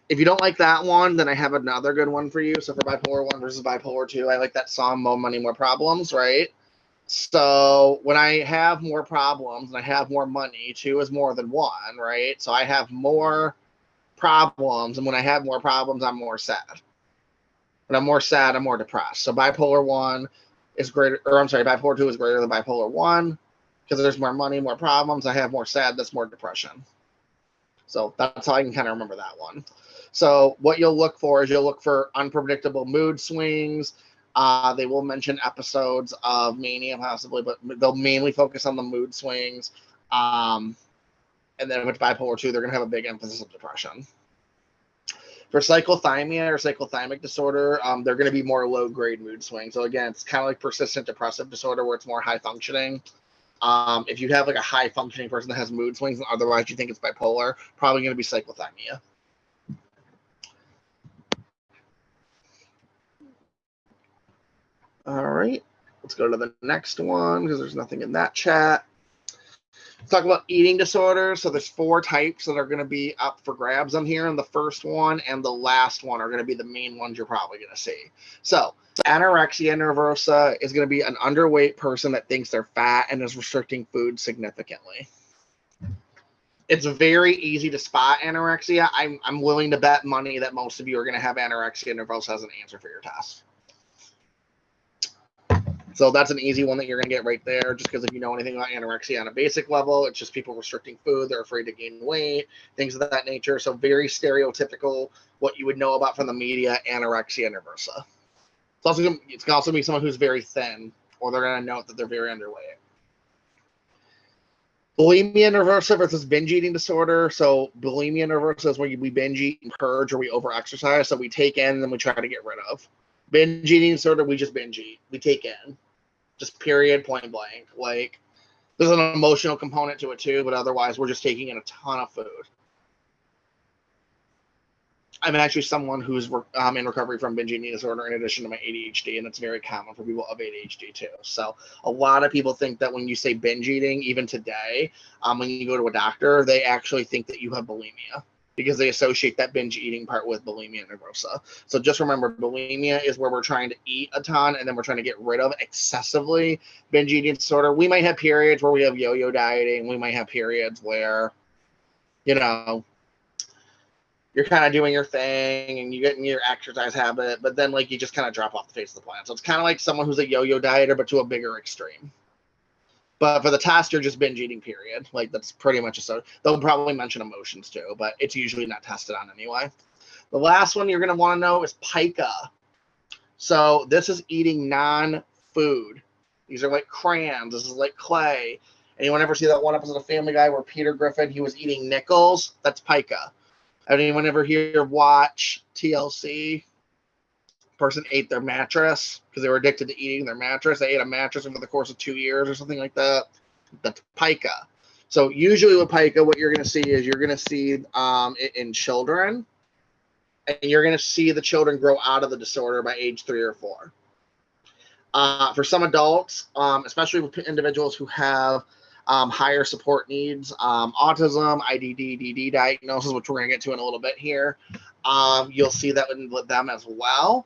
A: If you don't like that one, then I have another good one for you. So for bipolar 1 versus bipolar 2, I like that song, More Money, More Problems, right? So when I have more problems and I have more money, 2 is more than 1, right? So I have more problems, and when I have more problems, I'm more sad. When I'm more sad, I'm more depressed. So bipolar 1 is greater, or I'm sorry, bipolar 2 is greater than bipolar 1 because there's more money, more problems. I have more sad, that's more depression. So that's how I can kind of remember that one. So what you'll look for is you'll look for unpredictable mood swings. They will mention episodes of mania possibly, but they'll mainly focus on the mood swings. And then with bipolar 2, they're going to have a big emphasis on depression. For cyclothymia or cyclothymic disorder, they're going to be more low-grade mood swings. So again, it's kind of like persistent depressive disorder where it's more high-functioning. If you have like a high-functioning person that has mood swings and otherwise you think it's bipolar, probably going to be cyclothymia. All right, let's go to the next one because there's nothing in that chat. Let's talk about eating disorders. So there's 4 types that are going to be up for grabs on here, and the first one and the last one are going to be the main ones you're probably going to see. So anorexia nervosa is going to be an underweight person that thinks they're fat and is restricting food significantly. It's very easy to spot anorexia. I'm willing to bet money that most of you are going to have anorexia nervosa as an answer for your test. So that's an easy one that you're going to get right there, just because if you know anything about anorexia on a basic level, it's just people restricting food, they're afraid to gain weight, things of that nature. So very stereotypical, what you would know about from the media, anorexia nervosa. It's can also be someone who's very thin, or they're going to note that they're very underweight. Bulimia nervosa versus binge eating disorder. So bulimia nervosa is when we binge eat and purge, or we over-exercise. So we take in and then we try to get rid of. Binge eating disorder, we just binge eat. We take in. Just period, point blank. Like, there's an emotional component to it too, but otherwise we're just taking in a ton of food. I'm actually someone who's in recovery from binge eating disorder in addition to my ADHD, and it's very common for people of ADHD too. So a lot of people think that when you say binge eating, even today, when you go to a doctor, they actually think that you have bulimia because they associate that binge eating part with bulimia nervosa. So just remember, bulimia is where we're trying to eat a ton and then we're trying to get rid of excessively. Binge eating disorder, we might have periods where we have yo-yo dieting. We might have periods where, you know, you're kind of doing your thing and you get in your exercise habit, but then like you just kind of drop off the face of the planet. So it's kind of like someone who's a yo-yo dieter, but to a bigger extreme. But for the test, you're just binge eating, period. Like that's pretty much so. They'll probably mention emotions too, but it's usually not tested on anyway. The last one you're going to want to know is pica. So this is eating non-food. These are like crayons. This is like clay. Anyone ever see that one episode of Family Guy where Peter Griffin, he was eating nickels? That's pica. Anyone ever hear watch TLC? Person ate their mattress because they were addicted to eating their mattress. They ate a mattress over the course of 2 years or something like that. That's pica. So usually with pica, what you're going to see is you're going to see it in children, and you're going to see the children grow out of the disorder by age 3 or 4. For some adults, especially with individuals who have higher support needs, autism, IDD diagnosis, which we're going to get to in a little bit here. You'll see that with them as well.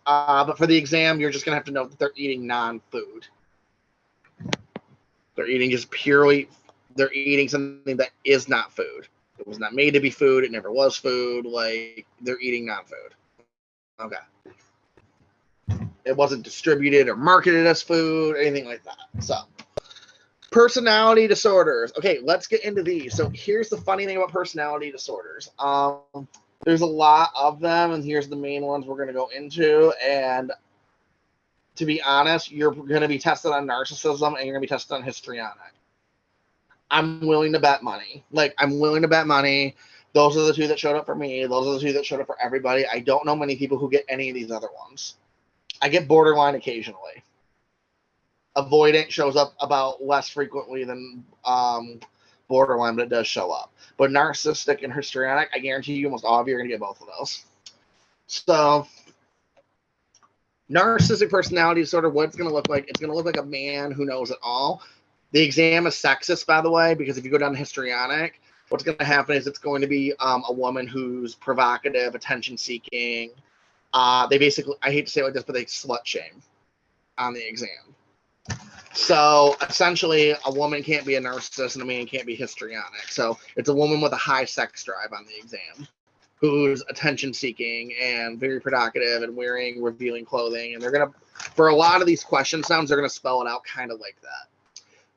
A: But for the exam, you're just going to have to know that they're eating non-food. They're eating they're eating something that is not food. It was not made to be food. It never was food. Like, they're eating non-food. Okay. It wasn't distributed or marketed as food, anything like that. So, personality disorders. Okay, let's get into these. So here's the funny thing about personality disorders. There's a lot of them, and here's the main ones we're going to go into. And to be honest, you're going to be tested on narcissism, and you're going to be tested on histrionic. I'm willing to bet money. I'm willing to bet money. Those are the two that showed up for me. Those are the two that showed up for everybody. I don't know many people who get any of these other ones. I get borderline occasionally. Avoidant shows up about less frequently than borderline, but it does show up. But narcissistic and histrionic, I guarantee you almost all of you are going to get both of those. So, narcissistic personality disorder, what it's going to look like, it's going to look like a man who knows it all. The exam is sexist, by the way, because if you go down to histrionic, what's going to happen is it's going to be a woman who's provocative, attention-seeking. They basically, I hate to say it like this, but they slut shame on the exam. So essentially, a woman can't be a narcissist and a man can't be histrionic. So it's a woman with a high sex drive on the exam who's attention-seeking and very provocative and wearing revealing clothing. And they're going to, for a lot of these question sounds, they're going to spell it out kind of like that.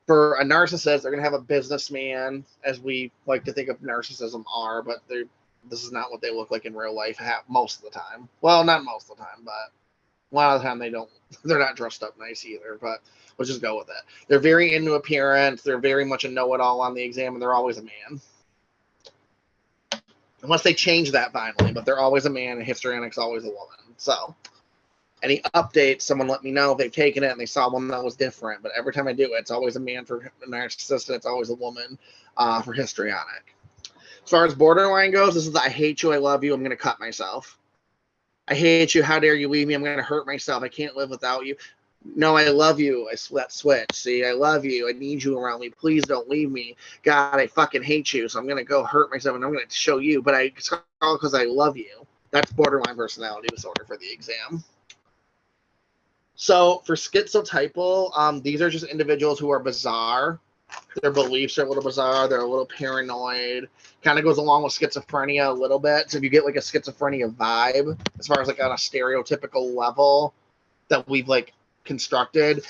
A: For a narcissist, they're going to have a businessman, as we like to think of narcissism are, but this is not what they look like in real life most of the time. Well, not most of the time, but a lot of the time they're not dressed up nice either, but let's just go with it. They're very into appearance. They're very much a know-it-all on the exam, and they're always a man. Unless they change that finally, but they're always a man, and histrionic's always a woman. So, any updates, someone let me know if they've taken it and they saw one that was different. But every time I do it, it's always a man for narcissist, and it's always a woman for histrionic. As far as borderline goes, this is the I hate you, I love you, I'm going to cut myself. I hate you, how dare you leave me, I'm going to hurt myself, I can't live without you. No, I love you. That switch. See, I love you. I need you around me. Please don't leave me. God, I fucking hate you. So I'm going to go hurt myself and I'm going to show you. But it's all because I love you. That's borderline personality disorder for the exam. So for schizotypal, these are just individuals who are bizarre. Their beliefs are a little bizarre. They're a little paranoid. Kind of goes along with schizophrenia a little bit. So if you get like a schizophrenia vibe, as far as like on a stereotypical level that we've like constructed,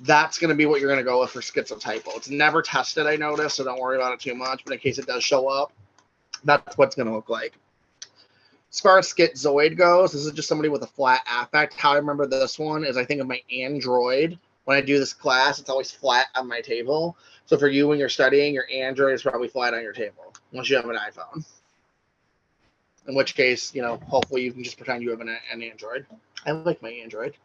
A: that's going to be what you're going to go with for schizotypal. It's never tested, I noticed, so don't worry about it too much. But in case it does show up, that's what it's going to look like. As far as schizoid goes, this is just somebody with a flat affect. How I remember this one is I think of my Android when I do this class, it's always flat on my table. So for you, when you're studying, your Android is probably flat on your table, unless you have an iPhone. In which case, you know, hopefully you can just pretend you have an Android. I like my Android.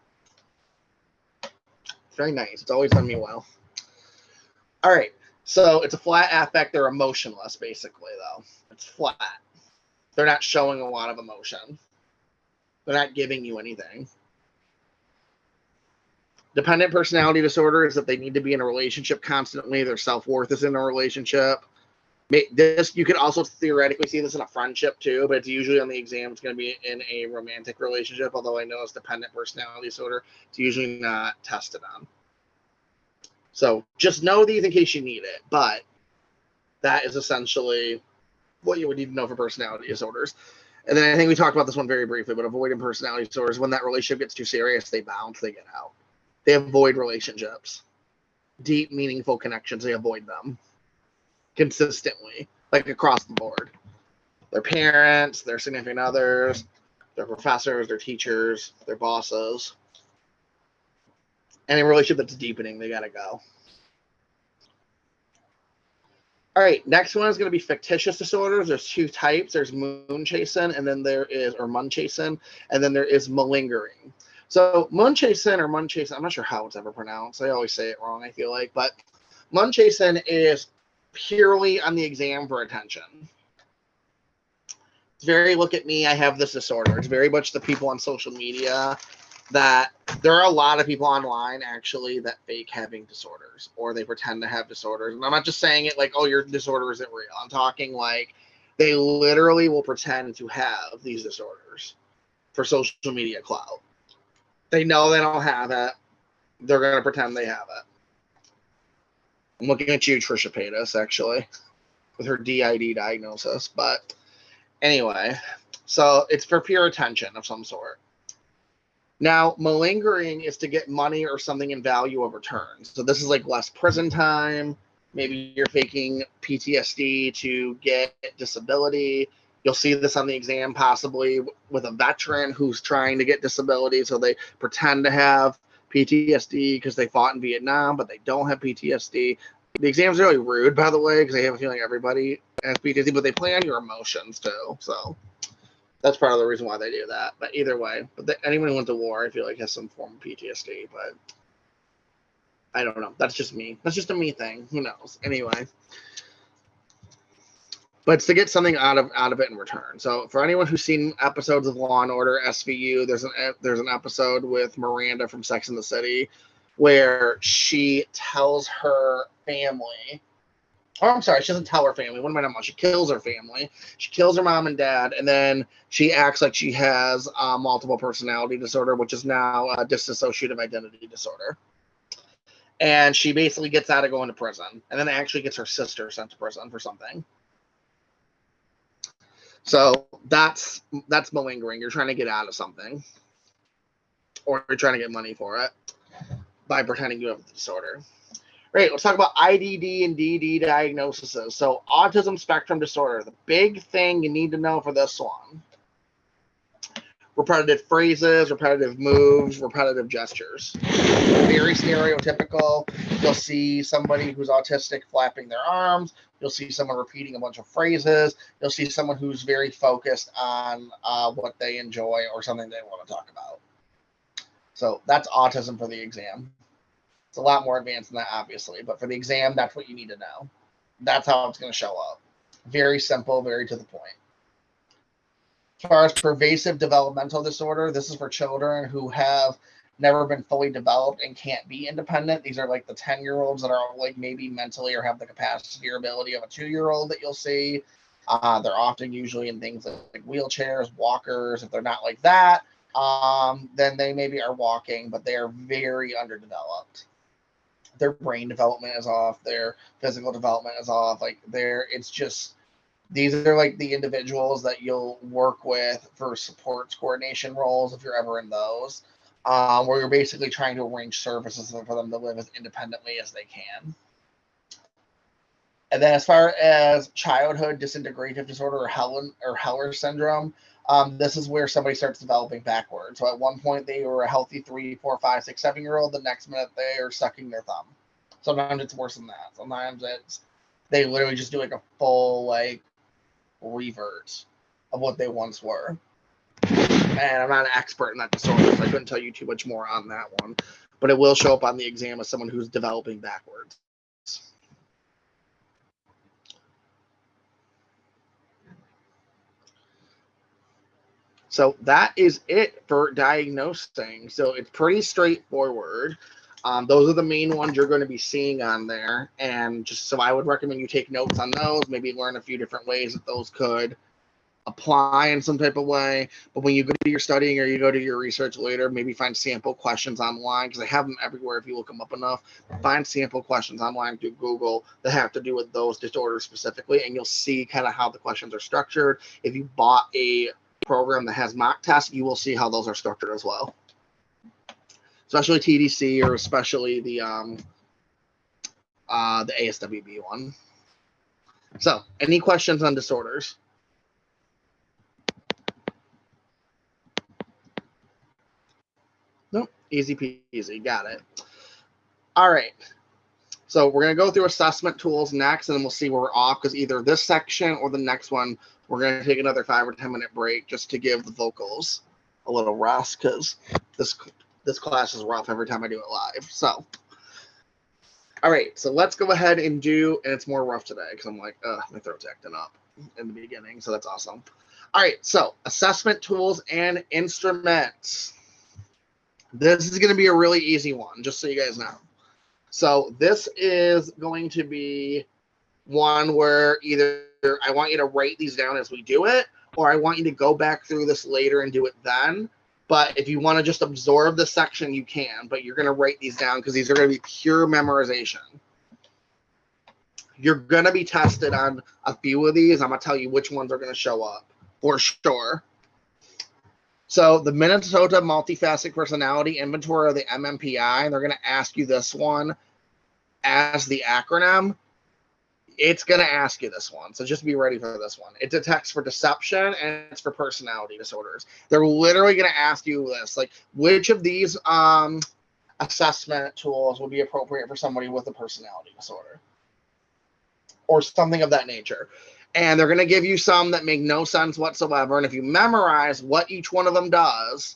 A: It's very nice. It's always done me well. All right. So it's a flat affect. They're emotionless, basically, though. It's flat. They're not showing a lot of emotion. They're not giving you anything. Dependent personality disorder is that they need to be in a relationship constantly. Their self-worth is in a relationship. This, you could also theoretically see this in a friendship too, but it's usually on the exam it's going to be in a romantic relationship, although I know it's dependent personality disorder. It's usually not tested on. So just know these in case you need it, but that is essentially what you would need to know for personality disorders. And then I think we talked about this one very briefly, but avoidant personality disorders, when that relationship gets too serious, they bounce, they get out. They avoid relationships. Deep, meaningful connections, they avoid them consistently, like across the board. Their parents, their significant others, their professors, their teachers, their bosses. Any relationship that's deepening, they gotta go. All right, next one is going to be fictitious disorders. There's two types. There's moon chasing, and then there is, or mun chasing, and then there is malingering. So moon chasing or mun chasing, I'm not sure how it's ever pronounced. I always say it wrong, I feel like, but mun chasing is purely on the exam for attention. It's very, look at me, I have this disorder. It's very much the people on social media that there are a lot of people online actually that fake having disorders, or they pretend to have disorders. And I'm not just saying it like, oh, your disorder isn't real. I'm talking like they literally will pretend to have these disorders for social media clout. They know they don't have it. They're going to pretend they have it. I'm looking at you, Trisha Paytas, actually, with her DID diagnosis. But anyway, so it's for pure attention of some sort. Now, malingering is to get money or something in value of return. So this is like less prison time. Maybe you're faking PTSD to get disability. You'll see this on the exam possibly with a veteran who's trying to get disability. So they pretend to have PTSD because they fought in Vietnam, but they don't have PTSD. The exam's really rude, by the way, because I have a feeling everybody has PTSD, but they play on your emotions too. So that's part of the reason why they do that. But either way, anyone who went to war, I feel like, has some form of PTSD. But I don't know. That's just me. That's just a me thing. Who knows? Anyway. But it's to get something out of it in return. So for anyone who's seen episodes of Law and Order SVU, there's an episode with Miranda from Sex and the City where she tells her family. Oh, I'm sorry, she doesn't tell her family. What am I talking about? She kills her family. She kills her mom and dad, and then she acts like she has multiple personality disorder, which is now a dissociative identity disorder. And she basically gets out of going to prison, and then actually gets her sister sent to prison for something. So that's malingering. You're trying to get out of something, or you're trying to get money for it by pretending you have the disorder. Great, let's talk about IDD and DD diagnoses. So autism spectrum disorder, the big thing you need to know for this one. Repetitive phrases, repetitive moves, repetitive gestures. Very stereotypical. You'll see somebody who's autistic flapping their arms. You'll see someone repeating a bunch of phrases. You'll see someone who's very focused on what they enjoy or something they want to talk about. So that's autism for the exam. It's a lot more advanced than that, obviously, but for the exam, that's what you need to know. That's how it's going to show up. Very simple, very to the point. As far as pervasive developmental disorder, this is for children who have never been fully developed and can't be independent. These are like the 10-year-olds that are like maybe mentally or have the capacity or ability of a 2-year-old that you'll see. They're often usually in things like wheelchairs, walkers. If they're not like that, then they maybe are walking, but they are very underdeveloped. Their brain development is off. Their physical development is off. Like it's just, these are like the individuals that you'll work with for supports coordination roles if you're ever in those, where you're basically trying to arrange services for them to live as independently as they can. And then as far as childhood disintegrative disorder or Heller syndrome, This is where somebody starts developing backwards. So at one point they were a healthy 3, 4, 5, 6, 7-year-old. The next minute they are sucking their thumb. Sometimes it's worse than that. Sometimes they literally just do like a full like revert of what they once were. And I'm not an expert in that disorder, so I couldn't tell you too much more on that one. But it will show up on the exam as someone who's developing backwards. So that is it for diagnosing. So it's pretty straightforward. Those are the main ones you're going to be seeing on there. And just so I would recommend you take notes on those, maybe learn a few different ways that those could apply in some type of way. But when you go to your studying or you go to your research later, maybe find sample questions online, because I have them everywhere if you look them up enough. Find sample questions online through Google that have to do with those disorders specifically, and you'll see kind of how the questions are structured. If you bought a program that has mock tests, you will see how those are structured as well, especially TDC or especially the ASWB one. So any questions on disorders? Nope, easy peasy, got it. All right, so we're going to go through assessment tools next, and then we'll see where we're off, because either this section or the next one we're going to take another 5 or 10 minute break just to give the vocals a little rest, because this class is rough every time I do it live. So all right, so let's go ahead and do, and it's more rough today because I'm like, my throat's acting up in the beginning, so that's awesome. All right, so assessment tools and instruments. This is going to be a really easy one, just so you guys know. So this is going to be one where either I want you to write these down as we do it, or I want you to go back through this later and do it then. But if you want to just absorb the section, you can, but you're going to write these down because these are going to be pure memorization. You're going to be tested on a few of these. I'm going to tell you which ones are going to show up for sure. So the Minnesota Multifaceted Personality Inventory, or the MMPI, and they're going to ask you this one as the acronym. It's going to ask you this one, so just be ready for this one. It detects for deception, and it's for personality disorders. They're literally going to ask you this, like, which of these assessment tools would be appropriate for somebody with a personality disorder or something of that nature. And they're going to give you some that make no sense whatsoever, and if you memorize what each one of them does,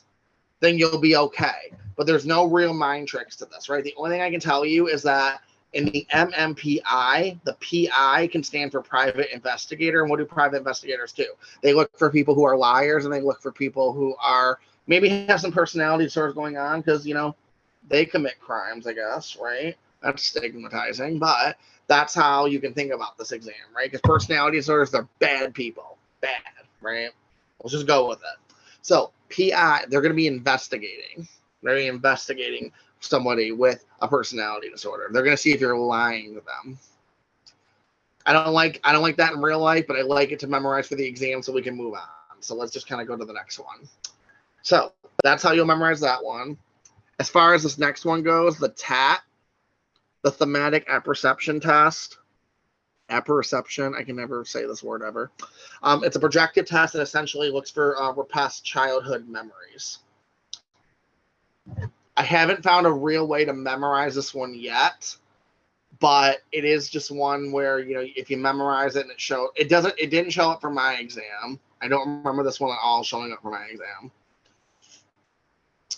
A: then you'll be okay. But there's no real mind tricks to this, right? The only thing I can tell you is that in the MMPI, the PI can stand for private investigator. And what do private investigators do? They look for people who are liars, and they look for people who are maybe have some personality disorders going on, because, you know, they commit crimes, I guess, right? That's stigmatizing, but that's how you can think about this exam, right? Because personality disorders, they're bad people. Bad, right? Let's just go with it. So PI, they're going to be investigating. They're going to be investigating somebody with a personality disorder. They're going to see if you're lying to them. I don't like that in real life, but I like it to memorize for the exam so we can move on. So let's just kind of go to the next one. So that's how you'll memorize that one. As far as this next one goes, the TAT, the Thematic Apperception Test. Apperception, I can never say this word ever. It's a projective test that essentially looks for repressed childhood memories. I haven't found a real way to memorize this one yet, but it is just one where, you know, if you memorize it and it didn't show up for my exam. I don't remember this one at all showing up for my exam.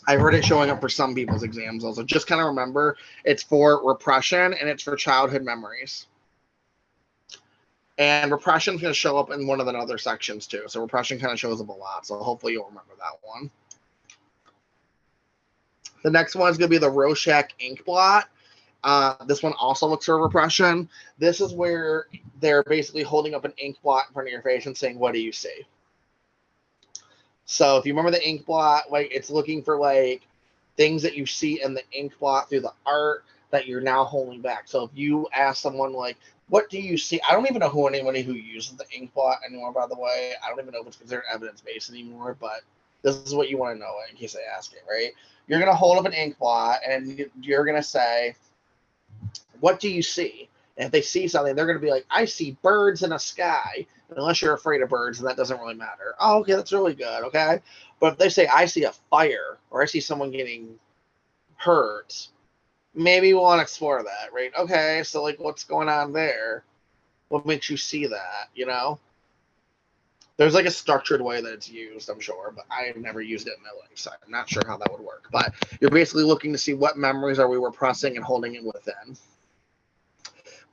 A: I've heard it showing up for some people's exams also. Just kind of remember it's for repression and it's for childhood memories. And repression is going to show up in one of the other sections too. So repression kind of shows up a lot. So hopefully you'll remember that one. The next one is going to be the Rorschach ink blot. This one also looks for repression. This is where they're basically holding up an ink blot in front of your face and saying, what do you see? So if you remember the ink blot, like, it's looking for like things that you see in the ink blot through the art that you're now holding back. So if you ask someone like, what do you see? I don't even know anybody who uses the ink blot anymore, by the way. I don't even know if it's considered evidence-based anymore, but this is what you want to know in case I ask it, right? You're going to hold up an ink blot and you're going to say, what do you see? And if they see something, they're going to be like, I see birds in a sky. And unless you're afraid of birds, that doesn't really matter. Oh, okay, that's really good, okay? But if they say, I see a fire, or I see someone getting hurt, maybe we want to explore that, right? Okay, so like what's going on there? What makes you see that, you know? There's like a structured way that it's used, I'm sure, but I have never used it in my life, so I'm not sure how that would work. But you're basically looking to see what memories are we repressing and holding it within.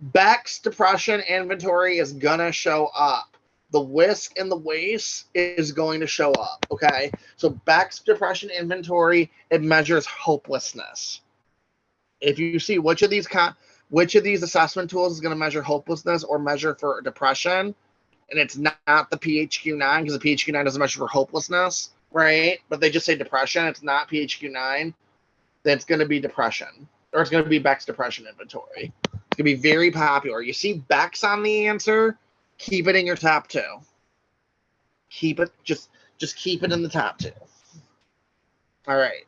A: Beck's depression inventory is gonna show up. The whisk and the waist is going to show up, okay? So Beck's depression inventory, it measures hopelessness. If you see which of these assessment tools is going to measure hopelessness or measure for depression, and it's not the PHQ-9, because the PHQ-9 doesn't measure for hopelessness, right? But they just say depression, it's not PHQ-9, then it's going to be depression, or it's going to be Beck's depression inventory. It's going to be very popular. You see Beck's on the answer, keep it in your top 2. Keep it, just keep it in the top 2. All right.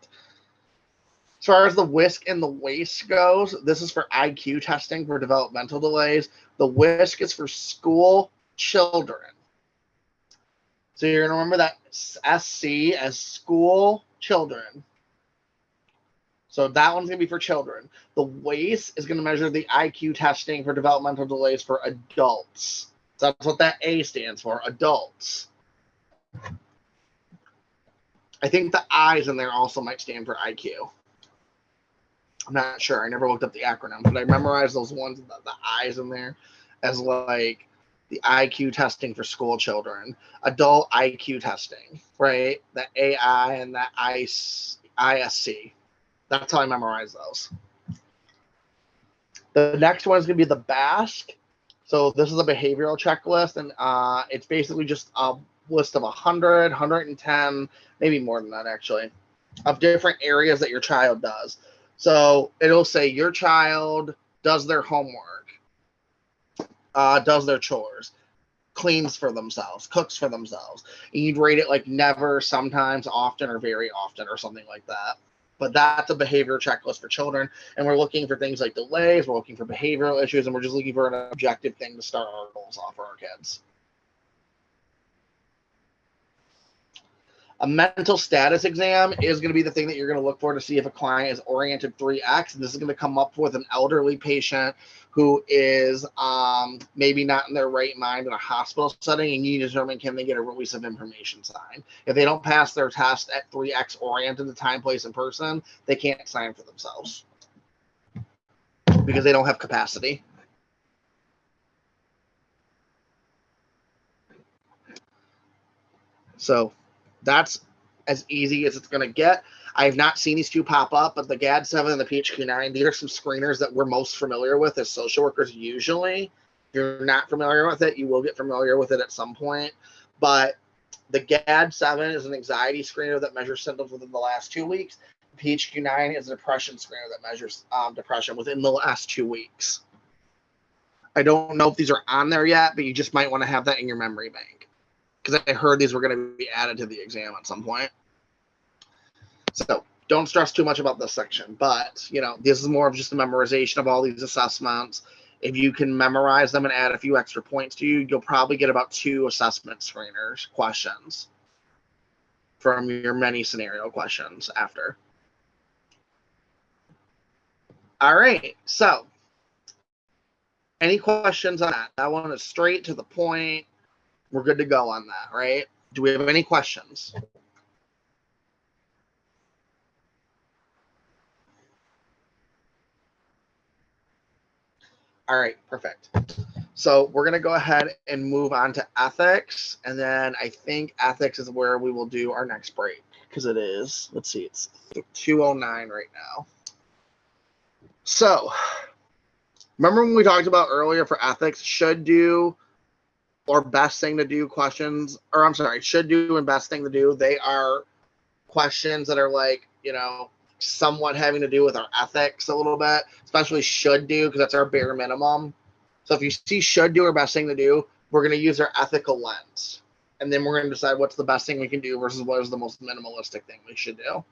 A: As far as the whisk and the waist goes, this is for IQ testing for developmental delays. The whisk is for school children. So you're going to remember that SC as school children. So that one's going to be for children. The waist is going to measure the IQ testing for developmental delays for adults. So that's what that A stands for, adults. I think the I's in there also might stand for IQ. I'm not sure. I never looked up the acronym, but I memorized those ones, the I's in there, as like the IQ testing for school children, adult IQ testing, right? The AI and the ISC. That's how I memorize those. The next one is going to be the BASC. So this is a behavioral checklist, and it's basically just a list of 100, 110, maybe more than that actually, of different areas that your child does. So it'll say your child does their homework, does their chores, cleans for themselves, cooks for themselves. And you'd rate it like never, sometimes, often, or very often, or something like that. But that's a behavior checklist for children. And we're looking for things like delays, we're looking for behavioral issues, and we're just looking for an objective thing to start our goals off for our kids. A mental status exam is going to be the thing that you're going to look for to see if a client is oriented 3X. And this is going to come up with an elderly patient who is maybe not in their right mind in a hospital setting, and you determine, can they get a release of information sign. If they don't pass their test at 3X oriented, the time, place, and person, they can't sign for themselves because they don't have capacity. So that's as easy as it's going to get. I have not seen these two pop up, but the GAD-7 and the PHQ-9, these are some screeners that we're most familiar with as social workers usually. If you're not familiar with it, you will get familiar with it at some point. But the GAD-7 is an anxiety screener that measures symptoms within the last 2 weeks. The PHQ-9 is a depression screener that measures depression within the last 2 weeks. I don't know if these are on there yet, but you just might want to have that in your memory bank, because I heard these were going to be added to the exam at some point. So don't stress too much about this section, but this is more of just a memorization of all these assessments. If you can memorize them and add a few extra points to you, you'll probably get about 2 assessment screeners questions from your many scenario questions after. All right, so any questions on that? That one is straight to the point. We're good to go on that, right? Do we have any questions? All right, perfect. So we're going to go ahead and move on to ethics. And then I think ethics is where we will do our next break, because it is, let's see, it's 2:09 right now. So remember when we talked about earlier for ethics, should do or best thing to do questions, or I'm sorry, should do and best thing to do, they are questions that are like, somewhat having to do with our ethics a little bit, especially should do, because that's our bare minimum. So if you see should do or best thing to do, we're going to use our ethical lens. And then we're going to decide what's the best thing we can do versus what is the most minimalistic thing we should do.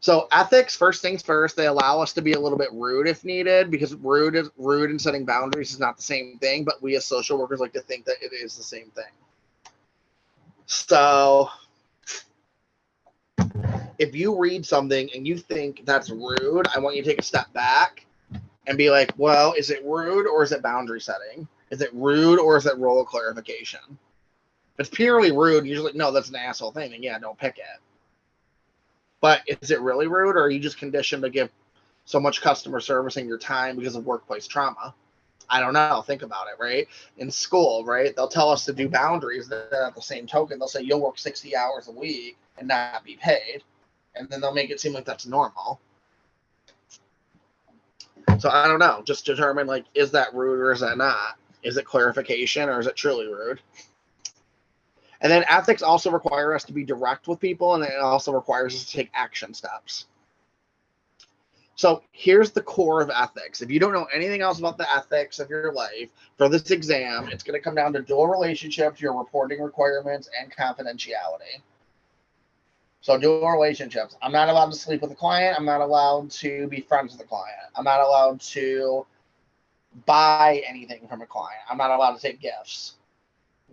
A: So ethics, first things first, they allow us to be a little bit rude if needed, because rude and setting boundaries is not the same thing, but we as social workers like to think that it is the same thing. So if you read something and you think that's rude, I want you to take a step back and be like, well, is it rude or is it boundary setting? Is it rude or is it role clarification? If it's purely rude, you're just like, no, that's an asshole thing, then yeah, don't pick it. But is it really rude, or are you just conditioned to give so much customer service in your time because of workplace trauma? I don't know. Think about it, right? In school, right? They'll tell us to do boundaries. Then at the same token, they'll say you'll work 60 hours a week and not be paid. And then they'll make it seem like that's normal. So I don't know. Just determine, like, is that rude or is that not? Is it clarification or is it truly rude? And then ethics also require us to be direct with people, and it also requires us to take action steps. So here's the core of ethics. If you don't know anything else about the ethics of your life, for this exam, it's going to come down to dual relationships, your reporting requirements, and confidentiality. So dual relationships. I'm not allowed to sleep with a client. I'm not allowed to be friends with a client. I'm not allowed to buy anything from a client. I'm not allowed to take gifts.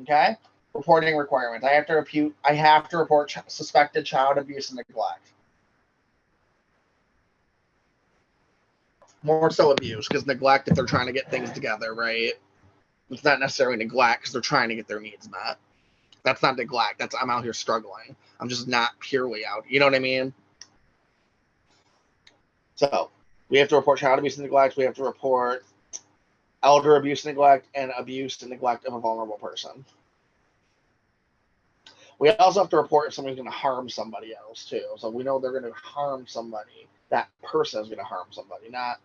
A: Okay? Reporting requirements. I have to report suspected child abuse and neglect. More so abuse, because neglect, if they're trying to get things together, right? It's not necessarily neglect because they're trying to get their needs met. That's not neglect. That's I'm out here struggling. I'm just not purely out. You know what I mean? So we have to report child abuse and neglect. We have to report elder abuse and neglect, and abuse and neglect of a vulnerable person. We also have to report if somebody's going to harm somebody else too. So we know they're going to harm somebody. That person is going to harm somebody, not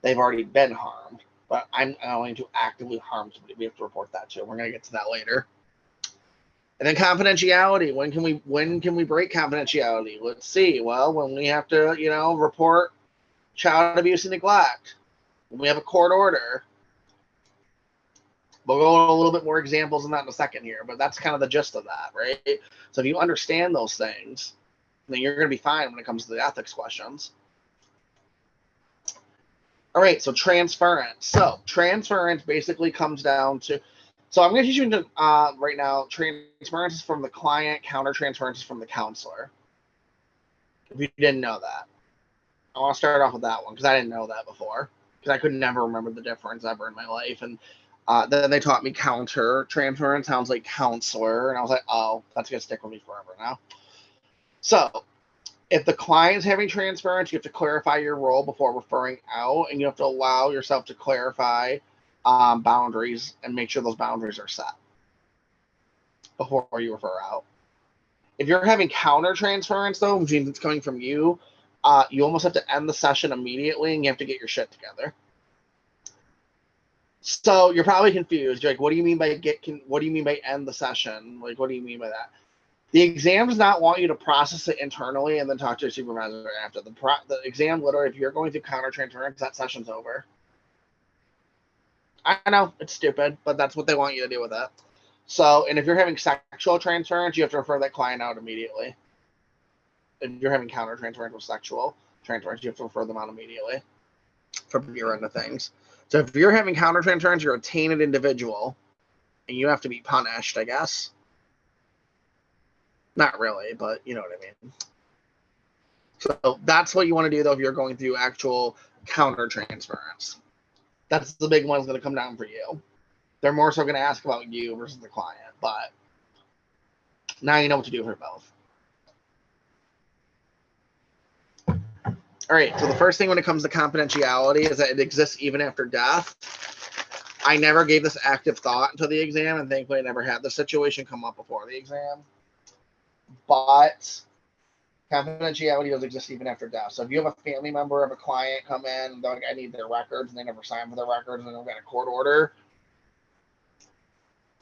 A: they've already been harmed, but I'm going to actively harm somebody. We have to report that too. We're going to get to that later. And then confidentiality. When can we break confidentiality? Let's see. Well, when we have to, report child abuse and neglect. When we have a court order. We'll go into a little bit more examples on that in a second here, but that's kind of the gist of that, right? So if you understand those things, then you're going to be fine when it comes to the ethics questions. All right, so transference. So transference basically comes down to, so I'm going to teach you right now, transference is from the client, counter-transference is from the counselor. If you didn't know that. I want to start off with that one because I didn't know that before, because I could never remember the difference ever in my life. And then they taught me counter-transference, sounds like counselor, and I was like, oh, that's going to stick with me forever now. So if the client's having transference, you have to clarify your role before referring out, and you have to allow yourself to clarify boundaries and make sure those boundaries are set before you refer out. If you're having counter-transference, though, which means it's coming from you, you almost have to end the session immediately, and you have to get your shit together. So you're probably confused. You're like, what do you mean by what do you mean by end the session? Like, what do you mean by that? The exam does not want you to process it internally and then talk to your supervisor after. The exam, literally, if you're going through counter-transference, that session's over. I know, it's stupid, but that's what they want you to do with it. So, and if you're having sexual transference, you have to refer that client out immediately. If you're having counter-transference with sexual transference, you have to refer them out immediately from your end of things. So if you're having counter-transference, you're a tainted individual, and you have to be punished, I guess. Not really, but you know what I mean. So that's what you want to do, though, if you're going through actual counter-transference. That's the big one that's going to come down for you. They're more so going to ask about you versus the client, but now you know what to do for both. All right, so the first thing when it comes to confidentiality is that it exists even after death. I never gave this active thought until the exam, and thankfully I never had this situation come up before the exam. But confidentiality does exist even after death. So if you have a family member of a client come in and they're like, I need their records, and they never sign for their records, and they've got a court order,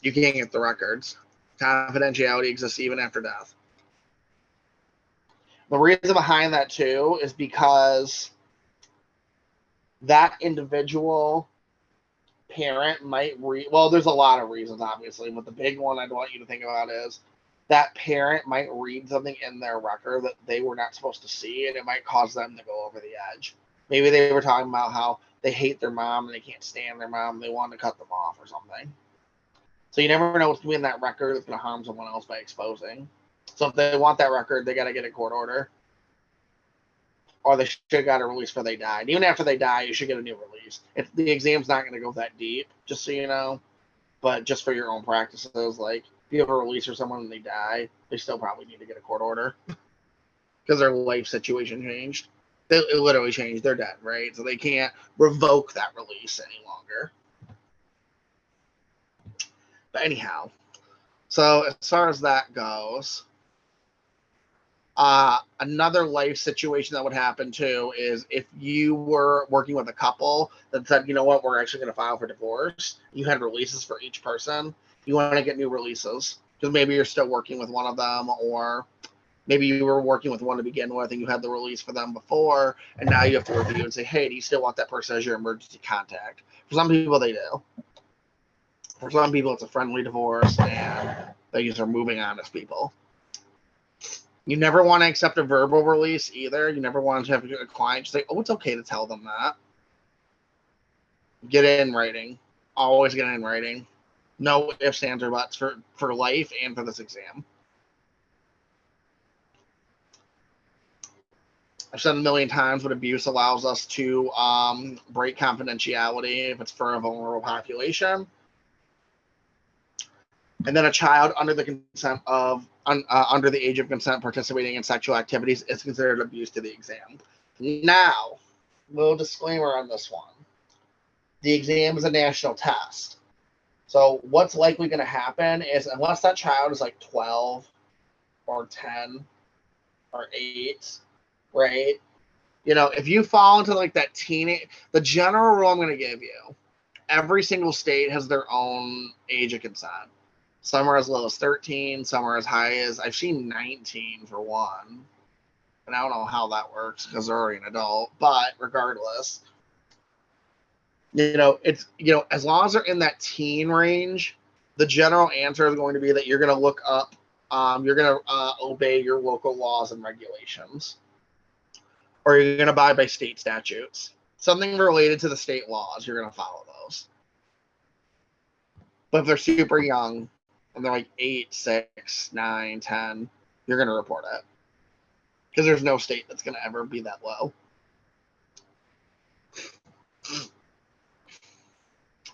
A: you can't get the records. Confidentiality exists even after death. The reason behind that, too, is because that individual parent might well, there's a lot of reasons, obviously, but the big one I'd want you to think about is that parent might read something in their record that they were not supposed to see, and it might cause them to go over the edge. Maybe they were talking about how they hate their mom and they can't stand their mom, and they want to cut them off or something. So you never know what's going to be in that record that's going to harm someone else by exposing. So if they want that record, they got to get a court order. Or they should have got a release before they died. Even after they die, you should get a new release. If the exam's not going to go that deep, just so you know. But just for your own practices, like if you have a release for someone and they die, they still probably need to get a court order. Because their life situation changed. It literally changed. They're dead, right? So they can't revoke that release any longer. But anyhow, so as far as that goes, another life situation that would happen too is if you were working with a couple that said, you know what, we're actually going to file for divorce. You had releases for each person. You want to get new releases because maybe you're still working with one of them, or maybe you were working with one to begin with and you had the release for them before, and now you have to review and say, hey, do you still want that person as your emergency contact? For some people, they do. For some people, it's a friendly divorce, and they just are moving on as people. You never want to accept a verbal release either. You never want to have a client say, oh, it's okay to tell them that. Get it in writing. Always get it in writing. No ifs, ands, or buts for life and for this exam. I've said a million times, but abuse allows us to break confidentiality if it's for a vulnerable population. And then a child under the consent of under the age of consent participating in sexual activities is considered abuse to the exam. Now, little disclaimer on this one. The exam is a national test. So what's likely going to happen is unless that child is like 12 or 10 or 8, right? You know, if you fall into like that teenage, the general rule I'm going to give you, every single state has their own age of consent. Some are as low as 13, some are as high as, I've seen 19 for one. And I don't know how that works because they're already an adult. But regardless, you know, it's, you know, as long as they're in that teen range, the general answer is going to be that you're going to look up, you're going to obey your local laws and regulations. Or you're going to abide by state statutes. Something related to the state laws, you're going to follow those. But if they're super young, and they're like 8, 6, 9, 10, you're going to report it. Because there's no state that's going to ever be that low.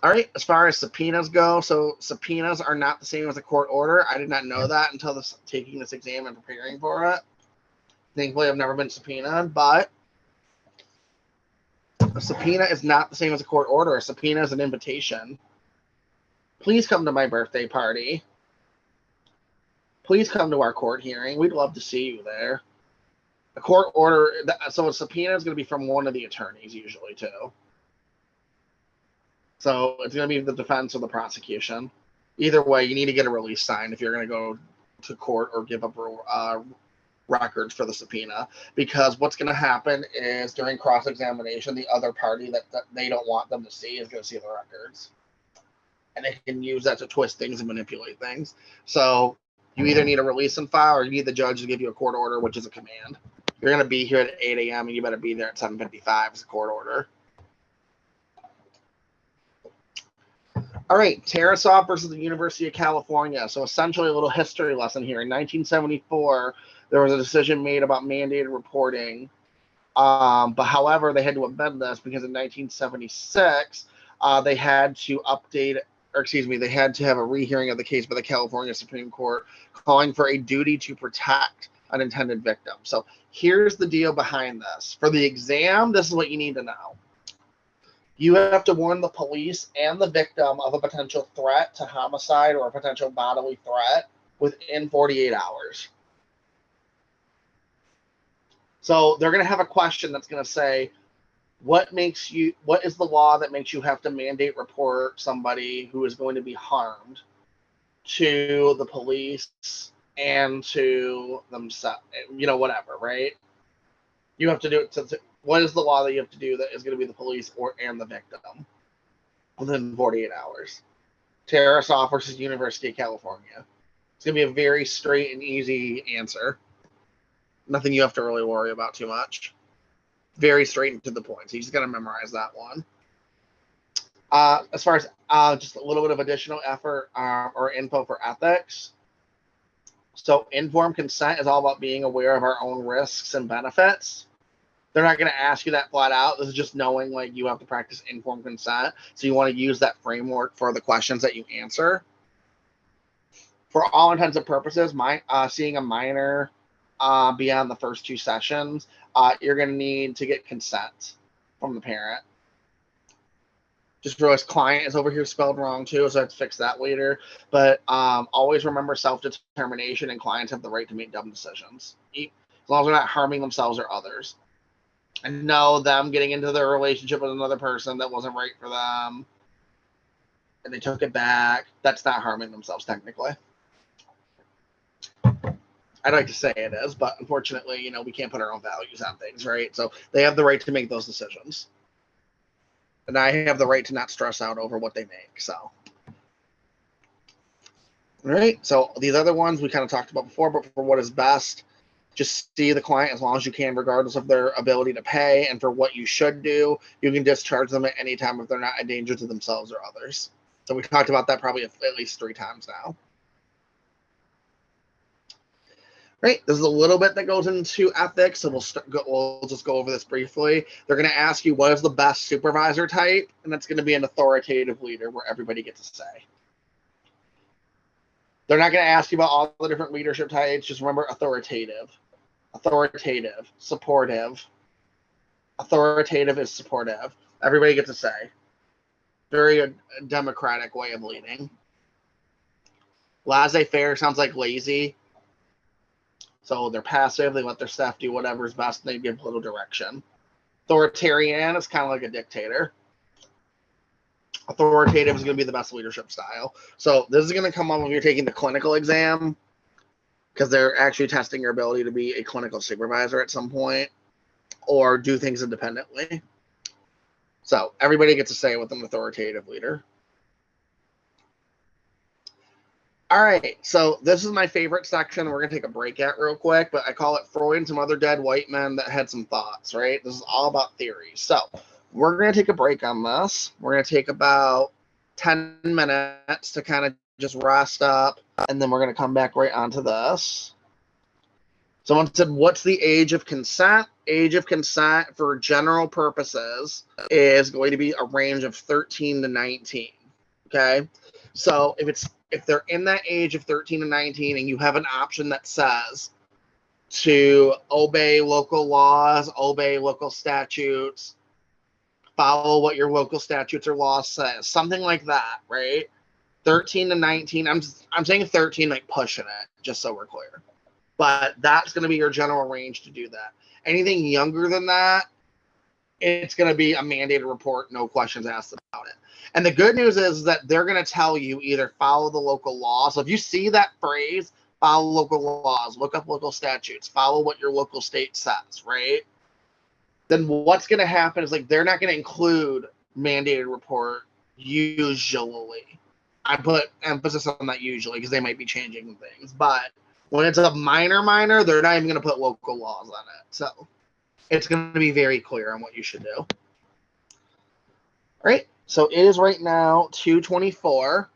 A: All right, as far as subpoenas go, so subpoenas are not the same as a court order. I did not know that until taking this exam and preparing for it. Thankfully, I've never been subpoenaed, but a subpoena is not the same as a court order. A subpoena is an invitation. Please come to my birthday party. Please come to our court hearing. We'd love to see you there. A court order, so a subpoena is going to be from one of the attorneys usually too. So it's going to be the defense or the prosecution. Either way, you need to get a release signed if you're going to go to court or give up records for the subpoena. Because what's going to happen is during cross-examination, the other party that they don't want them to see is going to see the records. And they can use that to twist things and manipulate things. So you either need a release and file or you need the judge to give you a court order, which is a command. You're going to be here at 8 a.m. and you better be there at 7:55 as a court order. All right, Tarasov versus the University of California. So essentially a little history lesson here. In 1974, there was a decision made about mandated reporting. But however, they had to amend this because in 1976, they had to they had to have a rehearing of the case by the California Supreme Court calling for a duty to protect unintended victims. So here's the deal behind this. For the exam, this is what you need to know. You have to warn the police and the victim of a potential threat to homicide or a potential bodily threat within 48 hours. So they're going to have a question that's going to say, what is the law that makes you have to mandate report somebody who is going to be harmed to the police and to themselves, whatever, right? You have to do it what is the law that you have to do that is going to be the police and the victim within 48 hours? Tarasov versus University of California. It's going to be a very straight and easy answer. Nothing you have to really worry about too much. Very straight and to the point. So you just got to memorize that one. As far as just a little bit of additional effort or info for ethics. So informed consent is all about being aware of our own risks and benefits. They're not going to ask you that flat out. This is just knowing like you have to practice informed consent. So you want to use that framework for the questions that you answer. For all intents and purposes, seeing a minor beyond the first 2 sessions, you're going to need to get consent from the parent. Just realized client is over here spelled wrong too, so I have to fix that later. But always remember self-determination, and clients have the right to make dumb decisions, as long as they're not harming themselves or others. And know them getting into their relationship with another person that wasn't right for them, and they took it back. That's not harming themselves technically. I'd like to say it is, but unfortunately, we can't put our own values on things, right? So they have the right to make those decisions. And I have the right to not stress out over what they make. So, all right. So these other ones we kind of talked about before, but for what is best, just see the client as long as you can, regardless of their ability to pay. And for what you should do, you can discharge them at any time if they're not a danger to themselves or others. So we talked about that probably at least 3 times now. Right, there's a little bit that goes into ethics, so we'll just go over this briefly. They're going to ask you what is the best supervisor type, and that's going to be an authoritative leader where everybody gets a say. They're not going to ask you about all the different leadership types. Just remember authoritative, supportive. Authoritative is supportive. Everybody gets a say. Very democratic way of leading. Laissez-faire sounds like lazy. So they're passive. They let their staff do whatever's best, and they give little direction. Authoritarian is kind of like a dictator. Authoritative is going to be the best leadership style. So this is going to come up when you're taking the clinical exam, because they're actually testing your ability to be a clinical supervisor at some point or do things independently. So everybody gets a say with an authoritative leader. All right, so this is my favorite section. We're going to take a break at real quick, but I call it Freud and some other dead white men that had some thoughts, right? This is all about theories. So we're going to take a break on this. We're going to take about 10 minutes to kind of just rest up, and then we're going to come back right onto this. Someone said, what's the age of consent? Age of consent for general purposes is going to be a range of 13 to 19, okay? So if they're in that age of 13 to 19 and you have an option that says to obey local laws, obey local statutes, follow what your local statutes or laws says, something like that, right? 13 to 19, I'm saying 13 like pushing it, just so we're clear. But that's going to be your general range to do that. Anything younger than that, it's going to be a mandated report, no questions asked about it. And the good news is that they're going to tell you either follow the local law. So if you see that phrase, follow local laws, look up local statutes, follow what your local state says, right? Then what's going to happen is like they're not going to include mandated report usually. I put emphasis on that usually because they might be changing things. But when it's a minor, they're not even going to put local laws on it. So it's going to be very clear on what you should do. All right. So it is right now 2:24.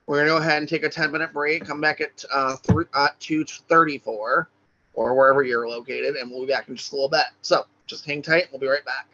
A: We're going to go ahead and take a 10-minute break, come back at 2:34 or wherever you're located, and we'll be back in just a little bit. So just hang tight. We'll be right back.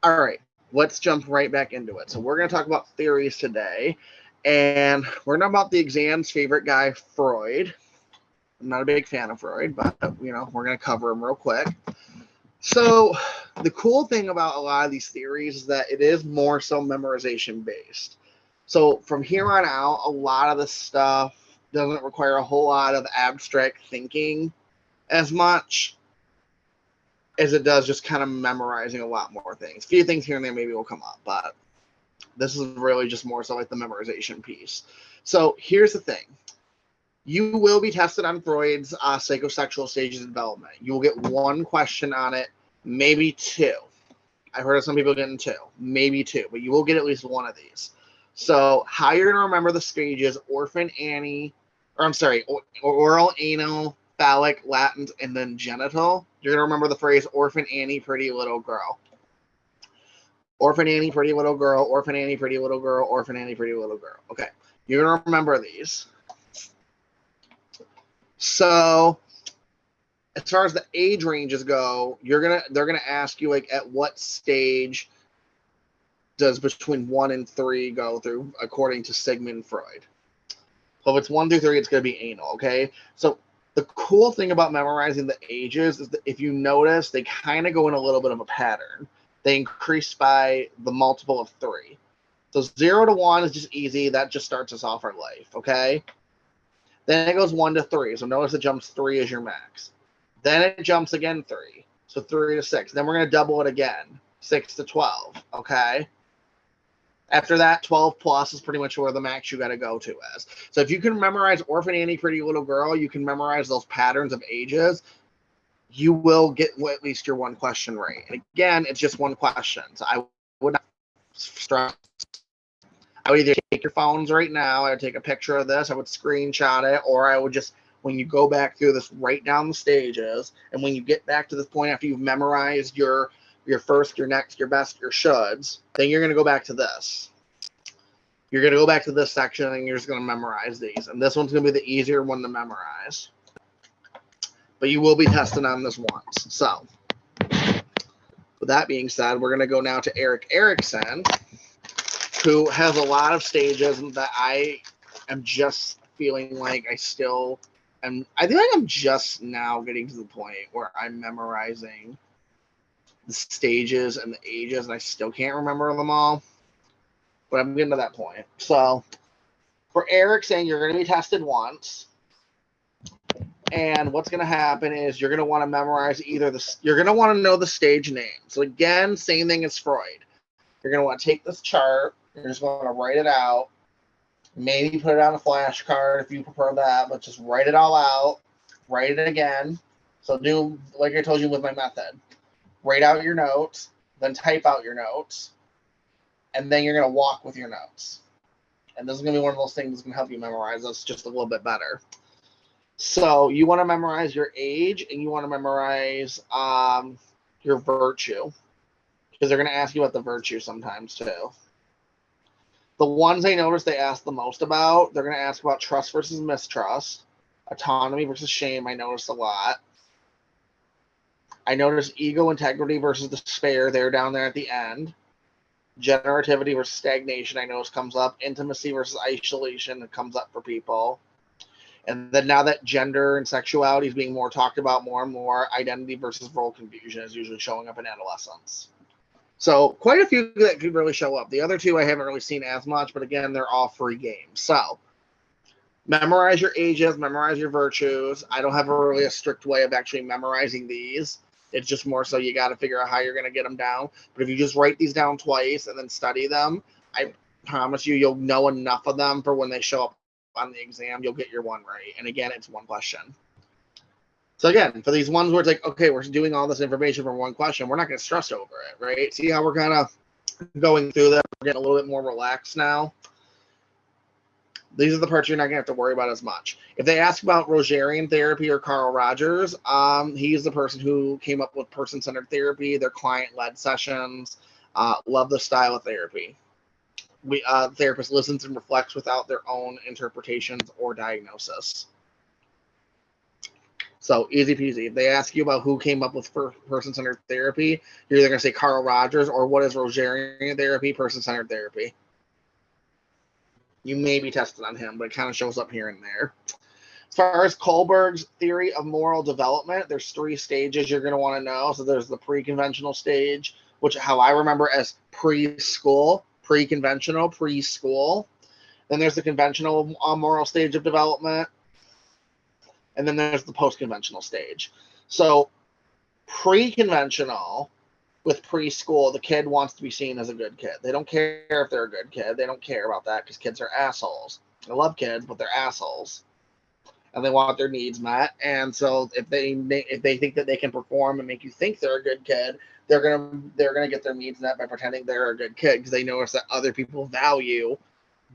A: All right, let's jump right back into it. So we're going to talk about theories today, and we're not about the exam's favorite guy, Freud. I'm not a big fan of Freud, but we're going to cover him real quick. So the cool thing about a lot of these theories is that it is more so memorization based. So from here on out, a lot of the stuff doesn't require a whole lot of abstract thinking as much as it does just kind of memorizing a lot more things. A few things here and there maybe will come up, but this is really just more so like the memorization piece. So here's the thing. You will be tested on Freud's psychosexual stages of development. You will get one question on it, maybe two. I've heard of some people getting two, maybe two, but you will get at least one of these. So how you're going to remember the stages, oral, anal, phallic, latent, and then genital. You're going to remember the phrase Orphan Annie, pretty little girl. Orphan Annie, pretty little girl, Orphan Annie, pretty little girl, Orphan Annie, pretty little girl. Okay, you're going to remember these. So as far as the age ranges go, they're gonna ask you like at what stage does between 1 and 3 go through according to Sigmund Freud. So if it's 1 through 3, it's gonna be anal. Okay, so the cool thing about memorizing the ages is that if you notice, they kind of go in a little bit of a pattern. They increase by the multiple of 3. So 0 to 1 is just easy. That just starts us off our life. Okay. Then it goes 1 to 3. So notice it jumps 3 as your max. Then it jumps again 3. So 3 to 6. Then we're going to double it again. 6 to 12. Okay. After that, 12 plus is pretty much where the max you got to go to as. So if you can memorize Orphan Annie, pretty little girl, you can memorize those patterns of ages, you will get at least your one question right. And again, it's just one question. So I would not stress. I would either take your phones right now, I would take a picture of this, I would screenshot it, or I would just, when you go back through this, write down the stages, and when you get back to this point after you've memorized your first, your next, your best, your shoulds, then you're going to go back to this. You're going to go back to this section, and you're just going to memorize these. And this one's going to be the easier one to memorize. But you will be tested on this once. So, with that being said, we're going to go now to Eric Erickson, who has a lot of stages that I am just feeling like I feel like I'm just now getting to the point where I'm memorizing the stages and the ages, and I still can't remember them all, but I'm getting to that point. So for Erickson, you're going to be tested once, and what's going to happen is you're going to want to memorize you're going to want to know the stage name. So again, same thing as Freud. You're going to want to take this chart. You're just going to write it out. Maybe put it on a flashcard if you prefer that, but just write it all out. Write it again. So do like I told you with my method. Write out your notes, then type out your notes, and then you're going to walk with your notes. And this is going to be one of those things that's going to help you memorize this just a little bit better. So you want to memorize your age, and you want to memorize your virtue, because they're going to ask you about the virtue sometimes too. The ones I noticed they ask the most about, they're going to ask about trust versus mistrust, autonomy versus shame. I noticed a lot. I noticed ego, integrity versus despair. They're down there at the end. Generativity versus stagnation, I noticed comes up. Intimacy versus isolation, it comes up for people. And then now that gender and sexuality is being more talked about more and more, identity versus role confusion is usually showing up in adolescence. So quite a few that could really show up. The other two I haven't really seen as much, but again, they're all free games. So memorize your ages, memorize your virtues. I don't have really a strict way of actually memorizing these. It's just more so you got to figure out how you're going to get them down. But if you just write these down twice and then study them, I promise you'll know enough of them for when they show up on the exam, you'll get your one right. And again, it's one question. So again, for these ones where it's like, okay, we're doing all this information for one question, we're not going to stress over it, right? See how we're kind of going through that? We're getting a little bit more relaxed now. These are the parts you're not going to have to worry about as much. If they ask about Rogerian therapy or Carl Rogers, he's the person who came up with person-centered therapy, their client-led sessions. Love the style of therapy. The therapist listens and reflects without their own interpretations or diagnosis. So easy peasy. If they ask you about who came up with person-centered therapy, you're either going to say Carl Rogers or what is Rogerian therapy, person-centered therapy. You may be tested on him, but it kind of shows up here and there. As far as Kohlberg's theory of moral development, there's 3 stages you're going to want to know. So there's the pre-conventional stage, which how I remember as preschool, pre-conventional, preschool. Then there's the conventional moral stage of development. And then there's the post-conventional stage. So pre-conventional, with preschool, the kid wants to be seen as a good kid. They don't care if they're a good kid. They don't care about that because kids are assholes. I love kids, but they're assholes. And they want their needs met. And so if they think that they can perform and make you think they're a good kid, they're gonna get their needs met by pretending they're a good kid because they notice that other people value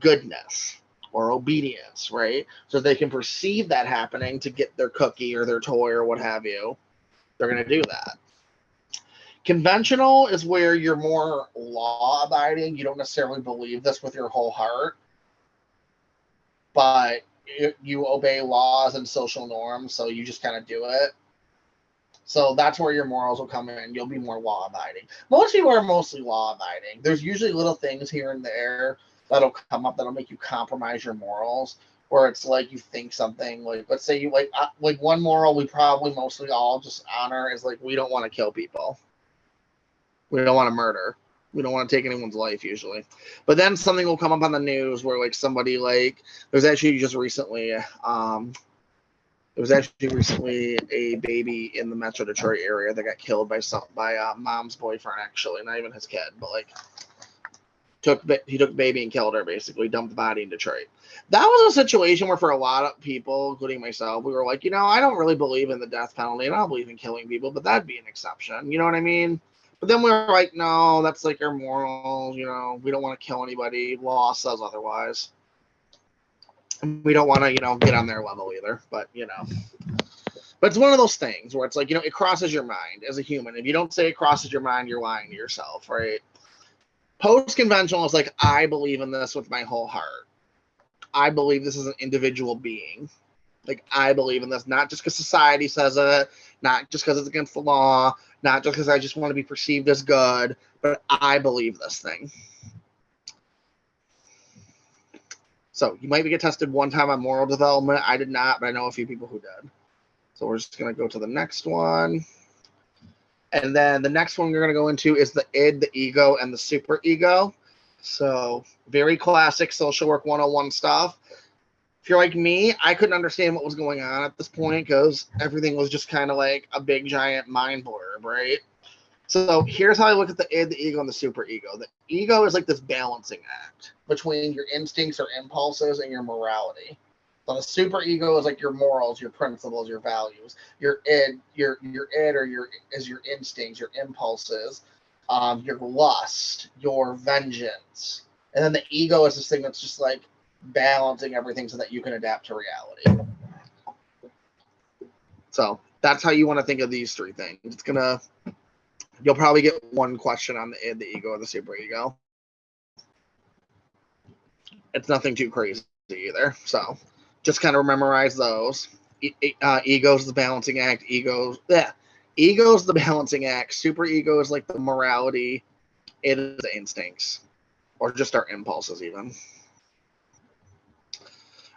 A: goodness or obedience, right? So they can perceive that happening to get their cookie or their toy or what have you. They're going to do that. Conventional is where you're more law-abiding. You don't necessarily believe this with your whole heart, but you obey laws and social norms, so you just kind of do it. So that's where your morals will come in. You'll be more law-abiding. Most people are mostly law-abiding. There's usually little things here and there that'll come up that'll make you compromise your morals, where it's like you think something like, let's say you like one moral we probably mostly all just honor is like we don't want to kill people, we don't want to murder, we don't want to take anyone's life usually. But then something will come up on the news where like somebody like there's actually just recently a baby in the Metro Detroit area that got killed by mom's boyfriend, actually, not even his kid, but like he took baby and killed her, basically dumped the body in Detroit. That was a situation where for a lot of people, including myself, we were like, I don't really believe in the death penalty and I don't believe in killing people, but that'd be an exception. You know what I mean? But then we were like, no, that's like our morals. We don't want to kill anybody. Law says otherwise. And we don't want to, get on their level either. But, But it's one of those things where it's like, it crosses your mind as a human. If you don't say it crosses your mind, you're lying to yourself, right? Post-conventional is like, I believe in this with my whole heart. I believe this is an individual being. Like, I believe in this, not just because society says it, not just because it's against the law, not just because I just want to be perceived as good, but I believe this thing. So you might get tested one time on moral development. I did not, but I know a few people who did. So we're just going to go to the next one. And then the next one we're going to go into is the id, the ego, and the superego. So very classic social work 101 stuff. If you're like me, I couldn't understand what was going on at this point because everything was just kind of like a big giant mind blurb, right? So here's how I look at the id, the ego, and the superego. The ego is like this balancing act between your instincts or impulses and your morality. So the superego is like your morals, your principles, your values. Your id, is your instincts, your impulses, your lust, your vengeance. And then the ego is this thing that's just like balancing everything so that you can adapt to reality. So that's how you want to think of these 3 things. You'll probably get one question on the id, the ego, or the superego. It's nothing too crazy either. So just kind of memorize those. Ego is the balancing act. Ego is the balancing act. Superego is like the morality. It is the instincts, or just our impulses even.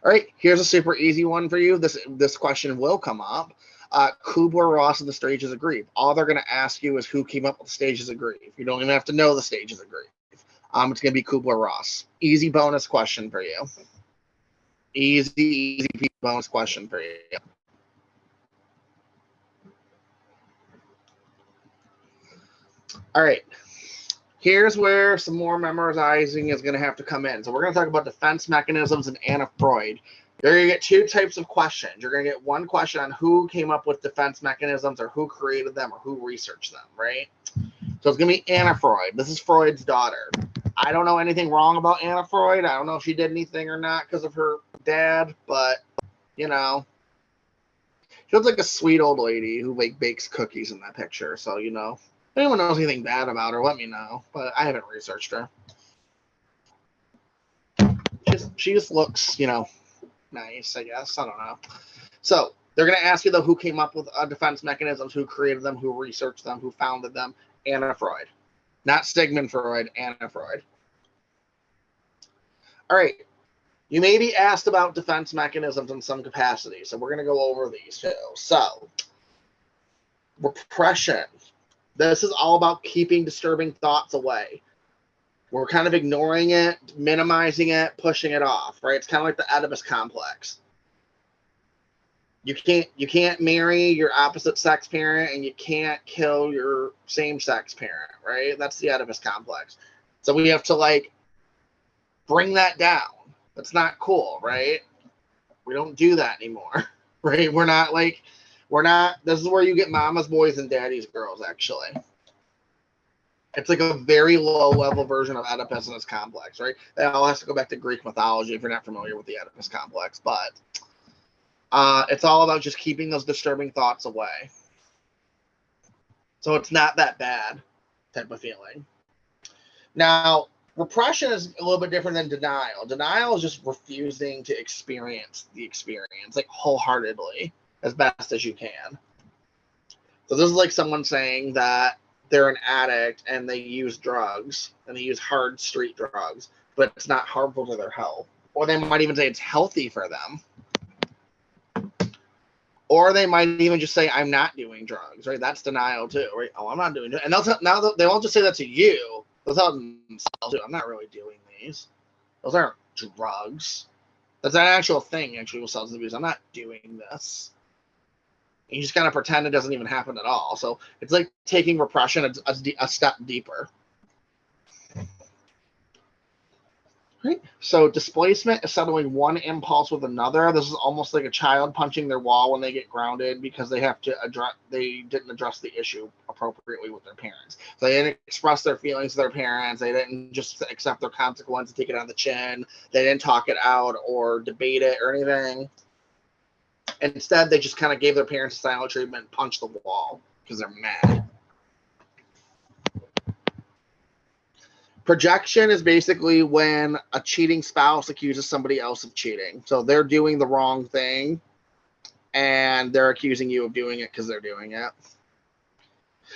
A: All right, here's a super easy one for you. This question will come up. Kubler-Ross and the stages of grief. All they're going to ask you is who came up with the stages of grief. You don't even have to know the stages of grief. It's going to be Kubler-Ross. Easy bonus question for you. Easy bonus question for you. All right. Here's where some more memorizing is going to have to come in. So we're going to talk about defense mechanisms and Anna Freud. You're going to get 2 types of questions. You're going to get one question on who came up with defense mechanisms or who created them or who researched them, right? So it's going to be Anna Freud. This is Freud's daughter. I don't know anything wrong about Anna Freud. I don't know if she did anything or not because of her dad, but, she looks like a sweet old lady who bakes cookies in that picture. So, if anyone knows anything bad about her, let me know. But I haven't researched her. She just looks, nice, I guess. I don't know. So They're going to ask you, though, who came up with defense mechanisms, who created them, who researched them, who founded them. Anna Freud. Not Sigmund Freud, Anna Freud. All right. You may be asked about defense mechanisms in some capacity, so we're going to go over these too. So, repression. This is all about keeping disturbing thoughts away. We're kind of ignoring it, minimizing it, pushing it off, right? It's kind of like the Oedipus complex. You can't marry your opposite sex parent, and you can't kill your same sex parent, right? That's the Oedipus complex. So we have to like bring that down. That's not cool, right? We don't do that anymore, right? We're not. This is where you get mama's boys and daddy's girls, actually. It's like a very low-level version of Oedipus and his complex, right? That all has to go back to Greek mythology if you're not familiar with the Oedipus complex, but it's all about just keeping those disturbing thoughts away. So it's not that bad type of feeling. Now, repression is a little bit different than denial. Denial is just refusing to experience the experience, like wholeheartedly, as best as you can. So this is like someone saying that they're an addict and they use drugs, and they use hard street drugs, but it's not harmful to their health. Or they might even say it's healthy for them. Or they might even just say, I'm not doing drugs, right? That's denial too, right? Oh, I'm not doing it. And they won't just say that to you. They'll tell themselves, I'm not really doing these. Those aren't drugs. That's an actual thing, actually, with substance abuse. I'm not doing this. And you just kind of pretend it doesn't even happen at all. So it's like taking repression a step deeper. Right. So displacement is settling one impulse with another. This is almost like a child punching their wall when they get grounded because they didn't address the issue appropriately with their parents. So they didn't express their feelings to their parents. They didn't just accept their consequences, take it on the chin. They didn't talk it out or debate it or anything. Instead, they just kind of gave their parents silent treatment and punched the wall because they're mad. Projection is basically when a cheating spouse accuses somebody else of cheating. So they're doing the wrong thing, and they're accusing you of doing it because they're doing it.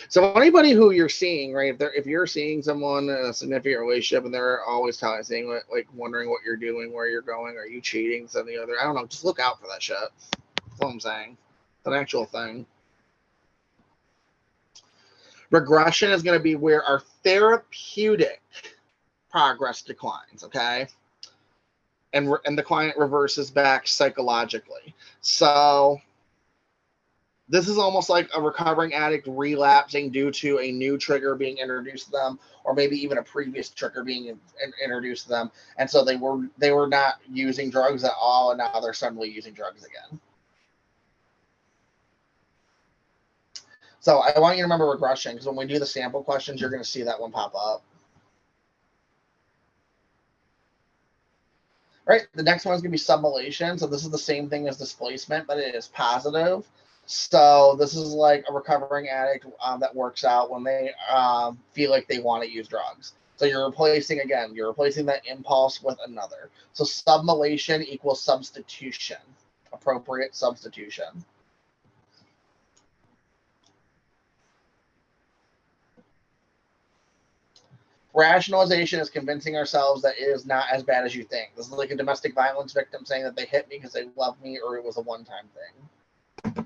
A: So anybody who you're seeing, right? If you're seeing someone in a significant relationship and they're always saying, like, wondering what you're doing, where you're going, are you cheating, this and the other, I don't know. Just look out for that shit. That's what I'm saying. It's an actual thing. Regression is going to be where our therapeutic progress declines, okay? And the client reverses back psychologically. So this is almost like a recovering addict relapsing due to a new trigger being introduced to them, or maybe even a previous trigger being introduced to them. And so they were not using drugs at all, and now they're suddenly using drugs again. So I want you to remember regression, because when we do the sample questions, you're going to see that one pop up. Right, the next one is going to be sublimation. So this is the same thing as displacement, but it is positive. So this is like a recovering addict that works out when they feel like they want to use drugs. So you're replacing that impulse with another. So sublimation equals substitution, appropriate substitution. Rationalization is convincing ourselves that it is not as bad as you think. This is like a domestic violence victim saying that they hit me because they love me, or it was a one-time thing.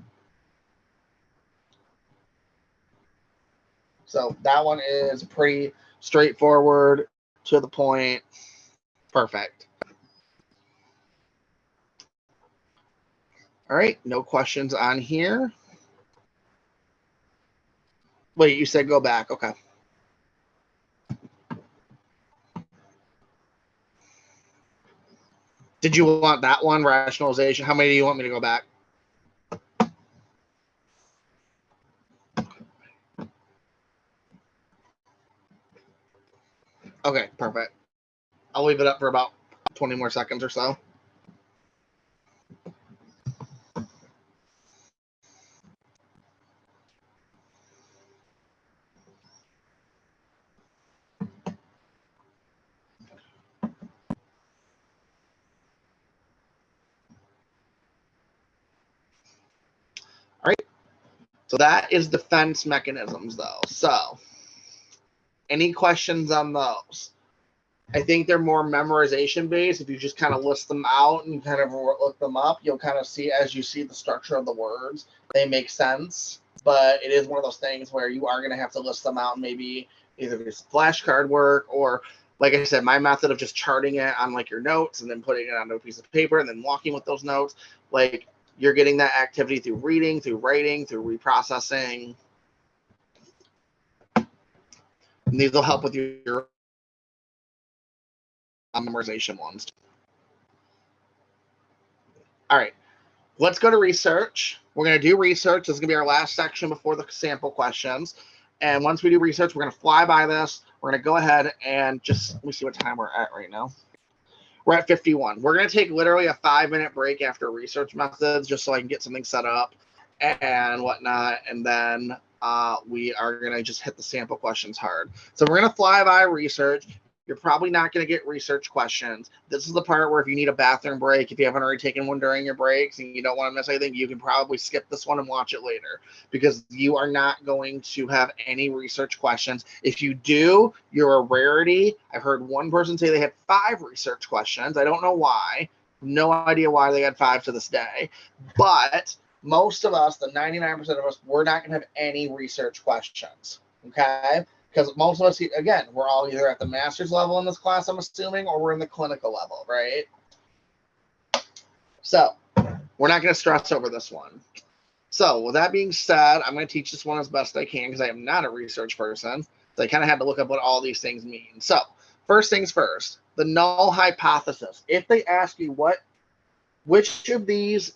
A: So that one is pretty straightforward, to the point, perfect. All right, no questions on here. Wait, you said go back. Okay. Did you want that one, rationalization? How many do you want me to go back? Okay, perfect. I'll leave it up for about 20 more seconds or so. So that is defense mechanisms, though. So any questions on those? I think they're more memorization based. If you just kind of list them out and kind of look them up, you'll kind of see, as you see the structure of the words, they make sense. But it is one of those things where you are going to have to list them out and maybe either do some flashcard work or, like I said, my method of just charting it on like your notes and then putting it onto a piece of paper and then walking with those notes. Like you're getting that activity through reading, through writing, through reprocessing. And these will help with your memorization ones. All right, let's go to research. We're going to do research. This is going to be our last section before the sample questions. And once we do research, we're going to fly by this. We're going to go ahead and just, let me see what time we're at right now. We're at 51. We're going to take literally a 5-minute break after research methods just so I can get something set up and whatnot. And then we are going to just hit the sample questions hard. So we're going to fly by research. You're probably not going to get research questions. This is the part where if you need a bathroom break, if you haven't already taken one during your breaks and you don't want to miss anything, you can probably skip this one and watch it later because you are not going to have any research questions. If you do, you're a rarity. I've heard one person say they had 5 research questions. I don't know why. No idea why they had 5 to this day. But most of us, the 99% of us, we're not going to have any research questions. Okay? Because most of us, again, we're all either at the master's level in this class, I'm assuming, or we're in the clinical level, right? So we're not going to stress over this one. So with that being said, I'm going to teach this one as best I can because I am not a research person. So I kind of had to look up what all these things mean. So first things first, the null hypothesis. If they ask you which of these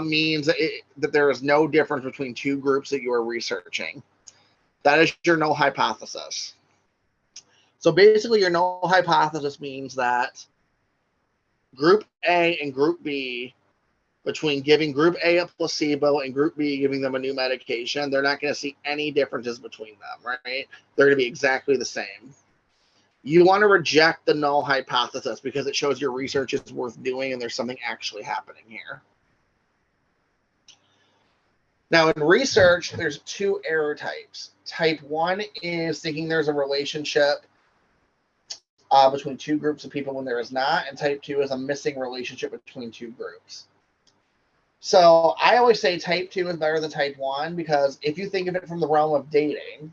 A: means that there is no difference between 2 groups that you are researching, that is your null hypothesis. So basically your null hypothesis means that group A and group B, between giving group A a placebo and group B giving them a new medication, they're not going to see any differences between them, right? They're going to be exactly the same. You want to reject the null hypothesis because it shows your research is worth doing and there's something actually happening here. Now, in research, there's 2 error types. Type 1 is thinking there's a relationship between 2 groups of people when there is not, and type 2 is a missing relationship between 2 groups. So I always say type 2 is better than type 1 because if you think of it from the realm of dating,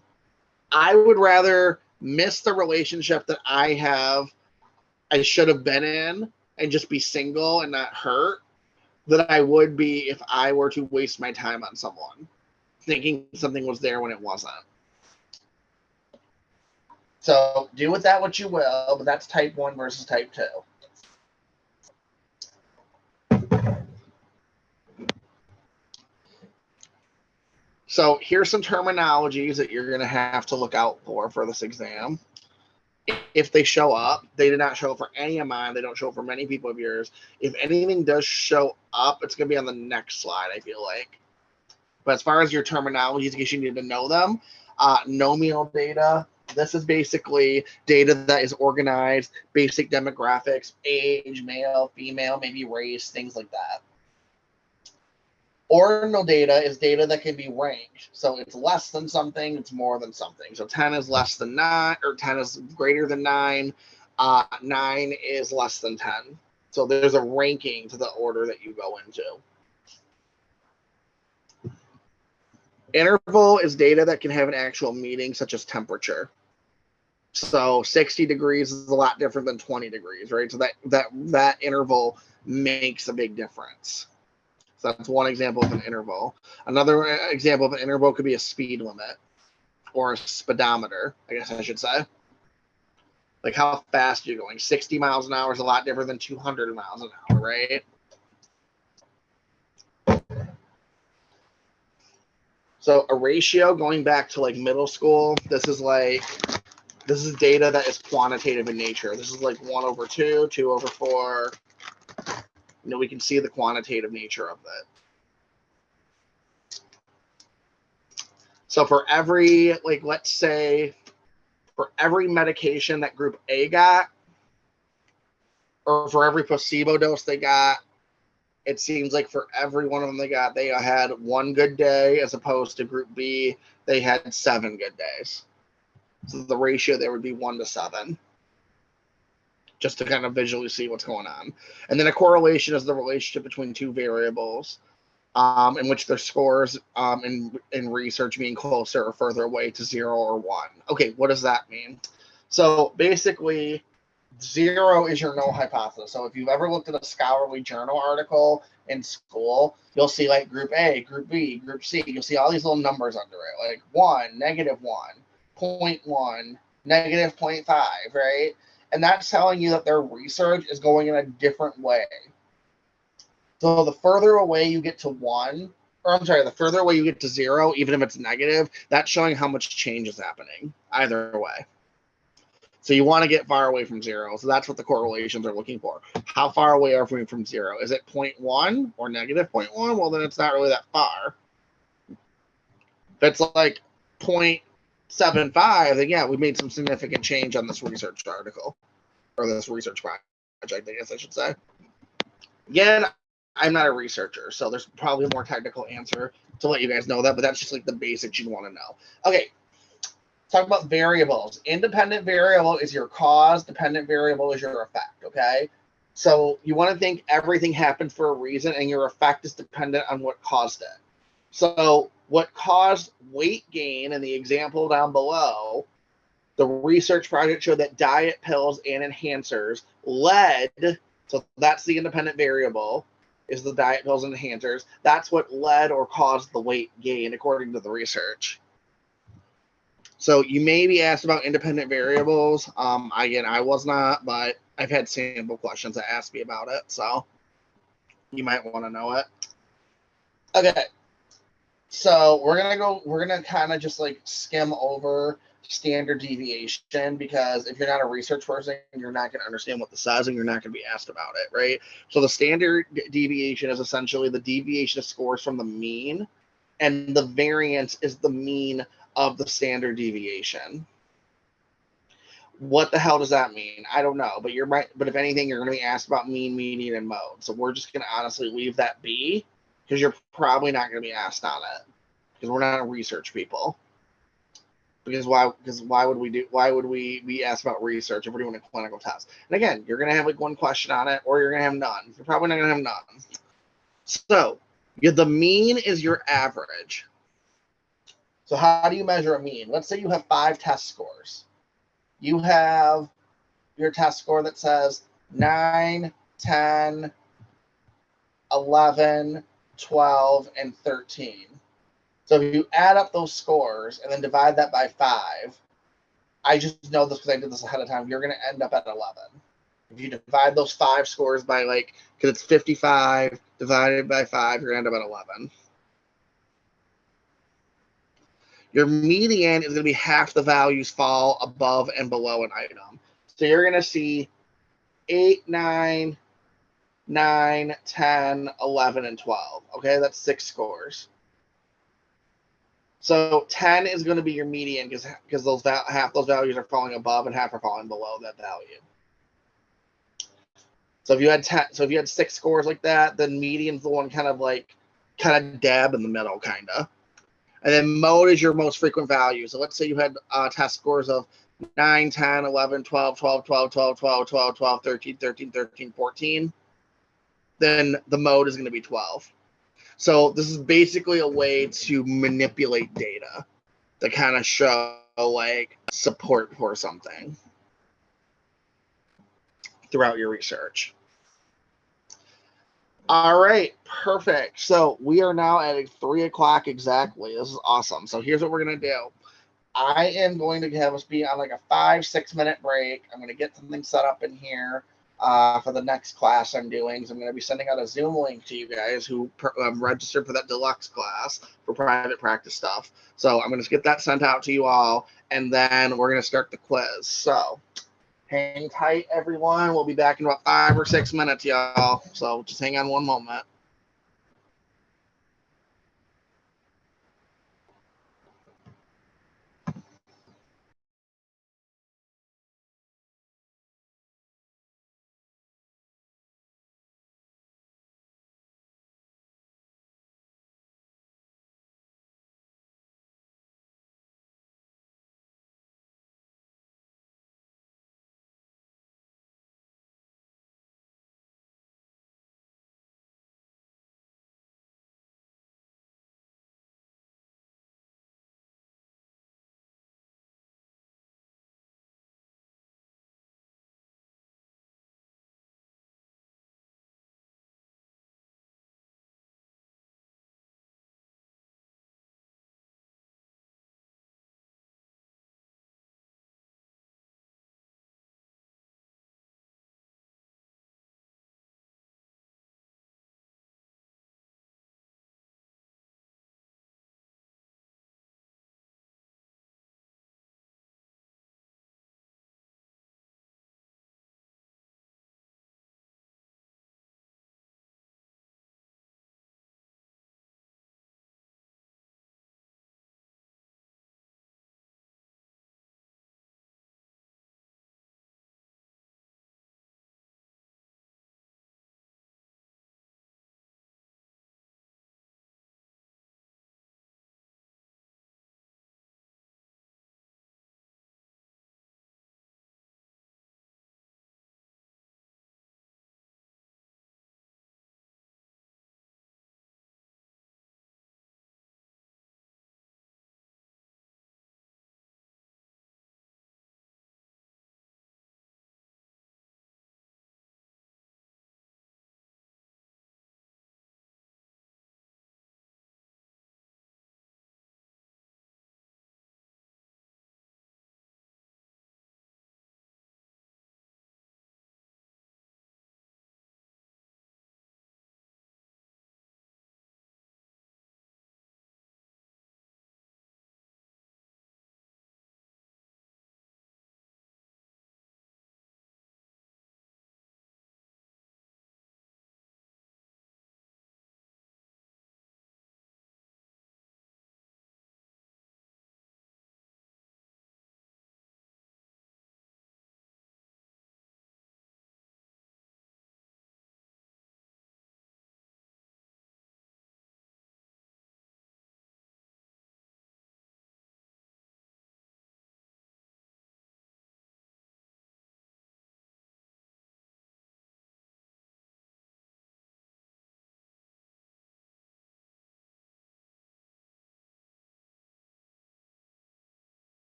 A: I would rather miss the relationship that I should have been in and just be single and not hurt than I would be if I were to waste my time on someone thinking something was there when it wasn't. So do with that what you will, but that's type 1 versus type 2. So here's some terminologies that you're going to have to look out for this exam. If they show up, they did not show up for any of mine. They don't show up for many people of yours. If anything does show up, it's going to be on the next slide, I feel like. But as far as your terminologies, in case you need to know them, nomial data. This is basically data that is organized, basic demographics, age, male, female, maybe race, things like that. Ordinal data is data that can be ranked. So it's less than something, it's more than something. So 10 is less than 9, or 10 is greater than 9. 9 is less than 10. So there's a ranking to the order that you go into. Interval is data that can have an actual meaning, such as temperature. So 60 degrees is a lot different than 20 degrees, right? So that interval makes a big difference. So that's one example of an interval. Another example of an interval could be a speed limit or a speedometer, I guess I should say. Like how fast you're going. 60 miles an hour is a lot different than 200 miles an hour, right? So a ratio, going back to like middle school, this is data that is quantitative in nature. This is like 1/2, 2/4. You know, we can see the quantitative nature of it. So for every, like, let's say, for every medication that group A got, or for every placebo dose they got, it seems like for every one of them they had one good day, as opposed to Group B, they had 7 good days. So the ratio there would be 1 to 7, just to kind of visually see what's going on. And then a correlation is the relationship between 2 variables, in which their scores in research being closer or further away to 0 or 1. Okay, what does that mean? So basically, 0 is your null hypothesis. So if you've ever looked at a scholarly journal article in school, you'll see like Group A, Group B, Group C. You'll see all these little numbers under it, like 1, -1, 0.1, -0.5, right? And that's telling you that their research is going in a different way. So the further away you get to 1, or I'm sorry, the further away you get to 0, even if it's negative, that's showing how much change is happening either way. So you want to get far away from 0. So that's what the correlations are looking for. How far away are we from 0? Is it 0.1 or -0.1? Well, then it's not really that far. If it's like 0.75, then yeah, we made some significant change on this research article, or this research project, I guess I should say. Again, I'm not a researcher, so there's probably a more technical answer to let you guys know that, but that's just like the basics you want to know. Okay, talk about variables. Independent variable is your cause, dependent variable is your effect, okay? So you want to think everything happened for a reason, and your effect is dependent on what caused it. So what caused weight gain in the example down below, the research project showed that diet pills and enhancers led, so that's the independent variable, is the diet pills and enhancers. That's what led or caused the weight gain, according to the research. So you may be asked about independent variables. Again, I was not, but I've had sample questions that ask me about it, so you might want to know it. Okay, so we're gonna kind of just like skim over standard deviation, because if you're not a research person, you're not going to understand what this says, and you're not going to be asked about it, right? So the standard deviation is essentially the deviation of scores from the mean, and the variance is the mean of the standard deviation. What the hell does that mean? I don't know, but you're right. But if anything, you're going to be asked about mean, median, and mode. So we're just going to honestly leave that be, because you're probably not going to be asked on it, because we're not research people. Because why would we be asked about research if we're doing a clinical test? And again, you're going to have like one question on it, or you're going to have none. You're probably not going to have none. So the mean is your average. So how do you measure a mean? Let's say you have 5 test scores. You have your test score that says 9, 10, 11, 12, and 13. So if you add up those scores and then divide that by 5, I just know this because I did this ahead of time, you're going to end up at 11. If you divide those 5 scores by because it's 55 divided by 5, you're going to end up at 11. Your median is going to be half the values fall above and below an item. So you're going to see 8, 9, 9, 10, 11, and 12. Okay, that's 6 scores. So 10 is going to be your median, because half those values are falling above and half are falling below that value. So if you had 6 scores like that, then median's the one kind of dab in the middle, kind of. And then mode is your most frequent value. So let's say you had test scores of 9, 10, 11, 12, 12, 12, 12, 12, 12, 12, 13, 13, 13, 14. Then the mode is going to be 12. So this is basically a way to manipulate data to kind of show support for something throughout your research. All right, perfect. So we are now at 3 o'clock exactly. This is awesome. So here's what we're going to do. I am going to have us be on like a 5-6 minute break. I'm going to get something set up in here for the next class I'm doing. So I'm going to be sending out a Zoom link to you guys who registered for that deluxe class for private practice stuff. So I'm going to get that sent out to you all, and then we're going to start the quiz. So hang tight, everyone. We'll be back in about 5 or 6 minutes, y'all. So just hang on one moment.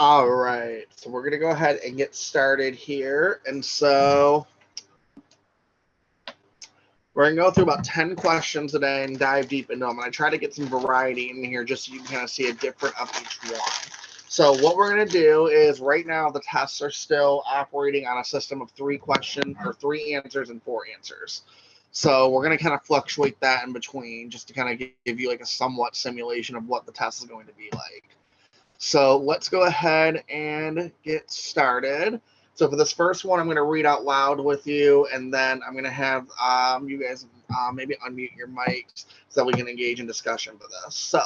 A: All right, so we're going to go ahead and get started here. And so we're going to go through about 10 questions today and dive deep into them. And I try to get some variety in here just so you can kind of see a different of each one. So what we're going to do is right now the tests are still operating on a system of 3 questions or 3 answers and 4 answers. So we're going to kind of fluctuate that in between just to kind of give you like a somewhat simulation of what the test is going to be like. So let's go ahead and get started. So for this first one, I'm going to read out loud with you, and then I'm going to have you guys maybe unmute your mics so that we can engage in discussion for this. So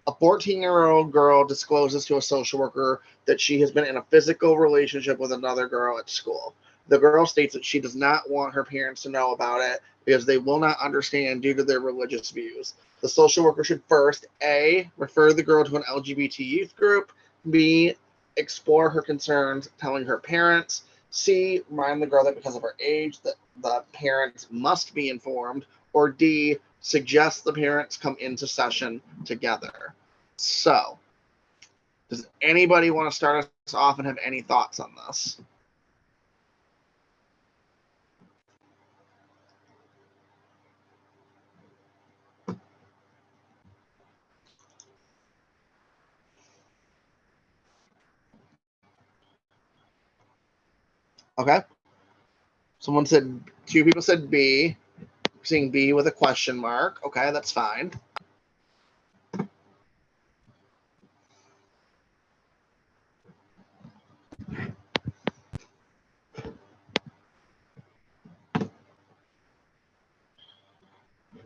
A: a 14-year-old girl discloses to a social worker that she has been in a physical relationship with another girl at school. The girl states that she does not want her parents to know about it because they will not understand due to their religious views. The social worker should first, A, refer the girl to an LGBT youth group, B, explore her concerns, telling her parents, C, remind the girl that because of her age, that the parents must be informed, or D, suggest the parents come into session together. So, does anybody want to start us off and have any thoughts on this? Okay. Someone said, 2 people said B. Seeing B with a question mark. Okay, that's fine.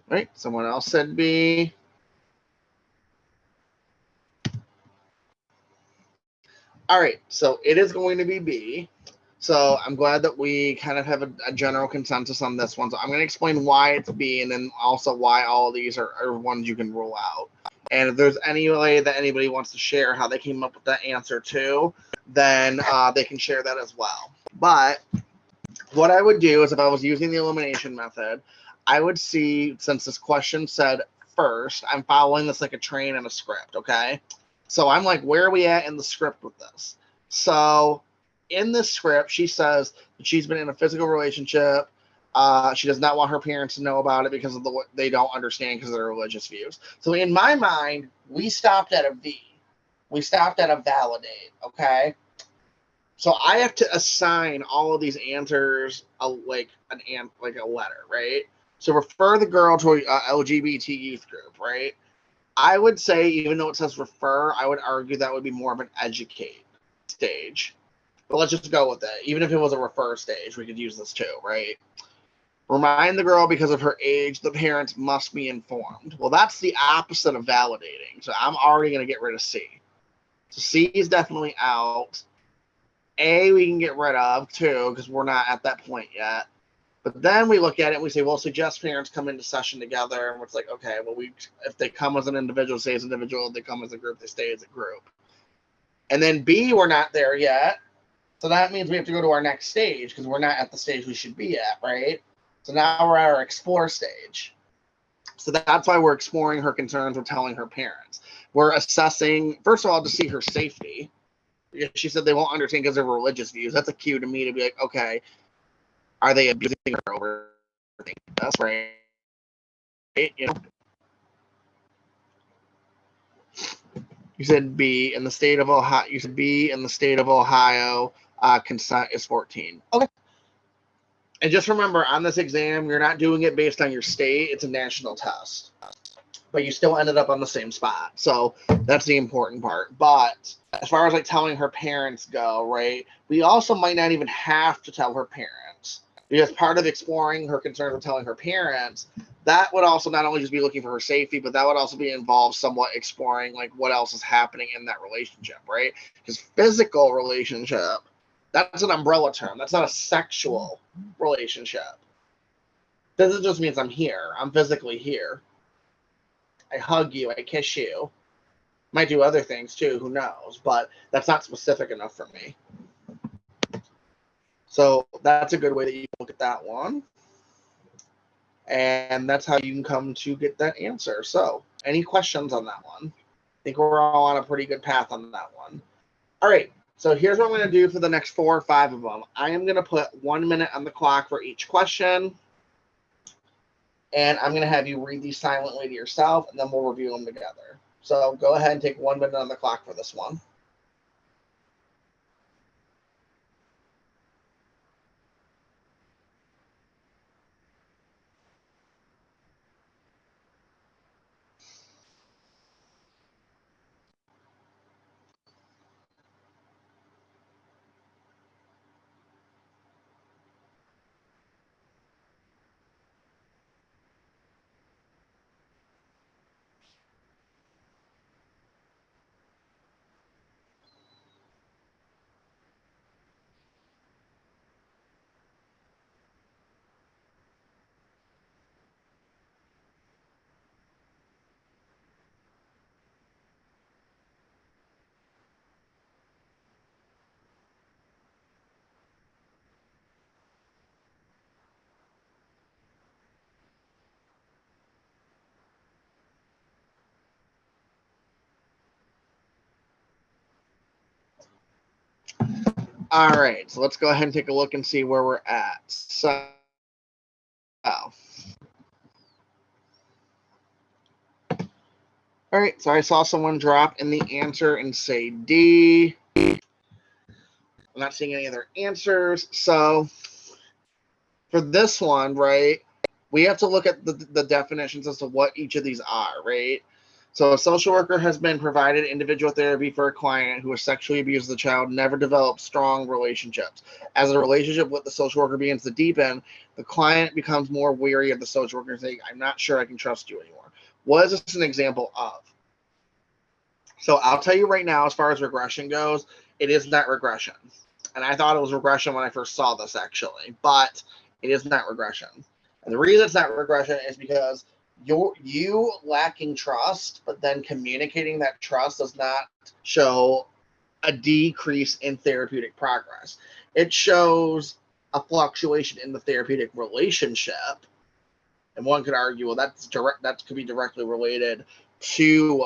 A: Right, someone else said B. All right, so it is going to be B. So I'm glad that we kind of have a general consensus on this one. So I'm going to explain why it's B and then also why all of these are ones you can rule out. And if there's any way that anybody wants to share how they came up with that answer too, then they can share that as well. But what I would do is if I was using the elimination method, I would see, since this question said first, I'm following this like a train and a script, okay? So I'm like, where are we at in the script with this? So in this script, she says that she's been in a physical relationship. She does not want her parents to know about it because of they don't understand because of their religious views. So in my mind, we stopped at a V. We stopped at a validate, okay? So I have to assign all of these answers a letter, right? So refer the girl to a LGBT youth group, right? I would say, even though it says refer, I would argue that would be more of an educate stage. But let's just go with it. Even if it was a refer stage, we could use this too, right? Remind the girl because of her age, the parents must be informed. Well, that's the opposite of validating. So I'm already going to get rid of C. So C is definitely out. A, we can get rid of too, because we're not at that point yet. But then we look at it and we say, well, suggest parents come into session together. And it's like, okay, well, if they come as an individual, stay as an individual. If they come as a group, they stay as a group. And then B, we're not there yet. So that means we have to go to our next stage because we're not at the stage we should be at, right? So now we're at our explore stage. So that's why we're exploring her concerns. We're telling her parents. We're assessing, first of all, to see her safety. She said they won't understand because of her religious views. That's a cue to me to be like, okay, are they abusing her over? That's right. You know. You said B in the state of Ohio. You said B in the state of Ohio. Consent is 14. Okay. And just remember, on this exam, you're not doing it based on your state. It's a national test. But you still ended up on the same spot. So that's the important part. But as far as like telling her parents go, right, we also might not even have to tell her parents. Because part of exploring her concerns with telling her parents, that would also not only just be looking for her safety, but that would also be involved somewhat exploring like what else is happening in that relationship, right? Because physical relationship, that's an umbrella term. That's not a sexual relationship. This just means I'm here. I'm physically here. I hug you. I kiss you. Might do other things too. Who knows? But that's not specific enough for me. So that's a good way that you can look at that one. And that's how you can come to get that answer. So any questions on that one? I think we're all on a pretty good path on that one. All right. So here's what I'm going to do for the next 4 or 5 of them. I am going to put 1 minute on the clock for each question. And I'm going to have you read these silently to yourself, and then we'll review them together. So go ahead and take 1 minute on the clock for this one. All right, so let's go ahead and take a look and see where we're at. So, all right, so I saw someone drop in the answer and say D. I'm not seeing any other answers. So for this one, right, we have to look at the definitions as to what each of these are, right? So a social worker has been provided individual therapy for a client who was sexually abused as a child, never developed strong relationships. As the relationship with the social worker begins to deepen, the client becomes more weary of the social worker, saying, I'm not sure I can trust you anymore. What is this an example of? So I'll tell you right now, as far as regression goes, it is not regression. And I thought it was regression when I first saw this, actually, but it is not regression. And the reason it's not regression is because you lacking trust, but then communicating that trust does not show a decrease in therapeutic progress. It shows a fluctuation in the therapeutic relationship. And one could argue, well, that could be directly related to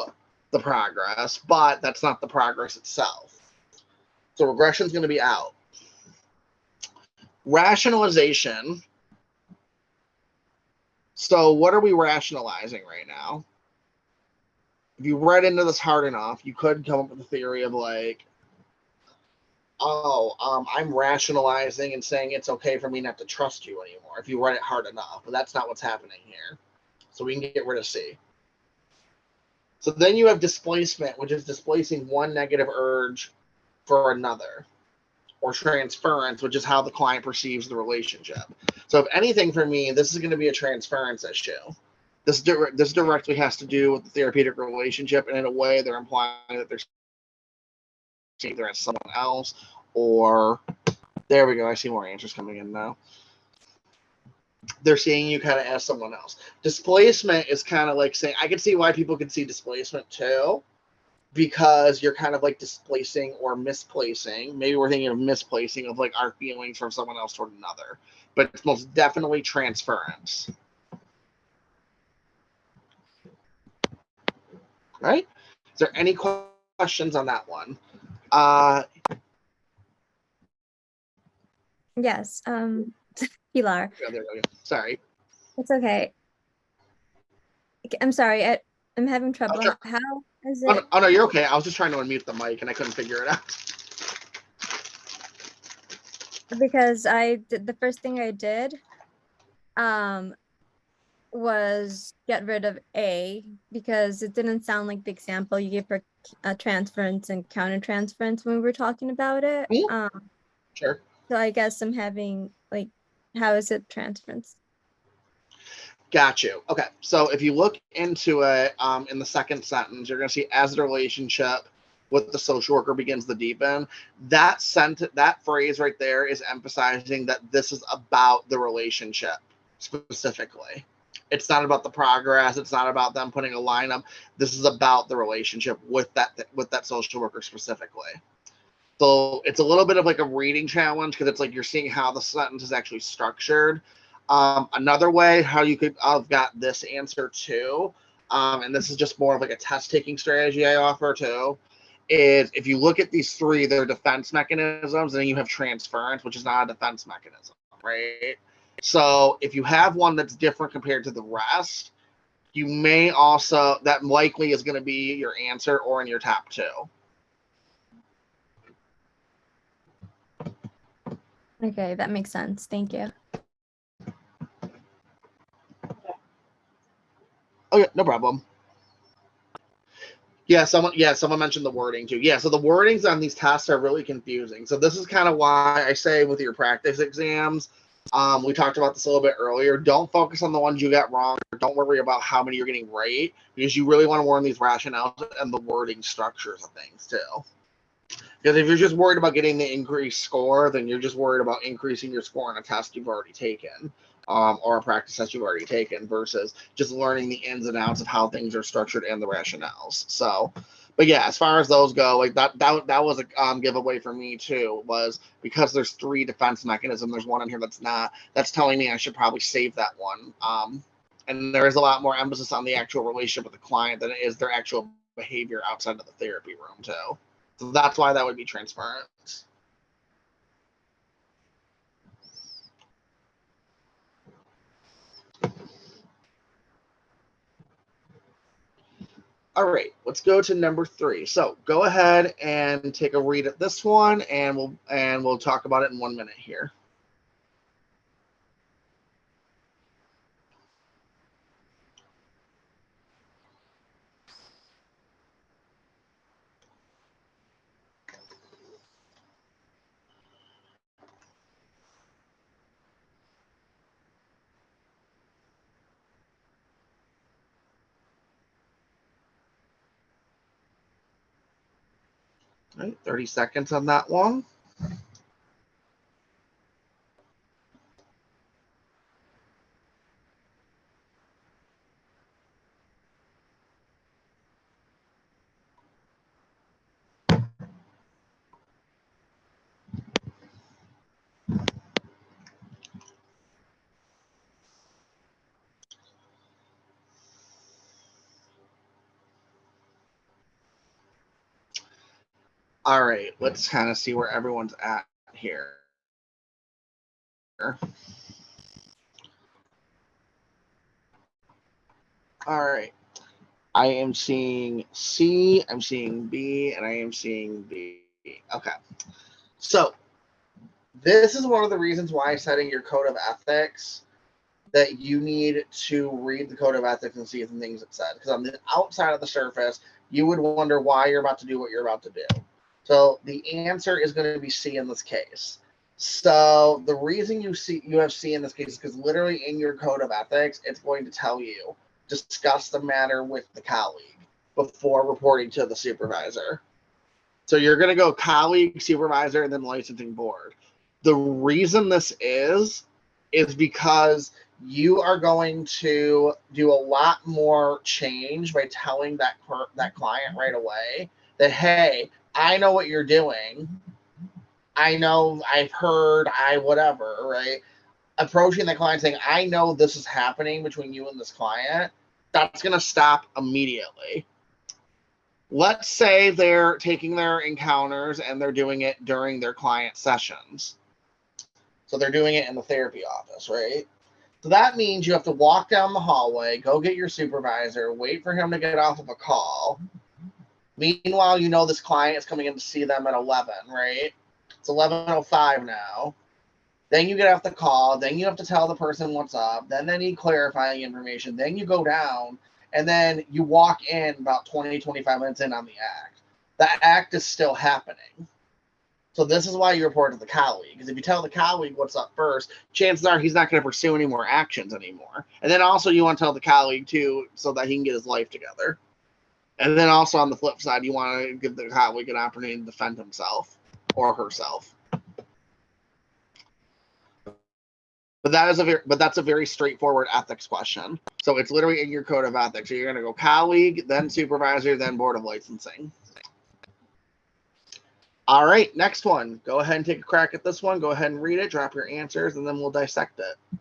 A: the progress, but that's not the progress itself. So regression is going to be out. Rationalization. So what are we rationalizing right now? If you read into this hard enough, you could come up with a theory of like, I'm rationalizing and saying it's okay for me not to trust you anymore if you read it hard enough, but that's not what's happening here. So we can get rid of C. So then you have displacement, which is displacing one negative urge for another, or transference, which is how the client perceives the relationship. So if anything for me, this is going to be a transference issue. This directly has to do with the therapeutic relationship, and in a way they're implying that they're either as someone else or, there we go, I see more answers coming in now. They're seeing you kind of as someone else. Displacement is kind of like saying, I can see why people can see displacement too, because you're kind of like displacing or misplacing. Maybe we're thinking of misplacing of like our feelings from someone else toward another, but it's most definitely transference. Right? Is there any questions on that one?
B: Yes. Pilar.
A: Yeah, there we go. Sorry.
B: It's okay. I'm sorry. I'm having trouble.
A: Oh, sure.
B: How is it?
A: Oh, no, you're okay. I was just trying to unmute the mic and I couldn't figure it out.
B: Because I did the first thing I did was get rid of A because it didn't sound like the example you gave for transference and countertransference when we were talking about it.
A: Sure.
B: So I guess I'm having like, how is it transference?
A: Got you. Okay. So if you look into it in the second sentence, you're going to see as the relationship with the social worker begins to deepen. That phrase right there is emphasizing that this is about the relationship specifically. It's not about the progress. It's not about them putting a line up. This is about the relationship with that social worker specifically. So it's a little bit of like a reading challenge because it's like you're seeing how the sentence is actually structured. Another way how you could have got this answer too, and this is just more of like a test taking strategy I offer too, is if you look at these three, they're defense mechanisms, and then you have transference, which is not a defense mechanism, right? So if you have one that's different compared to the rest, you may also, that likely is going to be your answer or in your top two.
B: Okay, that makes sense. Thank you.
A: Okay, no problem. Yeah, someone mentioned the wording too. Yeah, so the wordings on these tests are really confusing. So this is kind of why I say with your practice exams, we talked about this a little bit earlier. Don't focus on the ones you got wrong. Or don't worry about how many you're getting right, because you really want to learn these rationales and the wording structures of things too. Because if you're just worried about getting the increased score, then you're just worried about increasing your score on a test you've already taken, or a practice test you've already taken, versus just learning the ins and outs of how things are structured and the rationales. So, but yeah, as far as those go, like that was a giveaway for me too. Was because there's three defense mechanisms. There's one in here that's not. That's telling me I should probably save that one. And there is a lot more emphasis on the actual relationship with the client than it is their actual behavior outside of the therapy room too. So that's why that would be transference. All right, let's go to number 3. So go ahead and take a read at this one, and we'll talk about it in 1 minute here. All right, 30 seconds on that one. All right, let's kind of see where everyone's at here. All right. I am seeing C, I'm seeing B, and I am seeing B. Okay. So this is one of the reasons why setting your code of ethics, that you need to read the code of ethics and see the things it said. Because on the outside of the surface, you would wonder why you're about to do what you're about to do. So the answer is going to be C in this case. So the reason you have C in this case is because literally in your code of ethics, it's going to tell you, discuss the matter with the colleague before reporting to the supervisor. So you're going to go colleague, supervisor, and then licensing board. The reason this is because you are going to do a lot more change by telling that client right away that, hey, I know what you're doing. I know, I've heard, whatever, right? Approaching the client saying, I know this is happening between you and this client, that's going to stop immediately. Let's say they're taking their encounters and they're doing it during their client sessions. So they're doing it in the therapy office, right? So that means you have to walk down the hallway, go get your supervisor, wait for him to get off of a call. Meanwhile, you know this client is coming in to see them at 11, right? It's 11:05 now. Then you get off the call. Then you have to tell the person what's up. Then they need clarifying information. Then you go down, and then you walk in about 20, 25 minutes in on the act. That act is still happening. So this is why you report to the colleague. Because if you tell the colleague what's up first, chances are he's not going to pursue any more actions anymore. And then also you want to tell the colleague too, so that he can get his life together. And then also on the flip side, you want to give the colleague an opportunity to defend himself or herself. But that's a very straightforward ethics question. So it's literally in your code of ethics. So you're going to go colleague, then supervisor, then board of licensing. All right, next one. Go ahead and take a crack at this one. Go ahead and read it, drop your answers, and then we'll dissect it.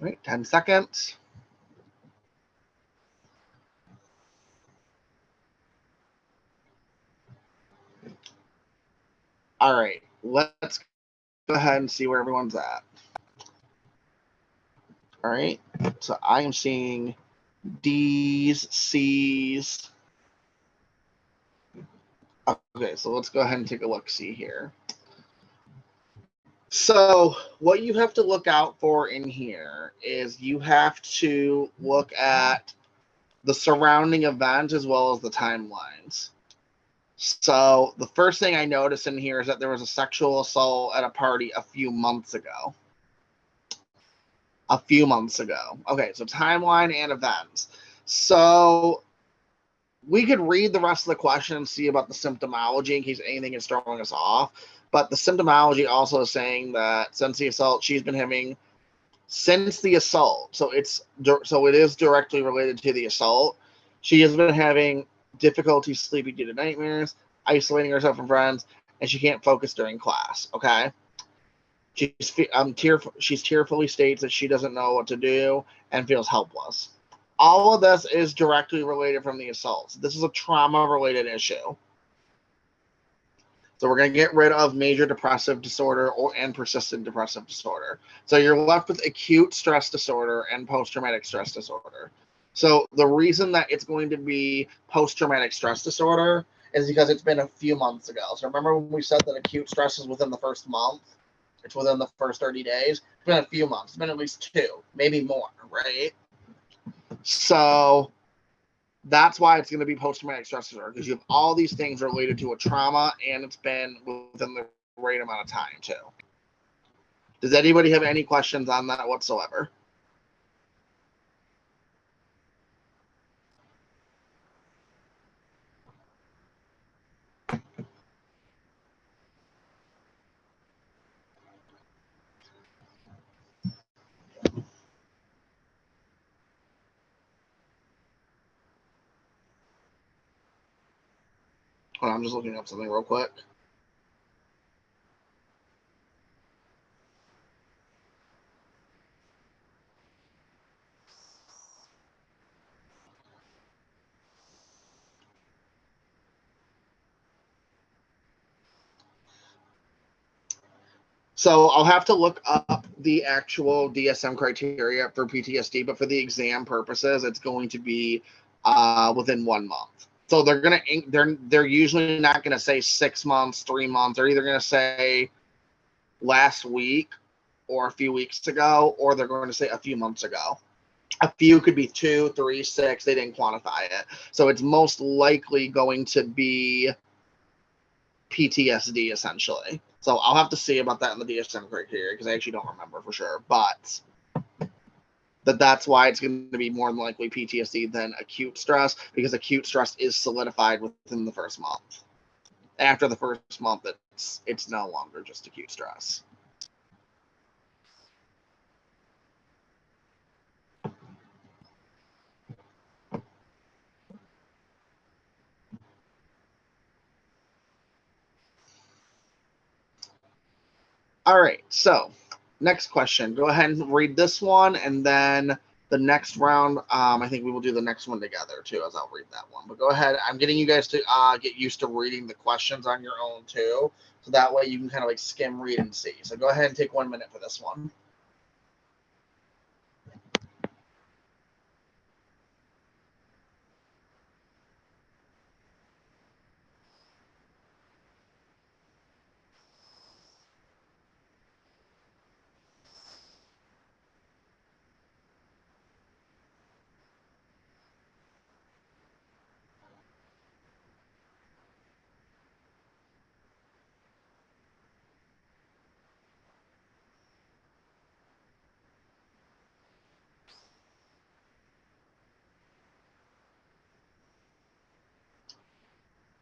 A: All right, 10 seconds. All right, let's go ahead and see where everyone's at. All right, so I am seeing D's, C's. Okay, so let's go ahead and take a look-see here. So what you have to look out for in here is you have to look at the surrounding events as well as the timelines. So the first thing I noticed in here is that there was a sexual assault at a party a few months ago. Okay, so timeline and events. So we could read the rest of the question and see about the symptomology in case anything is throwing us off. But the symptomology also is saying that since the assault, she's been having since the assault. So it is directly related to the assault. She has been having difficulty sleeping due to nightmares, isolating herself from friends, and she can't focus during class. Okay. She tearfully states that she doesn't know what to do and feels helpless. All of this is directly related from the assaults. This is a trauma-related issue. So we're going to get rid of major depressive disorder and persistent depressive disorder. So you're left with acute stress disorder and post-traumatic stress disorder. So the reason that it's going to be post-traumatic stress disorder is because it's been a few months ago. So remember when we said that acute stress is within the first month? It's within the first 30 days. It's been a few months. It's been at least 2, maybe more, right? So that's why it's going to be post-traumatic stress disorder, because you have all these things related to a trauma, and it's been within the right amount of time, too. Does anybody have any questions on that whatsoever? Hold on, I'm just looking up something real quick. So I'll have to look up the actual DSM criteria for PTSD, but for the exam purposes, it's going to be within 1 month. So they're usually not going to say 6 months, 3 months. They're either going to say last week or a few weeks ago, or they're going to say a few months ago. A few could be 2, 3, 6. They didn't quantify it. So it's most likely going to be PTSD, essentially. So I'll have to see about that in the DSM criteria because I actually don't remember for sure. But that's why it's going to be more than likely PTSD than acute stress, because acute stress is solidified within the first month. After the first month, it's no longer just acute stress. All right, so next question. Go ahead and read this one, and then the next round, I think we will do the next one together too, as I'll read that one. But go ahead. I'm getting you guys to get used to reading the questions on your own too, so that way you can kind of like skim read and see. So go ahead and take 1 minute for this one.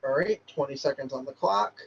A: All right, 20 seconds on the clock.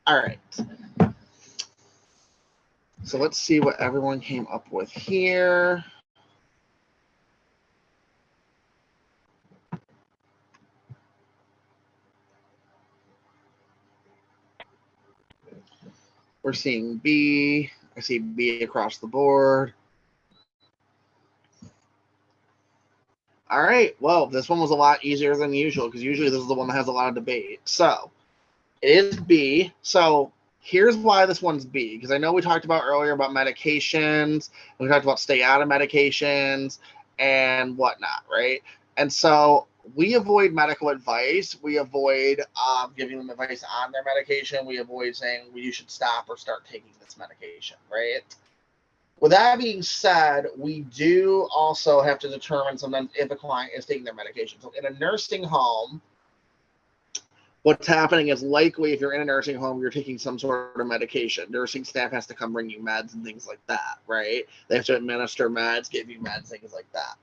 A: All right. So let's see what everyone came up with here. We're seeing B. I see B across the board. All right. Well, this one was a lot easier than usual because usually this is the one that has a lot of debate. So it is B. So here's why this one's B, because I know we talked about earlier about medications. We talked about stay out of medications and whatnot, right? And so we avoid medical advice. We avoid giving them advice on their medication. We avoid saying, well, you should stop or start taking this medication, right? With that being said, we do also have to determine sometimes if a client is taking their medication. So in a nursing home, what's happening is likely if you're in a nursing home, you're taking some sort of medication. Nursing staff has to come bring you meds and things like that, right? They have to administer meds, give you meds, things like that.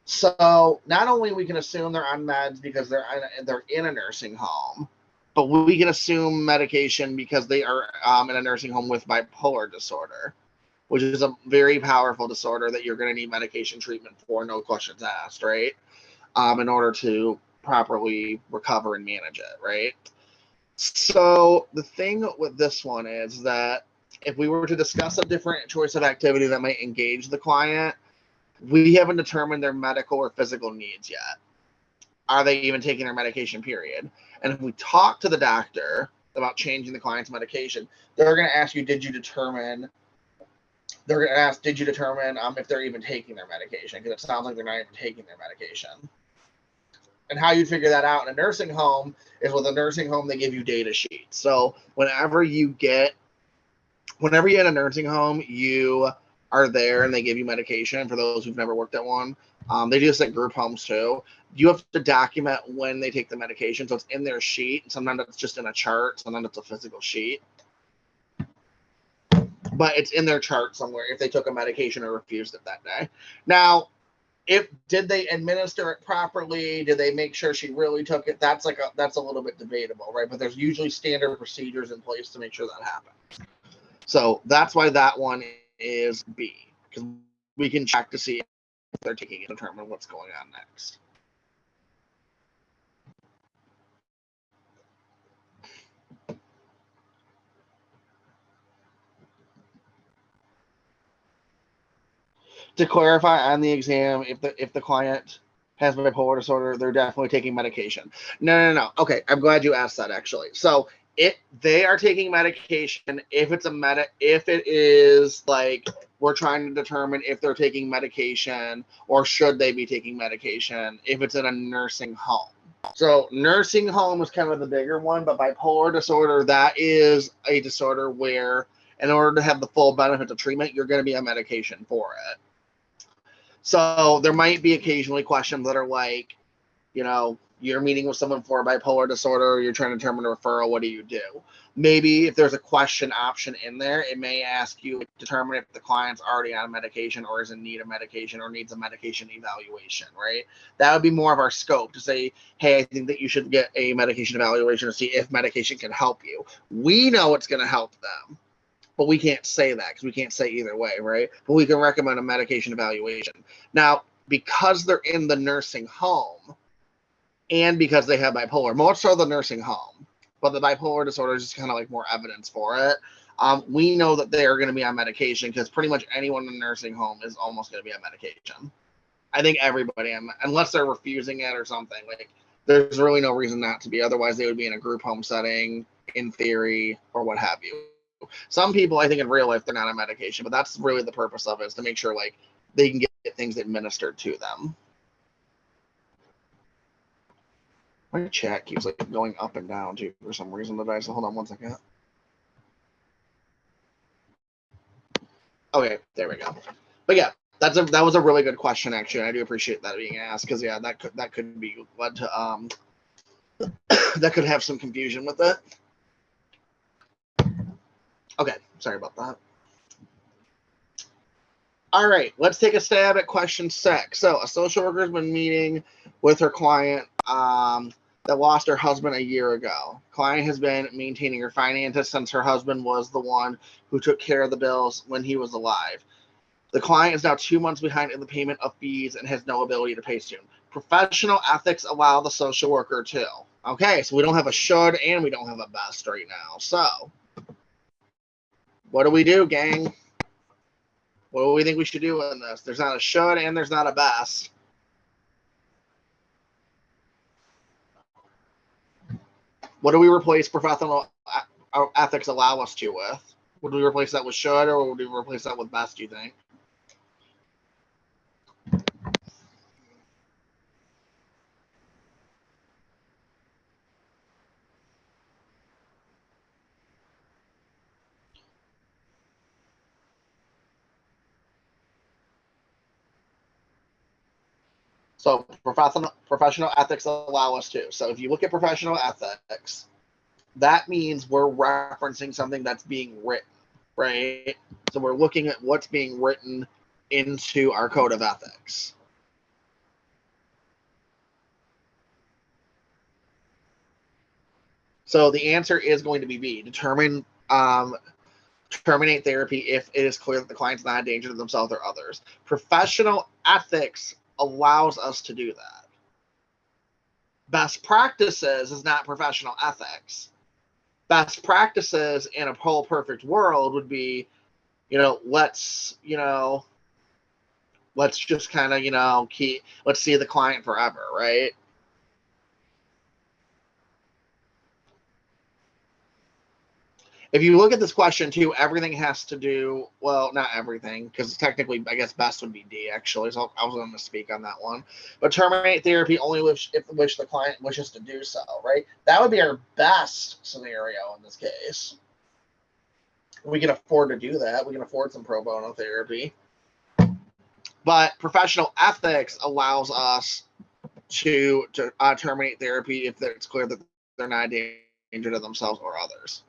A: So not only we can assume they're on meds because they're in a nursing home, but we can assume medication because they are in a nursing home with bipolar disorder, which is a very powerful disorder that you're going to need medication treatment for, no questions asked, right? In order to properly recover and manage it, right? So the thing with this one is that if we were to discuss a different choice of activity that might engage the client, we haven't determined their medical or physical needs yet. Are they even taking their medication, period? And if we talk to the doctor about changing the client's medication, they're going to ask you, did you determine if they're even taking their medication? Because it sounds like they're not even taking their medication. And how you figure that out in a nursing home is with a nursing home, they give you data sheets. So whenever you're in a nursing home, you are there and they give you medication. For those who've never worked at one, they do this at group homes too. You have to document when they take the medication. So it's in their sheet. Sometimes it's just in a chart. Sometimes it's a physical sheet. But it's in their chart somewhere if they took a medication or refused it that day. Now, did they administer it properly? Did they make sure she really took it? That's a little bit debatable, right? But there's usually standard procedures in place to make sure that happens. So that's why that one is B, because we can check to see if they're taking it to determine what's going on next. To clarify on the exam, if the client has bipolar disorder, they're definitely taking medication. No. Okay, I'm glad you asked that actually. So they are taking medication if it is like we're trying to determine if they're taking medication or should they be taking medication if it's in a nursing home. So nursing home is kind of the bigger one, but bipolar disorder, that is a disorder where in order to have the full benefit of treatment, you're going to be on medication for it. So there might be occasionally questions that are like, you're meeting with someone for bipolar disorder, you're trying to determine a referral, what do you do? Maybe if there's a question option in there, it may ask you to determine if the client's already on medication or is in need of medication or needs a medication evaluation, right? That would be more of our scope to say, hey, I think that you should get a medication evaluation to see if medication can help you. We know it's going to help them, but we can't say that because we can't say either way, right? But we can recommend a medication evaluation. Now, because they're in the nursing home and because they have bipolar, more so the nursing home, but the bipolar disorder is just kind of like more evidence for it. We know that they are going to be on medication because pretty much anyone in a nursing home is almost going to be on medication. I think everybody, unless they're refusing it or something, like there's really no reason not to be. Otherwise, they would be in a group home setting, in theory, or what have you. Some people, I think, in real life, they're not on medication, but that's really the purpose of it, is to make sure like they can get things administered to them. My chat keeps like going up and down too for some reason today. So hold on one second. Okay, there we go. But yeah, that was a really good question actually. I do appreciate that being asked because yeah, that could be led to that could have some confusion with it. Okay, sorry about that. All right, let's take a stab at question 6. So a social worker has been meeting with her client. that lost her husband a year ago. Client has been maintaining her finances since her husband was the one who took care of the bills when he was alive. The client is now 2 months behind in the payment of fees and has no ability to pay soon. Professional ethics allow the social worker to. Okay, so we don't have a should and we don't have a best right now. So, what do we do, gang? What do we think we should do in this? There's not a should and there's not a best. What do we replace professional ethics allow us to with? Would we replace that with should or would we replace that with best, do you think? So professional ethics allow us to. So if you look at professional ethics, that means we're referencing something that's being written, right? So we're looking at what's being written into our code of ethics. So the answer is going to be B. Terminate therapy if it is clear that the client's not a danger to themselves or others. Professional ethics allows us to do that. Best practices is not professional ethics. Best practices in a whole perfect world would be, let's just kind of, let's see the client forever, right? If you look at this question too, everything has to do, well, not everything, because technically, I guess best would be D, actually, so I was going to speak on that one. But terminate therapy only if the client wishes to do so, right? That would be our best scenario in this case. We can afford to do that. We can afford some pro bono therapy. But professional ethics allows us to terminate therapy if it's clear that they're not a danger to themselves or others.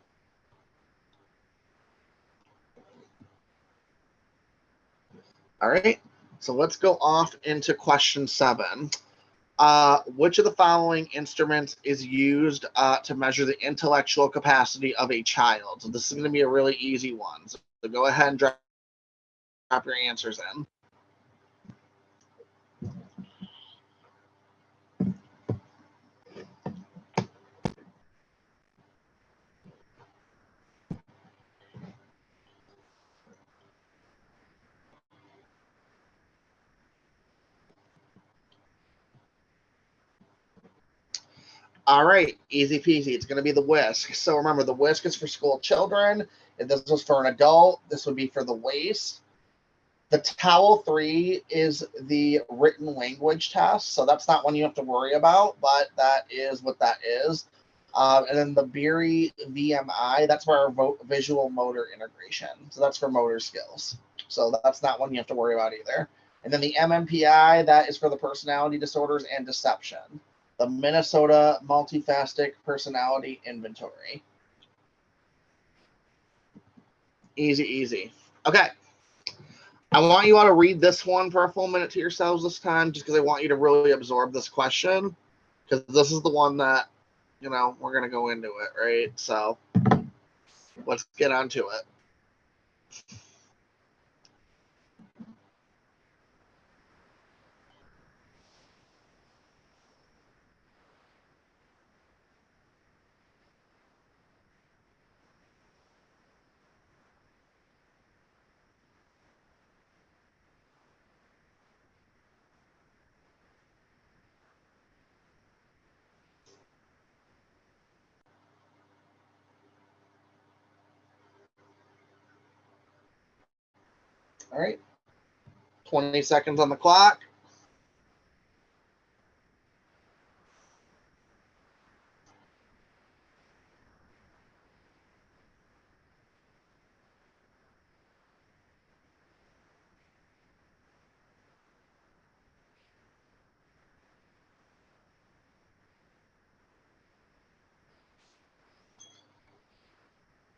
A: All right, so let's go off into question 7. Which of the following instruments is used to measure the intellectual capacity of a child? So this is going to be a really easy one. So go ahead and drop your answers in. All right, easy peasy. It's going to be the whisk. So remember, the whisk is for school children. If this was for an adult, this would be for the waist. The towel 3 is the written language test. So that's not one you have to worry about, but that is what that is. And then the Beery VMI, that's for our visual motor integration. So that's for motor skills. So that's not one you have to worry about either. And then the MMPI, that is for the personality disorders and deception. The Minnesota Multifaceted Personality Inventory. Easy, easy. Okay. I want you all to read this one for a full minute to yourselves this time, just because I want you to really absorb this question, because this is the one that, we're going to go into it, right? So let's get on to it. All right. 20 seconds on the clock.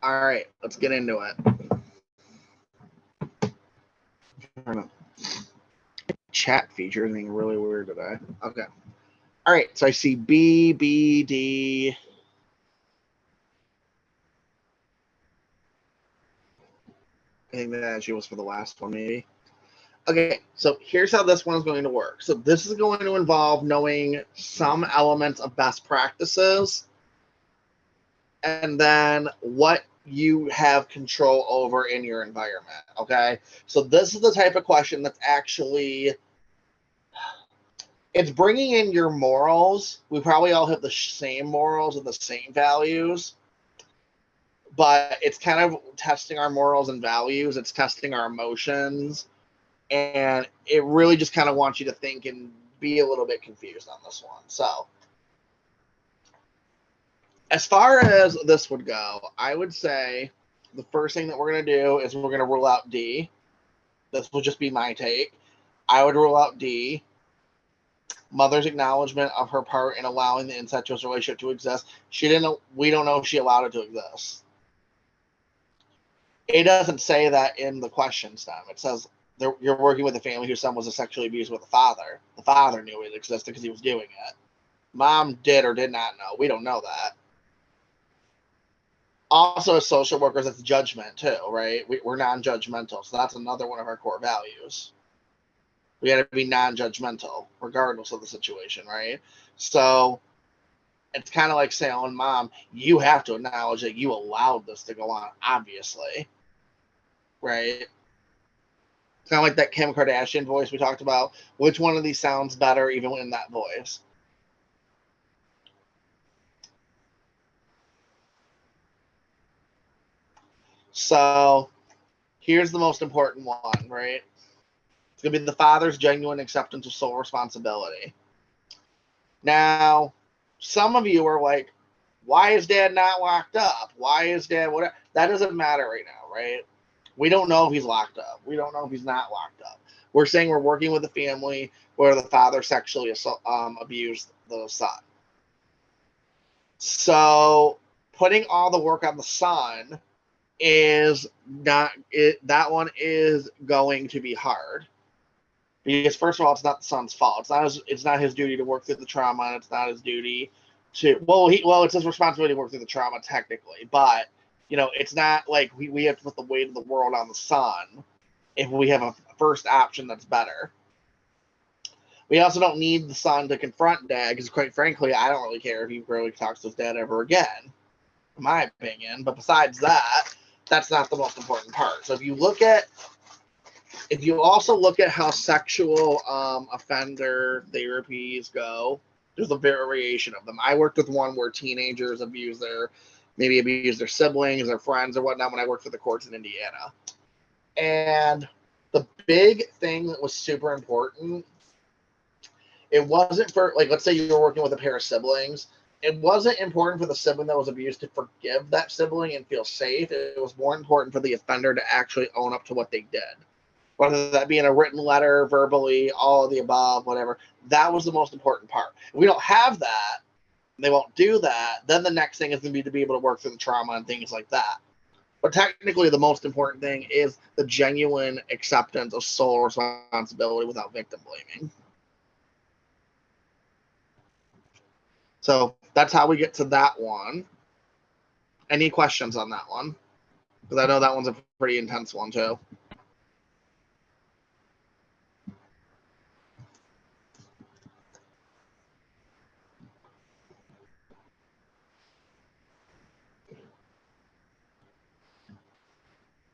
A: All right, let's get into it. Chat feature is being really weird today. Okay. All right, so I see B, B, D. I think that actually was for the last one, maybe. Okay, so here's how this one is going to work. So this is going to involve knowing some elements of best practices and then what you have control over in your environment, okay? So this is the type of question that's actually, it's bringing in your morals. We probably all have the same morals and the same values, but it's kind of testing our morals and values. It's testing our emotions. And it really just kind of wants you to think and be a little bit confused on this one. So as far as this would go, I would say the first thing that we're going to do is we're going to rule out D. This will just be my take. I would rule out D. Mother's acknowledgement of her part in allowing the incestuous relationship to exist. She didn't. We don't know if she allowed it to exist. It doesn't say that in the question stem. It says you're working with a family whose son was sexually abused with a father. The father knew it existed because he was doing it. Mom did or did not know. We don't know that. Also, as social workers, it's judgment too, right? We're non-judgmental, so that's another one of our core values. We got to be non-judgmental, regardless of the situation, right? So it's kind of like saying, Mom, you have to acknowledge that you allowed this to go on, obviously, right? It's kind of like that Kim Kardashian voice we talked about. Which one of these sounds better even in that voice? So here's the most important one, right? It's going to be the father's genuine acceptance of sole responsibility. Now, some of you are like, why is dad not locked up? Why is dad whatever? That doesn't matter right now, right? We don't know if he's locked up. We don't know if he's not locked up. We're saying we're working with a family where the father sexually abused the son. So putting all the work on the son is not it. That one is going to be hard because first of all, it's not the son's fault. It's not his duty to work through the trauma, and it's not his duty to it's his responsibility to work through the trauma technically, but it's not like we have to put the weight of the world on the son if we have a first option that's better. We also don't need the son to confront dad because, quite frankly, I don't really care if he really talks to his dad ever again, in my opinion. But besides that, that's not the most important part. So if you also look at how sexual offender therapies go, there's a variation of them. I worked with one where teenagers abuse their siblings, their friends, or whatnot when I worked for the courts in Indiana. And the big thing that was super important, it wasn't for, like, let's say you were working with a pair of siblings. It wasn't important for the sibling that was abused to forgive that sibling and feel safe. It was more important for the offender to actually own up to what they did. Whether that be in a written letter, verbally, all of the above, whatever. That was the most important part. If we don't have that, they won't do that, then the next thing is going to be able to work through the trauma and things like that. But technically, the most important thing is the genuine acceptance of sole responsibility without victim blaming. So that's how we get to that one. Any questions on that one? Because I know that one's a pretty intense one too.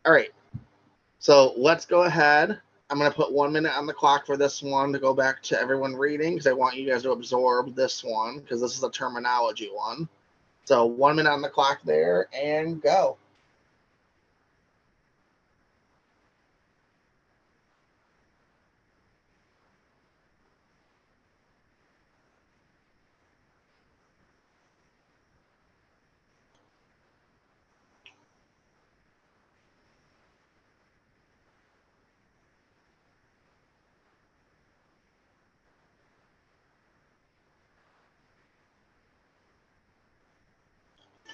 A: All right. So let's go ahead. I'm going to put 1 minute on the clock for this one to go back to everyone reading because I want you guys to absorb this one because this is a terminology one. So 1 minute on the clock there and go.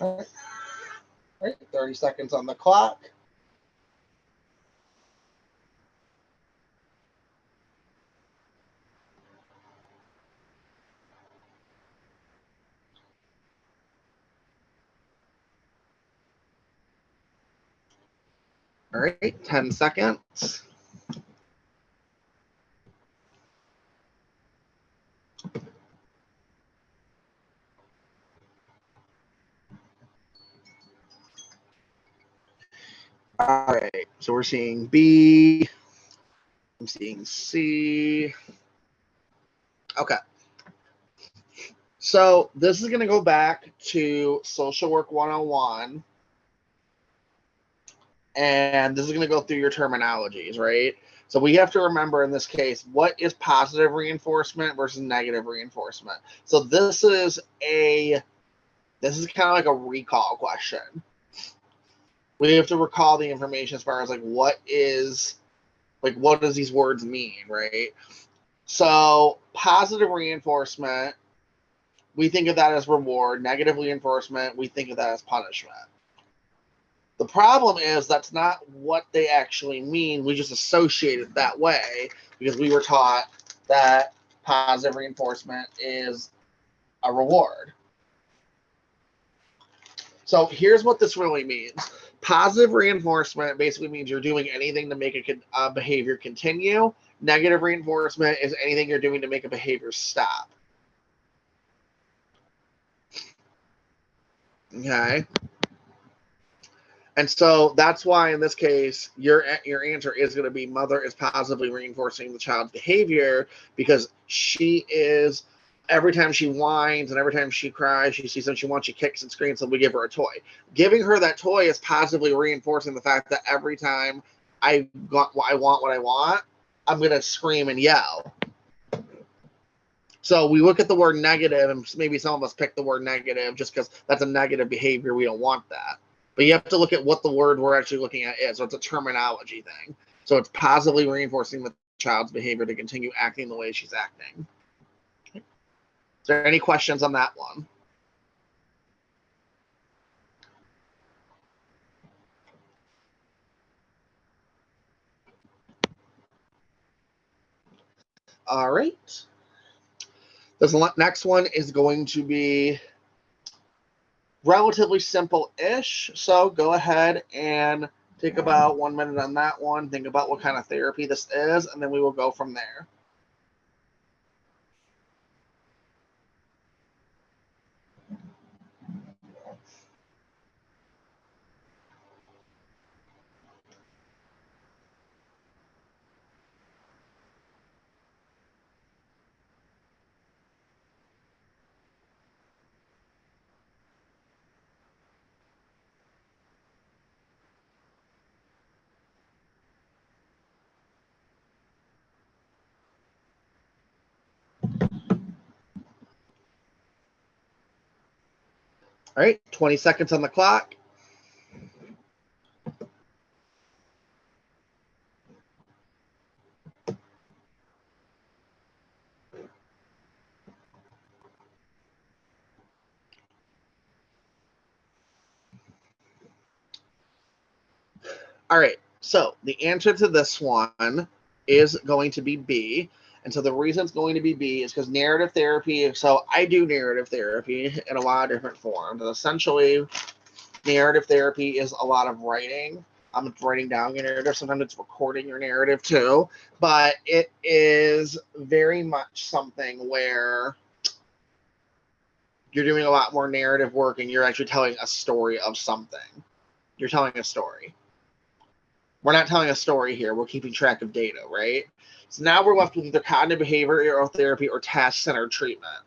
A: All right, 30 seconds on the clock. All right, 10 seconds. All right, so we're seeing B. I'm seeing C. Okay. So this is going to go back to Social Work 101. And this is going to go through your terminologies, right? So we have to remember in this case, what is positive reinforcement versus negative reinforcement? So this is kind of like a recall question. We have to recall the information as far as what does these words mean, right? So positive reinforcement, we think of that as reward. Negative reinforcement, we think of that as punishment. The problem is that's not what they actually mean. We just associate it that way because we were taught that positive reinforcement is a reward. So here's what this really means. Positive reinforcement basically means you're doing anything to make a behavior continue. Negative reinforcement is anything you're doing to make a behavior stop. Okay. And so that's why in this case, your answer is going to be mother is positively reinforcing the child's behavior because she is, every time she whines and every time she cries, she sees something she wants, she kicks and screams, so we give her a toy. Giving her that toy is positively reinforcing the fact that every time I want what I want, I'm going to scream and yell. So we look at the word negative, and maybe some of us pick the word negative just because that's a negative behavior. We don't want that. But you have to look at what the word we're actually looking at is. So it's a terminology thing. So it's positively reinforcing the child's behavior to continue acting the way she's acting. Okay. Is there any questions on that one? All right. This next one is going to be relatively simple-ish. So go ahead and take about 1 minute on that one. Think about what kind of therapy this is, and then we will go from there. All right, 20 seconds on the clock. All right, so the answer to this one is going to be B. And so the reason it's going to be B is because narrative therapy, so I do narrative therapy in a lot of different forms. And essentially, narrative therapy is a lot of writing. I'm writing down your narrative. Sometimes it's recording your narrative too. But it is very much something where you're doing a lot more narrative work and you're actually telling a story of something. You're telling a story. We're not telling a story here. We're keeping track of data, right? So now we're left with either cognitive behavioral therapy or task-centered treatment.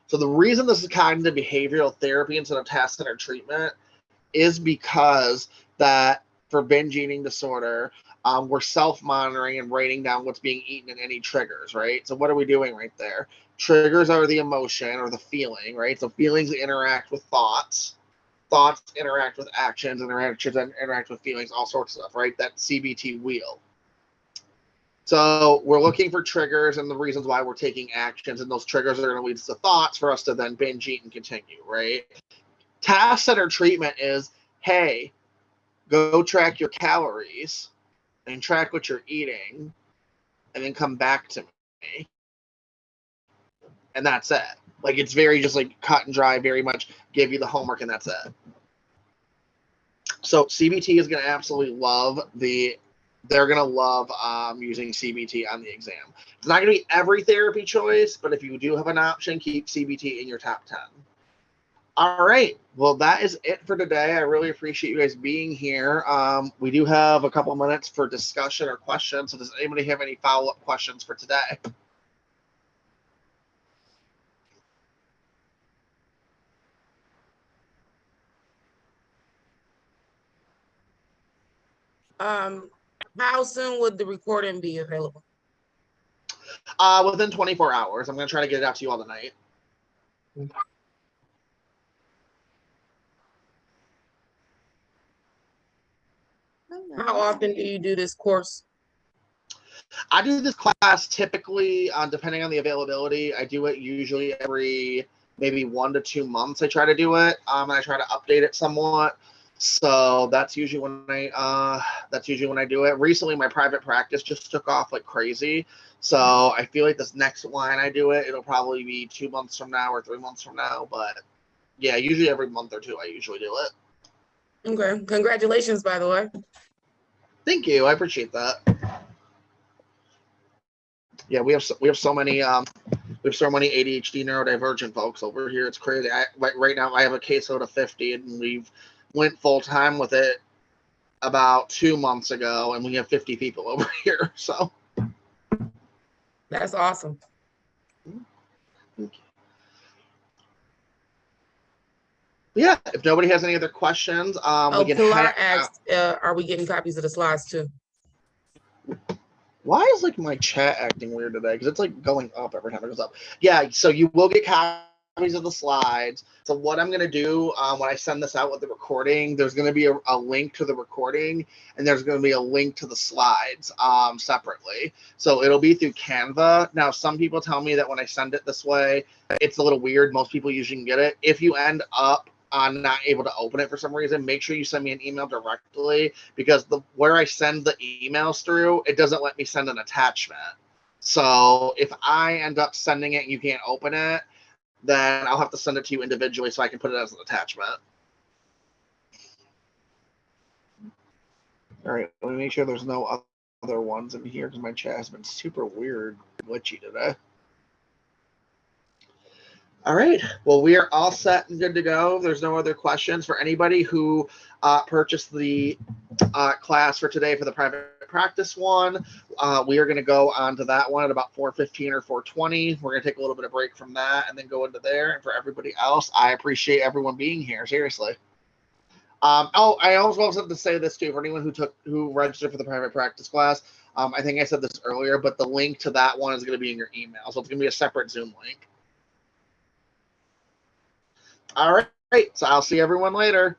A: So the reason this is cognitive behavioral therapy instead of task-centered treatment is because that for binge eating disorder, we're self-monitoring and writing down what's being eaten and any triggers, right? So what are we doing right there? Triggers are the emotion or the feeling, right? So feelings interact with thoughts. Thoughts interact with actions, and actions interact with feelings, all sorts of stuff, right? That CBT wheel. So we're looking for triggers and the reasons why we're taking actions, and those triggers are going to lead to thoughts for us to then binge eat and continue, right? Task-centered treatment is, hey, go track your calories and track what you're eating, and then come back to me. And that's it. Like, it's very just like cut and dry, very much give you the homework, and that's it. So CBT is going to absolutely love they're going to love using CBT on the exam. It's not going to be every therapy choice, but if you do have an option, keep CBT in your top 10. All right. Well, that is it for today. I really appreciate you guys being here. We do have a couple minutes for discussion or questions. So does anybody have any follow-up questions for today?
C: How soon would the recording be available?
A: Within 24 hours. I'm going to try to get it out to you all tonight.
C: How often do you do this course?
A: I do this class typically, depending on the availability. I do it usually every maybe 1 to 2 months. I try to do it, and I try to update it somewhat. So that's usually when I do it. Recently, my private practice just took off like crazy. So I feel like this next one I do it, it'll probably be 2 months from now or 3 months from now. But yeah, usually every month or two, I usually do it.
C: Okay. Congratulations, by the way.
A: Thank you. I appreciate that. Yeah, we have so many ADHD neurodivergent folks over here. It's crazy. Right now I have a caseload of 50, and we've went full time with it about 2 months ago, and we have 50 people over here. So
C: that's awesome.
A: Yeah, if nobody has any other questions, we can
C: Pilar asked, are we getting copies of the slides too?
A: Why is like my chat acting weird today? Because it's like going up every time it goes up. Yeah, so you will get copies of the slides. So what I'm gonna do when I send this out with the recording, there's gonna be a link to the recording, and there's gonna be a link to the slides separately. So it'll be through Canva. Now, some people tell me that when I send it this way, it's a little weird. Most people usually can get it. If you end up not able to open it for some reason, make sure you send me an email directly, because where I send the emails through, it doesn't let me send an attachment. So if I end up sending it and you can't open it, then I'll have to send it to you individually so I can put it as an attachment. All right, let me make sure there's no other ones in here because my chat has been super weird, glitchy today. All right. Well, we are all set and good to go. There's no other questions. For anybody who purchased the class for today for the private practice one, we are going to go on to that one at about 4:15 or 4:20. We're going to take a little bit of break from that and then go into there. And for everybody else, I appreciate everyone being here. Seriously. Oh, I also wanted to say this too for anyone who registered for the private practice class. I think I said this earlier, but the link to that one is going to be in your email. So it's going to be a separate Zoom link. All right, so I'll see everyone later.